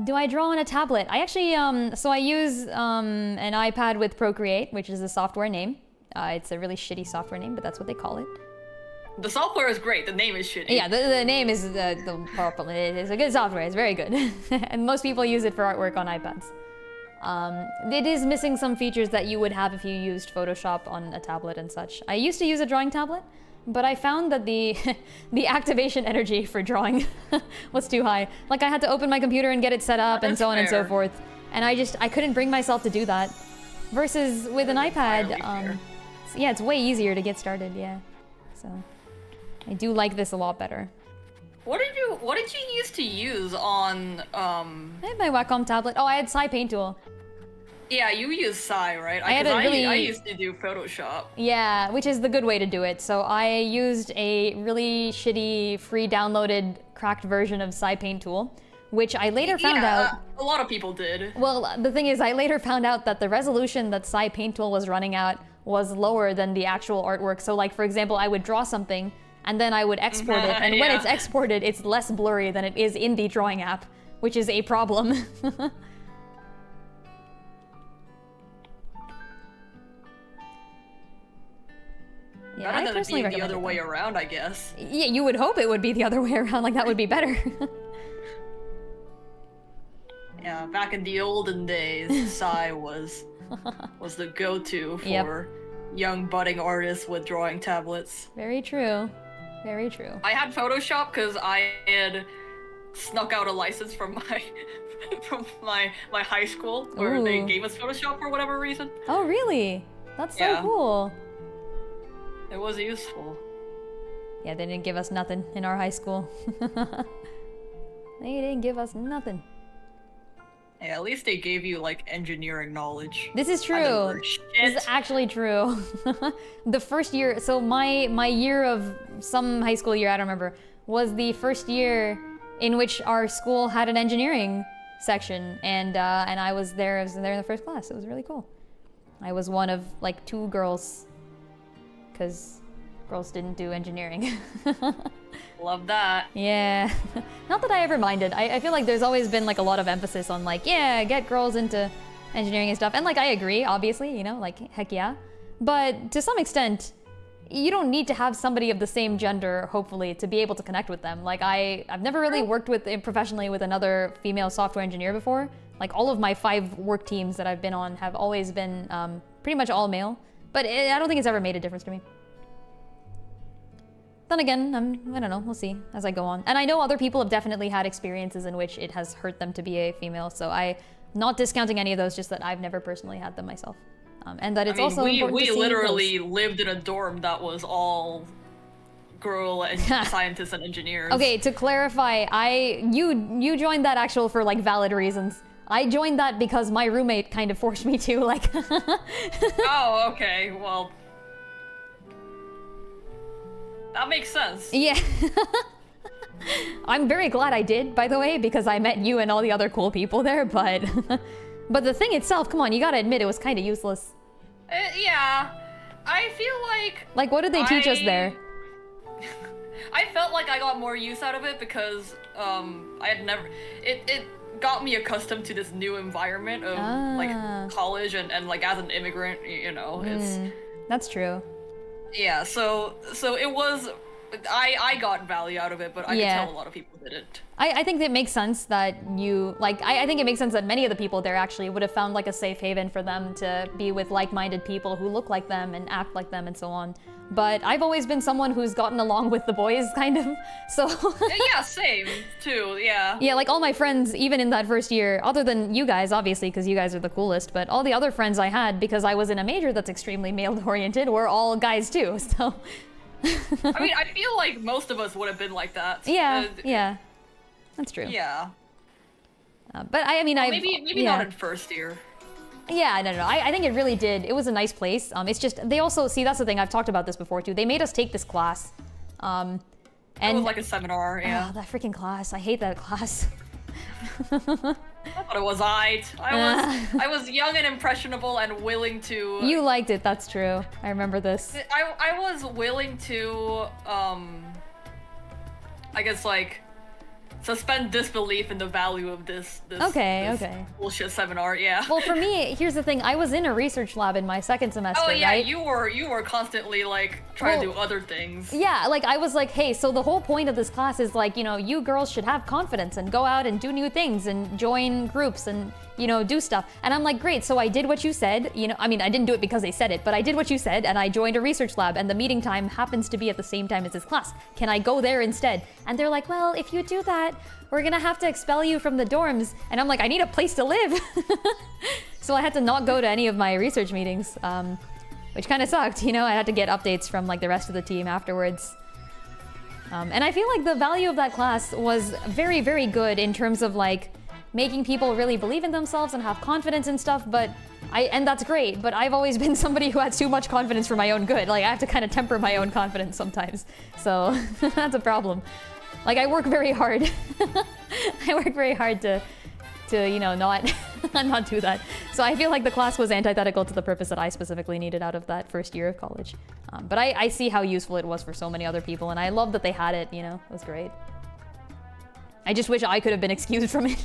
Speaker 1: Do I draw on a tablet? I actually, so I use an iPad with Procreate, which is a software name. It's a really shitty software name, but that's what they call it.
Speaker 2: The software is great. The name is shitty.
Speaker 1: Yeah, the name is the problem. It is a good software. It's very good, and most people use it for artwork on iPads. It is missing some features that you would have if you used Photoshop on a tablet and such. I used to use a drawing tablet, but I found that the the activation energy for drawing was too high. Like I had to open my computer and get it set up and
Speaker 2: That's
Speaker 1: so on and so
Speaker 2: fair.
Speaker 1: forth, and I couldn't bring myself to do that. Versus with an iPad,
Speaker 2: entirely fair.
Speaker 1: yeah, it's way easier to get started. Yeah, so I do like this a lot better.
Speaker 2: What did you used to use on
Speaker 1: I had my Wacom tablet. Oh, I had Psy Paint Tool.
Speaker 2: Yeah, you use Psy, right?
Speaker 1: I had a
Speaker 2: 'Cause
Speaker 1: really-
Speaker 2: I used to do Photoshop.
Speaker 1: Yeah, which is the good way to do it. So I used a really shitty free downloaded cracked version of Psy Paint Tool, which I later found out.
Speaker 2: A lot of people did.
Speaker 1: Well, the thing is, I later found out that the resolution that Psy Paint Tool was running at was lower than the actual artwork. So like, for example, I would draw something and then I would export it. And when
Speaker 2: Yeah.
Speaker 1: it's exported, it's less blurry than it is in the drawing app, which is a problem. Yeah,
Speaker 2: Better
Speaker 1: I
Speaker 2: than it
Speaker 1: personally
Speaker 2: being the
Speaker 1: recommend
Speaker 2: other
Speaker 1: it,
Speaker 2: way
Speaker 1: though.
Speaker 2: around, I guess.
Speaker 1: Yeah, you would hope it would be the other way around, like that would be better.
Speaker 2: Yeah, back in the olden days, Psy was the go-to for
Speaker 1: Yep.
Speaker 2: young budding artists with drawing tablets.
Speaker 1: Very true. Very true.
Speaker 2: I had Photoshop because I had snuck out a license from my my high school where they
Speaker 1: Ooh.
Speaker 2: gave us Photoshop for whatever reason.
Speaker 1: Oh, really? That's so
Speaker 2: Yeah.
Speaker 1: cool.
Speaker 2: It was useful.
Speaker 1: Yeah, they didn't give us nothing in our high school. They didn't give us nothing.
Speaker 2: Yeah, at least they gave you like engineering knowledge.
Speaker 1: This is
Speaker 2: I
Speaker 1: true.
Speaker 2: didn't learn
Speaker 1: This is
Speaker 2: shit.
Speaker 1: actually true. The first year, so my year of some high school year, I don't remember, was the first year in which our school had an engineering section, and I was there. I was there in the first class. It was really cool. I was one of like 2 girls, because girls didn't do engineering.
Speaker 2: Love that.
Speaker 1: Yeah. Not that I ever minded. I feel like there's always been like a lot of emphasis on like, yeah, get girls into engineering and stuff. And like, I agree, obviously, you know, like, heck yeah. But to some extent, you don't need to have somebody of the same gender, hopefully, to be able to connect with them. Like, I've never really worked with professionally with another female software engineer before. Like, all of my 5 work teams that I've been on have always been pretty much all male. But I don't think it's ever made a difference to me. Then again, I don't know, we'll see as I go on. And I know other people have definitely had experiences in which it has hurt them to be a female, so I'm not discounting any of those, just that I've never personally had them myself. And that it's also important to see
Speaker 2: we literally lived in a dorm that was all girl and scientists and engineers.
Speaker 1: Okay, to clarify, you joined that actual for like valid reasons. I joined that because my roommate kind of forced me to, like.
Speaker 2: Oh, okay, well. That makes sense.
Speaker 1: Yeah. I'm very glad I did, by the way, because I met you and all the other cool people there, but but the thing itself, come on, you gotta admit it was kind of useless.
Speaker 2: Yeah. I feel like
Speaker 1: what did they teach us there?
Speaker 2: I felt like I got more use out of it because I had never it got me accustomed to this new environment of like college and like as an immigrant, you know, it's
Speaker 1: that's true.
Speaker 2: Yeah, so it was, I got value out of it, but I could tell a lot of people didn't.
Speaker 1: I think it makes sense that you, like, I think it makes sense that many of the people there actually would have found like a safe haven for them to be with like-minded people who look like them and act like them and so on. But I've always been someone who's gotten along with the boys, kind of, so...
Speaker 2: Yeah, same, too, yeah.
Speaker 1: Yeah, like all my friends, even in that first year, other than you guys, obviously, because you guys are the coolest, but all the other friends I had, because I was in a major that's extremely male-oriented, were all guys too, so...
Speaker 2: I mean, I feel like most of us would have been like that.
Speaker 1: Yeah, yeah. That's true.
Speaker 2: Yeah.
Speaker 1: But I mean,
Speaker 2: well, maybe not in first year.
Speaker 1: Yeah, no. I think it really did. It was a nice place. It's just, they also, see, that's the thing, I've talked about this before too. They made us take this class. And
Speaker 2: it was like a seminar, yeah.
Speaker 1: Oh, that freaking class. I hate that class.
Speaker 2: I thought it was I was young and impressionable and willing to...
Speaker 1: You liked it, that's true. I remember this.
Speaker 2: I was willing to, I guess, like, suspend disbelief in the value of this
Speaker 1: okay.
Speaker 2: bullshit seminar, yeah.
Speaker 1: Well, for me, here's the thing. I was in a research lab in my second semester,
Speaker 2: oh, yeah,
Speaker 1: right?
Speaker 2: you were constantly, like, trying to do other things.
Speaker 1: Yeah, like, I was like, hey, so the whole point of this class is, like, you know, you girls should have confidence and go out and do new things and join groups and, you know, do stuff. And I'm like, great, so I did what you said. You know, I mean, I didn't do it because they said it, but I did what you said, and I joined a research lab, and the meeting time happens to be at the same time as this class. Can I go there instead? And they're like, well, if you do that, we're gonna have to expel you from the dorms. And I'm like, I need a place to live. So I had to not go to any of my research meetings, which kind of sucked, you know? I had to get updates from like the rest of the team afterwards. And I feel like the value of that class was very, very good in terms of like making people really believe in themselves and have confidence and stuff, and that's great, but I've always been somebody who has too much confidence for my own good. Like, I have to kind of temper my own confidence sometimes. So that's a problem. Like, I work very hard. I work very hard to you know, not do that. So I feel like the class was antithetical to the purpose that I specifically needed out of that first year of college. But I see how useful it was for so many other people, and I love that they had it, you know? It was great. I just wish I could have been excused from it.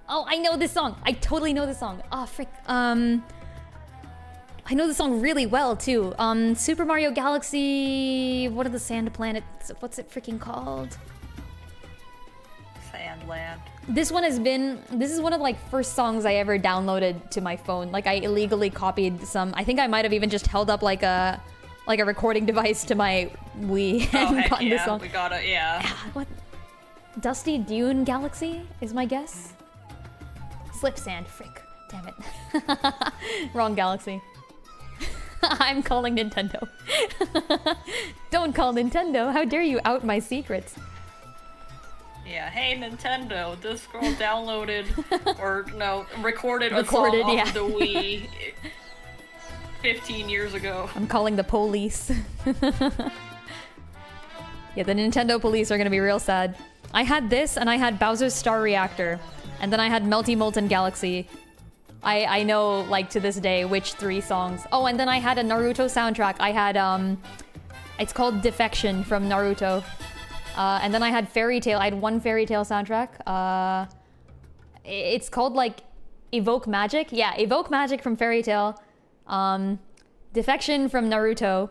Speaker 1: Oh, I know this song. I totally know this song. Oh, frick. I know this song really well, too. Super Mario Galaxy... What are the sand planets? What's it freaking called?
Speaker 2: Sandland.
Speaker 1: This is one of like first songs I ever downloaded to my phone. Like, I illegally copied some... I think I might have even just held up like a recording device to my Wii and gotten this song.
Speaker 2: We got it, yeah.
Speaker 1: What? Dusty Dune Galaxy is my guess? Slip Sand, frick. Damn it. Wrong galaxy. I'm calling Nintendo. Don't call Nintendo. How dare you out my secrets?
Speaker 2: Yeah, hey Nintendo, this girl downloaded, or no, recorded a song off the Wii 15 years ago.
Speaker 1: I'm calling the police. Yeah, the Nintendo police are gonna be real sad. I had this, and I had Bowser's Star Reactor, and then I had Melty Molten Galaxy. I know, like, to this day, which 3 songs. Oh, and then I had a Naruto soundtrack. I had, it's called Defection from Naruto. And then I had Fairy Tail. I had one Fairy Tail soundtrack. It's called like Evoke Magic. Yeah, Evoke Magic from Fairy Tail, Defection from Naruto,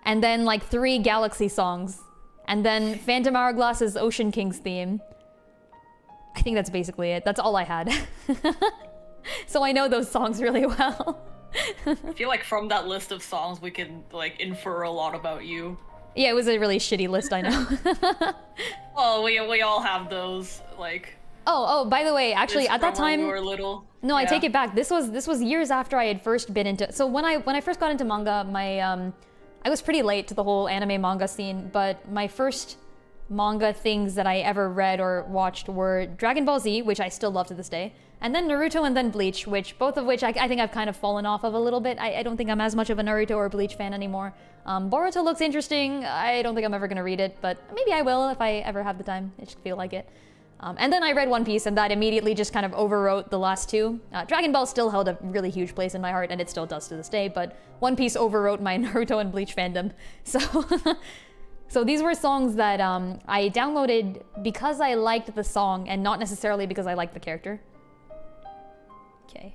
Speaker 1: and then like 3 Galaxy songs, and then Phantom Hourglass's Ocean Kings theme. I think that's basically it. That's all I had. So I know those songs really well.
Speaker 2: I feel like from that list of songs we can like infer a lot about you.
Speaker 1: Yeah, it was a really shitty list, I know.
Speaker 2: Well, we all have those, like...
Speaker 1: Oh, by the way, actually, at that time...
Speaker 2: When we were little.
Speaker 1: No,
Speaker 2: yeah.
Speaker 1: I take it back. This was years after I had first been into... So when I first got into manga, I was pretty late to the whole anime manga scene, but my first manga things that I ever read or watched were Dragon Ball Z, which I still love to this day, and then Naruto and then Bleach, both of which I think I've kind of fallen off of a little bit. I don't think I'm as much of a Naruto or Bleach fan anymore. Boruto looks interesting. I don't think I'm ever going to read it, but maybe I will if I ever have the time. I just feel like it. And then I read One Piece, and that immediately just kind of overwrote the last 2. Dragon Ball still held a really huge place in my heart, and it still does to this day, but One Piece overwrote my Naruto and Bleach fandom. So, so these were songs that I downloaded because I liked the song, and not necessarily because I liked the character. Okay.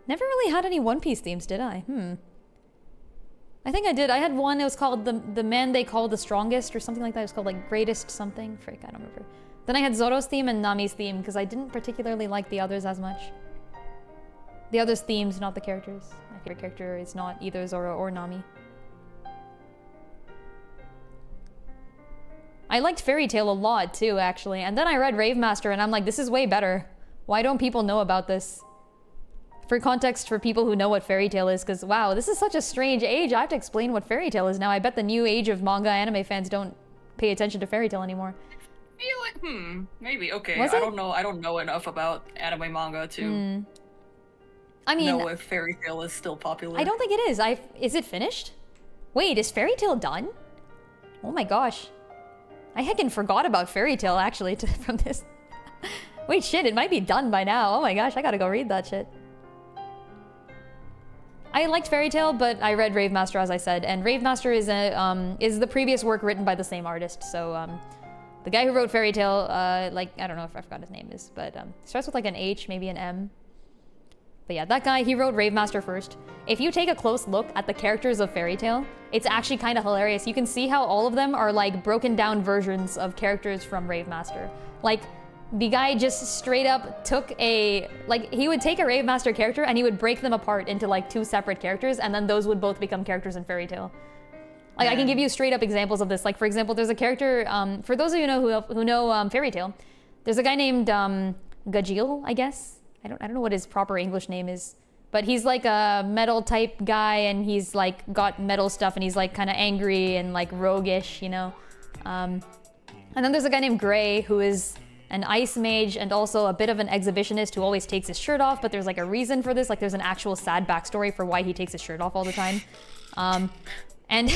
Speaker 1: Never really had any One Piece themes, did I? I think I did. I had one, it was called the Man They Call the Strongest or something like that. It was called like Greatest something. Frick, I don't remember. Then I had Zoro's theme and Nami's theme because I didn't particularly like the others as much. The others' themes, not the characters. My favorite character is not either Zoro or Nami. I liked Fairy Tail a lot too, actually. And then I read Rave Master and I'm like, this is way better. Why don't people know about this? For context for people who know what Fairy Tail is, because wow, this is such a strange age. I have to explain what Fairy Tail is now. I bet the new age of manga anime fans don't pay attention to Fairy Tail anymore.
Speaker 2: I feel like, maybe, okay.
Speaker 1: Was it?
Speaker 2: I don't know enough about anime manga to
Speaker 1: I mean,
Speaker 2: know if Fairy Tail is still popular.
Speaker 1: I don't think it is. Is it finished? Wait, is Fairy Tail done? Oh my gosh. I heckin' forgot about Fairy Tail actually from this. Wait, shit, it might be done by now. Oh my gosh, I gotta go read that shit. I liked Fairy Tail, but I read Rave Master, as I said, and Rave Master is the previous work written by the same artist. So the guy who wrote Fairy Tail, like I don't know if I forgot his name is, but starts with like an H, maybe an M. But yeah, that guy, he wrote Rave Master first. If you take a close look at the characters of Fairy Tail, it's actually kind of hilarious. You can see how all of them are like broken down versions of characters from Rave Master. Like, the guy just straight up took he would take a Rave Master character and he would break them apart into like 2 separate characters, and then those would both become characters in Fairy Tail. Like, I can give you straight up examples of this. Like, for example, there's a character, for those of you who know Fairy Tail, there's a guy named Gajeel, I guess. I don't know what his proper English name is, but he's like a metal type guy, and he's like got metal stuff, and he's like kind of angry and like roguish, you know. And then there's a guy named Gray who is an ice mage and also a bit of an exhibitionist who always takes his shirt off, but there's like a reason for this. Like, there's an actual sad backstory for why he takes his shirt off all the time. And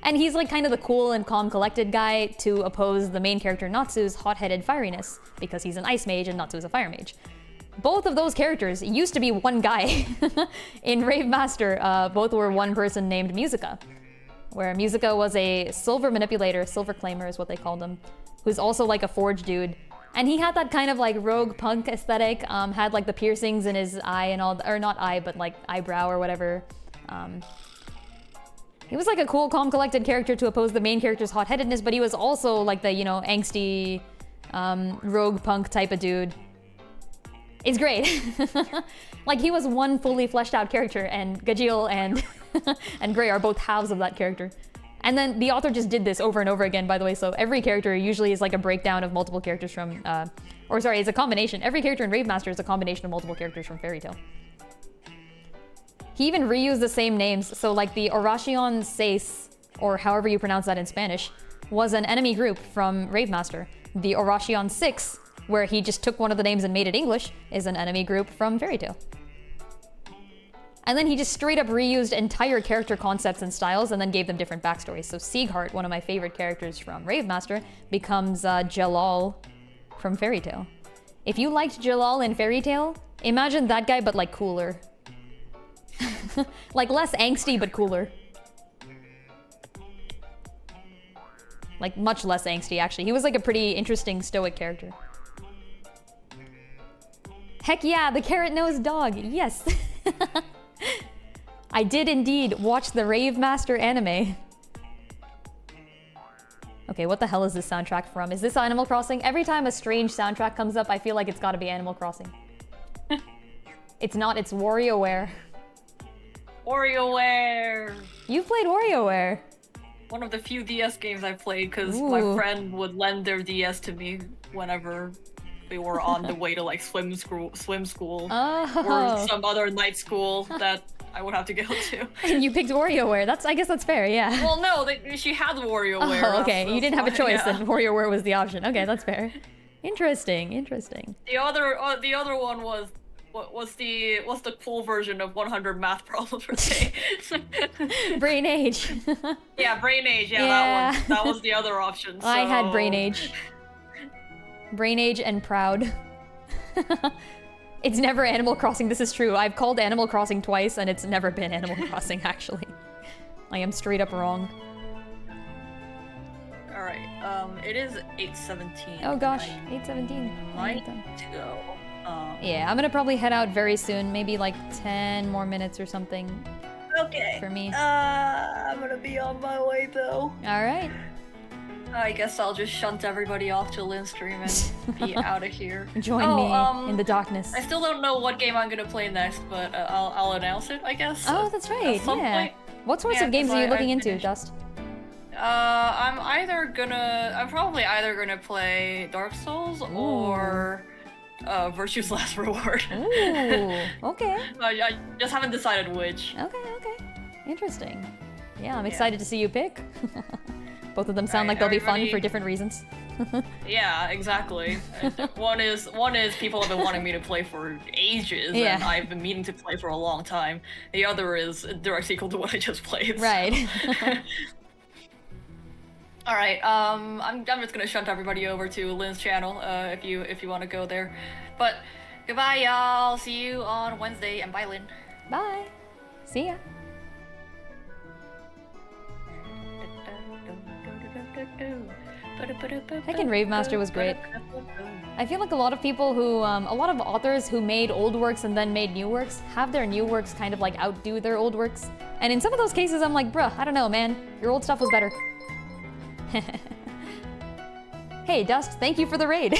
Speaker 1: and he's like kind of the cool and calm collected guy to oppose the main character Natsu's hot-headed fieriness, because he's an ice mage and Natsu is a fire mage. Both of those characters used to be one guy. In Rave Master, both were one person named Musica, where Musica was a silver manipulator, silver claimer is what they called him, who's also like a forge dude. And he had that kind of like rogue punk aesthetic, had like the piercings in his eye and all, or not eye, but like eyebrow or whatever. He was like a cool, calm, collected character to oppose the main character's hot-headedness, but he was also like the, you know, angsty, rogue punk type of dude. It's great. Like, he was one fully fleshed out character, and Gajeel and and Gray are both halves of that character. And then the author just did this over and over again, by the way, so every character usually is like a breakdown of multiple characters from, it's a combination. Every character in Rave Master is a combination of multiple characters from Fairy Tail. He even reused the same names, so like the Oración Seis, or however you pronounce that in Spanish, was an enemy group from Rave Master. The Oración Six, where he just took one of the names and made it English, is an enemy group from Fairy Tail. And then he just straight up reused entire character concepts and styles and then gave them different backstories. So Siegheart, one of my favorite characters from Rave Master, becomes Jalal from Fairy Tail. If you liked Jalal in Fairy Tail, imagine that guy but like cooler. Like less angsty but cooler. Like, much less angsty, actually. He was like a pretty interesting stoic character. Heck yeah, the carrot-nosed dog. Yes. I did indeed watch the Rave Master anime. Okay, what the hell is this soundtrack from? Is this Animal Crossing? Every time a strange soundtrack comes up, I feel like it's gotta be Animal Crossing. It's not, it's WarioWare.
Speaker 2: WarioWare!
Speaker 1: You've played WarioWare.
Speaker 2: One of the few DS games I played because my friend would lend their DS to me whenever they were on the way to like swim school or some other night school that I would have to go to.
Speaker 1: And you picked WarioWare. I guess that's fair, yeah.
Speaker 2: Well, no, she had WarioWare.
Speaker 1: Oh, okay. You didn't have a choice,
Speaker 2: yeah.
Speaker 1: and WarioWare was the option. Okay, that's fair. Interesting, interesting.
Speaker 2: The other one was the cool version of 100 math problems per day.
Speaker 1: Brain Age.
Speaker 2: Yeah, Brain Age. Yeah, that one. That was the other option. So...
Speaker 1: I had Brain Age. Brain Age and Proud. It's never Animal Crossing, this is true. I've called Animal Crossing twice and it's never been Animal Crossing, actually. I am straight up wrong.
Speaker 2: Alright, it is 8:17.
Speaker 1: Oh gosh, 8:17.
Speaker 2: Might to go.
Speaker 1: Yeah, I'm gonna probably head out very soon, maybe like 10 more minutes or something.
Speaker 2: Okay.
Speaker 1: For me.
Speaker 2: I'm gonna be on my way though.
Speaker 1: Alright.
Speaker 2: I guess I'll just shunt everybody off to Lynn's stream and be out of here.
Speaker 1: Join me in the darkness.
Speaker 2: I still don't know what game I'm gonna play next, but I'll announce it, I guess.
Speaker 1: Oh, that's right.
Speaker 2: At some point.
Speaker 1: What sorts of games are you looking into, Dust?
Speaker 2: I'm probably either gonna play Dark Souls or Virtue's Last Reward.
Speaker 1: Ooh, okay.
Speaker 2: I just haven't decided which.
Speaker 1: Okay. Interesting. Yeah, I'm excited to see you pick. Both of them sound like they'll be fun for different reasons.
Speaker 2: Yeah, exactly. One is people have been wanting me to play for ages, and I've been meaning to play for a long time. The other is a direct sequel to what I just played.
Speaker 1: Right.
Speaker 2: So. All right. I'm just gonna shunt everybody over to Lynn's channel if you want to go there. But goodbye, y'all. See you on Wednesday, and bye, Lynn.
Speaker 1: Bye. See ya. Heckin' Rave Master was great. I feel like a lot of people who, a lot of authors who made old works and then made new works have their new works kind of like outdo their old works. And in some of those cases, I'm like, bruh, I don't know, man. Your old stuff was better. Hey, Dust, thank you for the raid.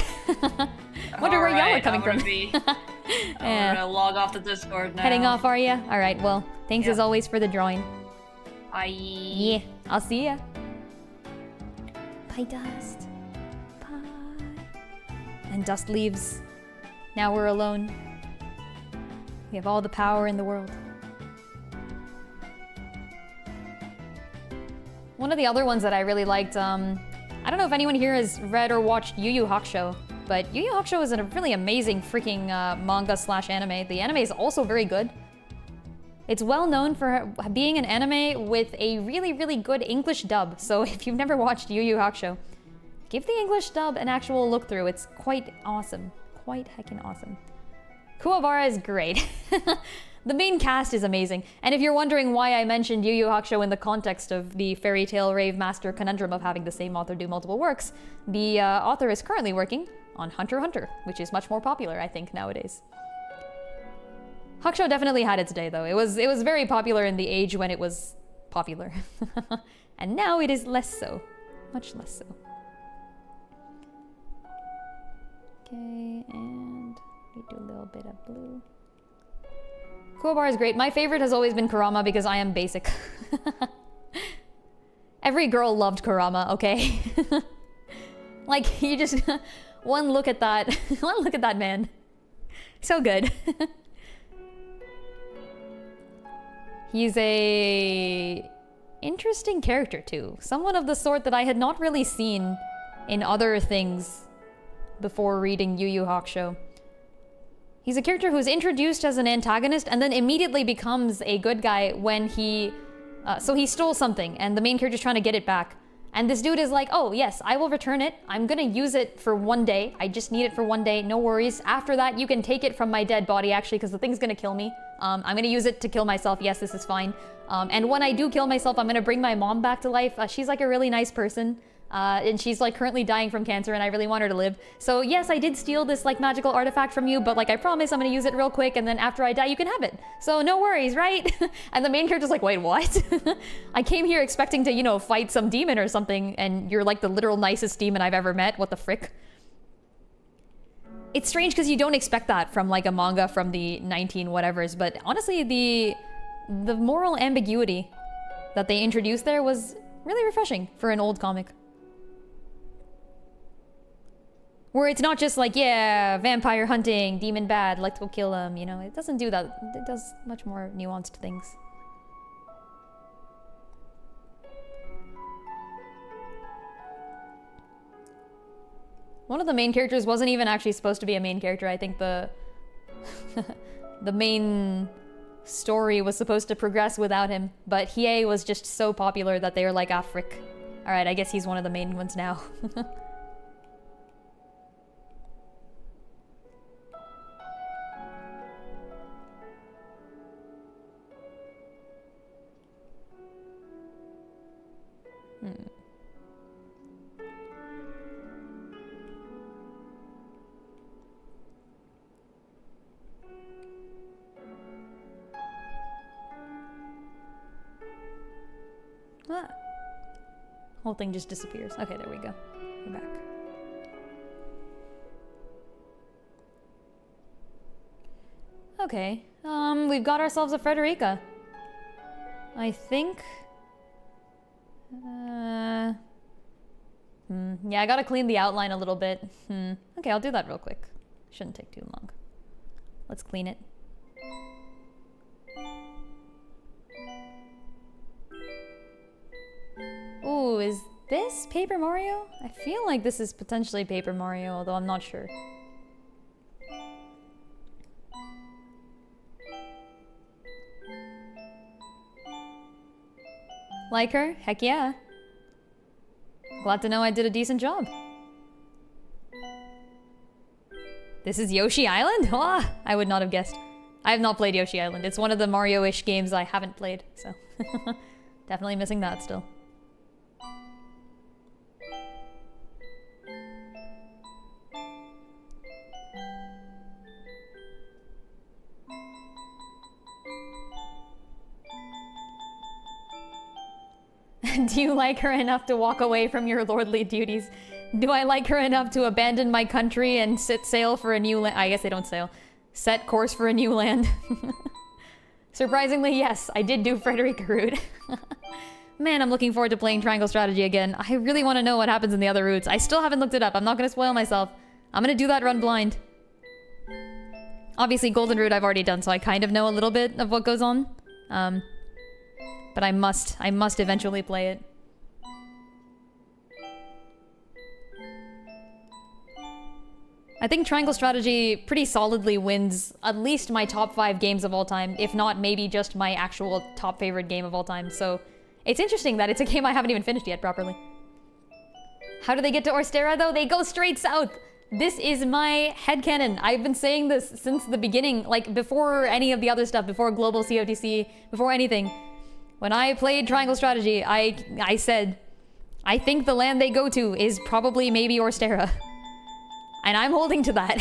Speaker 1: Wonder where y'all are coming from.
Speaker 2: I'm gonna log off the Discord now.
Speaker 1: Heading off, are ya? Alright, well, thanks as always for the join.
Speaker 2: Bye.
Speaker 1: Yeah, I'll see ya. Bye, Dust. Bye. And Dust leaves. Now we're alone. We have all the power in the world. One of the other ones that I really liked, I don't know if anyone here has read or watched Yu Yu Hakusho, but Yu Yu Hakusho is a really amazing freaking manga/anime. The anime is also very good. It's well known for being an anime with a really, really good English dub. So if you've never watched Yu Yu Hakusho, give the English dub an actual look through. It's quite awesome. Quite heckin' awesome. Kuwabara is great. The main cast is amazing. And if you're wondering why I mentioned Yu Yu Hakusho in the context of the fairy tale rave master conundrum of having the same author do multiple works, the author is currently working on Hunter x Hunter, which is much more popular, I think, nowadays. Hakusho definitely had its day, though. It was very popular in the age when it was popular. And now it is less so. Much less so. Okay, and we do a little bit of blue. Kuwabara is great. My favorite has always been Kurama because I am basic. Every girl loved Kurama, okay? Like, you just... one look at that. One look at that man. So good. He's a... interesting character, too. Someone of the sort that I had not really seen in other things before reading Yu Yu Hakusho. He's a character who's introduced as an antagonist and then immediately becomes a good guy when he... so he stole something and the main character's trying to get it back. And this dude is like, oh yes, I will return it. I'm gonna use it for one day. I just need it for one day, no worries. After that, you can take it from my dead body actually because the thing's gonna kill me. I'm gonna use it to kill myself. Yes, this is fine. And when I do kill myself, I'm gonna bring my mom back to life. She's like a really nice person. And she's like currently dying from cancer and I really want her to live. So yes, I did steal this like magical artifact from you, but like I promise I'm gonna use it real quick and then after I die you can have it. So no worries, right? And the main character's like, wait, what? I came here expecting to, you know, fight some demon or something and you're like the literal nicest demon I've ever met. What the frick? It's strange because you don't expect that from like a manga from the 19 whatevers, but honestly the moral ambiguity that they introduced there was really refreshing for an old comic. Where it's not just like, yeah, vampire hunting, demon bad, let's go kill them, you know? It doesn't do that. It does much more nuanced things. One of the main characters wasn't even actually supposed to be a main character. I think the main story was supposed to progress without him, but Hiei was just so popular that they were like, ah, frick. Alright, I guess he's one of the main ones now. Ah. Whole thing just disappears. Okay, there we go. We're back. Okay, we've got ourselves a Frederica. I think... Yeah, I gotta clean the outline a little bit. Okay, I'll do that real quick. Shouldn't take too long. Let's clean it. Ooh, is this Paper Mario? I feel like this is potentially Paper Mario, although I'm not sure. Like her? Heck yeah. Glad to know I did a decent job. This is Yoshi Island? Ah, I would not have guessed. I have not played Yoshi Island. It's one of the Mario-ish games I haven't played, so definitely missing that still. Do you like her enough to walk away from your lordly duties? Do I like her enough to abandon my country and set sail for a new land? I guess they don't sail. Set course for a new land. Surprisingly, yes, I did do Frederica route. Man, I'm looking forward to playing Triangle Strategy again. I really want to know what happens in the other routes. I still haven't looked it up. I'm not going to spoil myself. I'm going to do that run blind. Obviously, Golden Route I've already done, so I kind of know a little bit of what goes on. But I must eventually play it. I think Triangle Strategy pretty solidly wins at least my top 5 games of all time, if not maybe just my actual top favorite game of all time. So it's interesting that it's a game I haven't even finished yet properly. How do they get to Orstera though? They go straight south! This is my headcanon. I've been saying this since the beginning, like before any of the other stuff, before Global COTC, before anything. When I played Triangle Strategy, I said, I think the land they go to is probably maybe Orstera. And I'm holding to that.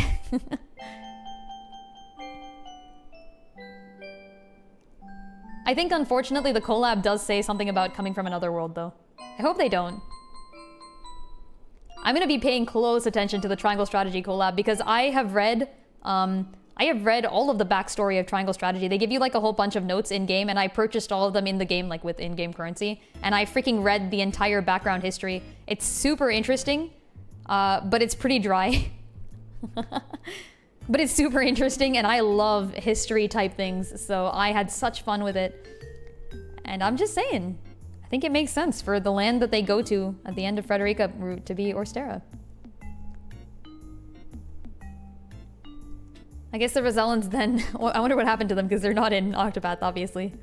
Speaker 1: I think unfortunately the collab does say something about coming from another world though. I hope they don't. I'm gonna be paying close attention to the Triangle Strategy collab because I have read all of the backstory of Triangle Strategy. They give you like a whole bunch of notes in-game and I purchased all of them in the game, like with in-game currency. And I freaking read the entire background history. It's super interesting, but it's pretty dry. But it's super interesting and I love history type things. So I had such fun with it. And I'm just saying, I think it makes sense for the land that they go to at the end of Frederica route to be Orstera. I guess the Rosellans then... I wonder what happened to them because they're not in Octopath, obviously.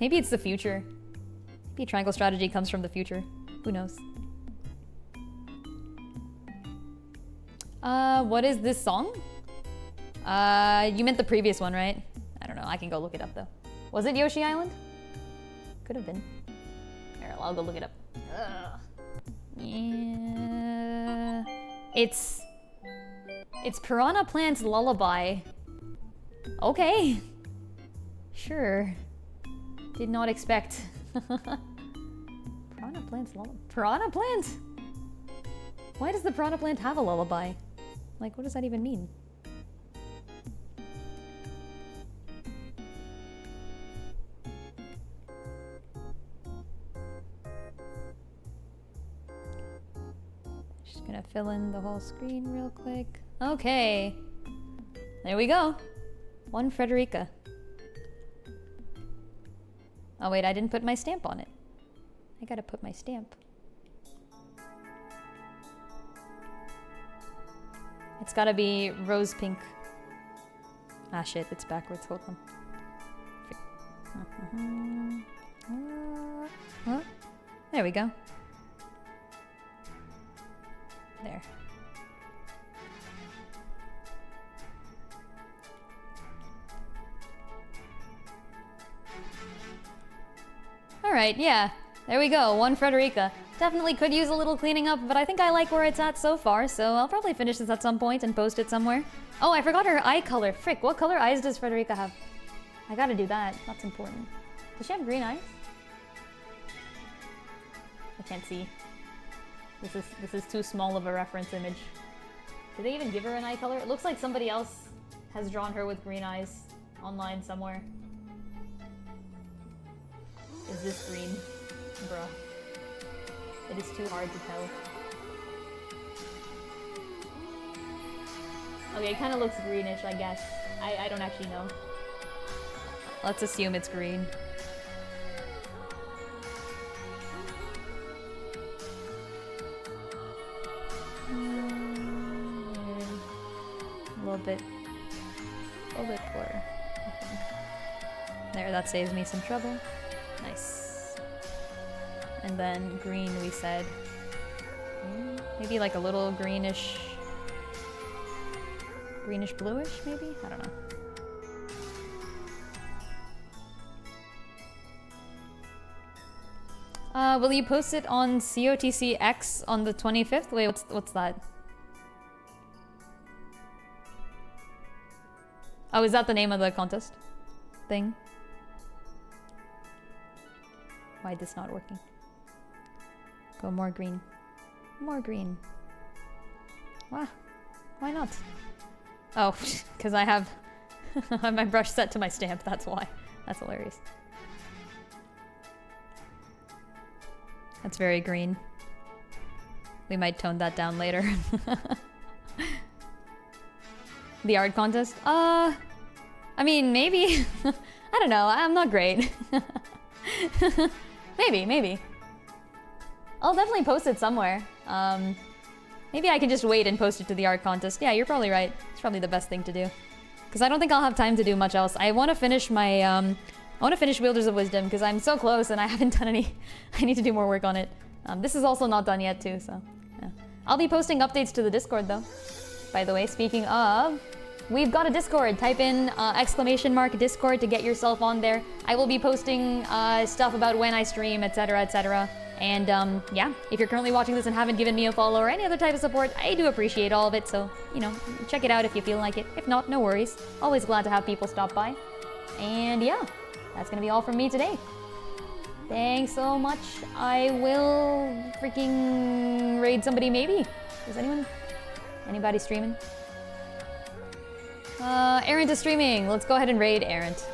Speaker 1: Maybe it's the future. Maybe Triangle Strategy comes from the future. Who knows? What is this song? You meant the previous one, right? I don't know. I can go look it up, though. Was it Yoshi Island? Could have been. Here, I'll go look it up. Ugh. It's Piranha Plant's lullaby. Okay. Sure. Did not expect. Piranha Plant's lullaby. Piranha Plant? Why does the Piranha Plant have a lullaby? Like, what does that even mean? Just gonna fill in the whole screen real quick. Okay. There we go. One Frederica. Oh wait, I didn't put my stamp on it. I gotta put my stamp. It's gotta be rose pink. Ah shit, it's backwards, hold on. There we go. There. Alright, yeah. There we go, one Frederica. Definitely could use a little cleaning up, but I think I like where it's at so far, so I'll probably finish this at some point and post it somewhere. Oh, I forgot her eye color. Frick, what color eyes does Frederica have? I gotta do that. That's important. Does she have green eyes? I can't see. This is too small of a reference image. Did they even give her an eye color? It looks like somebody else has drawn her with green eyes online somewhere. Is this green? Bruh. It is too hard to tell. Okay, it kind of looks greenish, I guess. I don't actually know. Let's assume it's green. A little bit blur, I think. There, that saves me some trouble. Nice. And then green, we said. Maybe like a little greenish bluish, maybe? I don't know. Will you post it on COTC X on the 25th? Wait, what's that? Oh, is that the name of the contest thing? Why is this not working? Go more green. More green. Wow. Why not? Oh, because I have my brush set to my stamp, that's why. That's hilarious. That's very green. We might tone that down later. The art contest? I mean, maybe. I don't know, I'm not great. Maybe. I'll definitely post it somewhere. Maybe I can just wait and post it to the art contest. Yeah, you're probably right. It's probably the best thing to do. Because I don't think I'll have time to do much else. I want to finish my, I want to finish Wielders of Wisdom because I'm so close and I haven't done any. I need to do more work on it. This is also not done yet too, so yeah. I'll be posting updates to the Discord though. By the way, speaking of, we've got a Discord. Type in ! Discord to get yourself on there. I will be posting stuff about when I stream, etc, etc. And yeah, if you're currently watching this and haven't given me a follow or any other type of support, I do appreciate all of it, so, you know, check it out if you feel like it. If not, no worries. Always glad to have people stop by. And yeah, that's gonna be all from me today. Thanks so much. I will freaking raid somebody maybe. Is anybody streaming? Errant is streaming. Let's go ahead and raid Errant.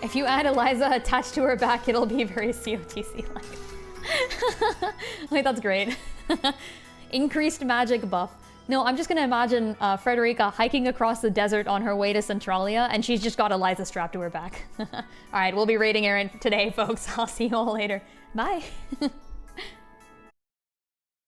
Speaker 1: If you add Eliza attached to her back, it'll be very COTC-like. Wait, that's great. Increased magic buff. No, I'm just gonna imagine Frederica hiking across the desert on her way to Centralia, and she's just got Eliza strapped to her back. Alright, we'll be raiding Errant today, folks. I'll see you all later. Bye!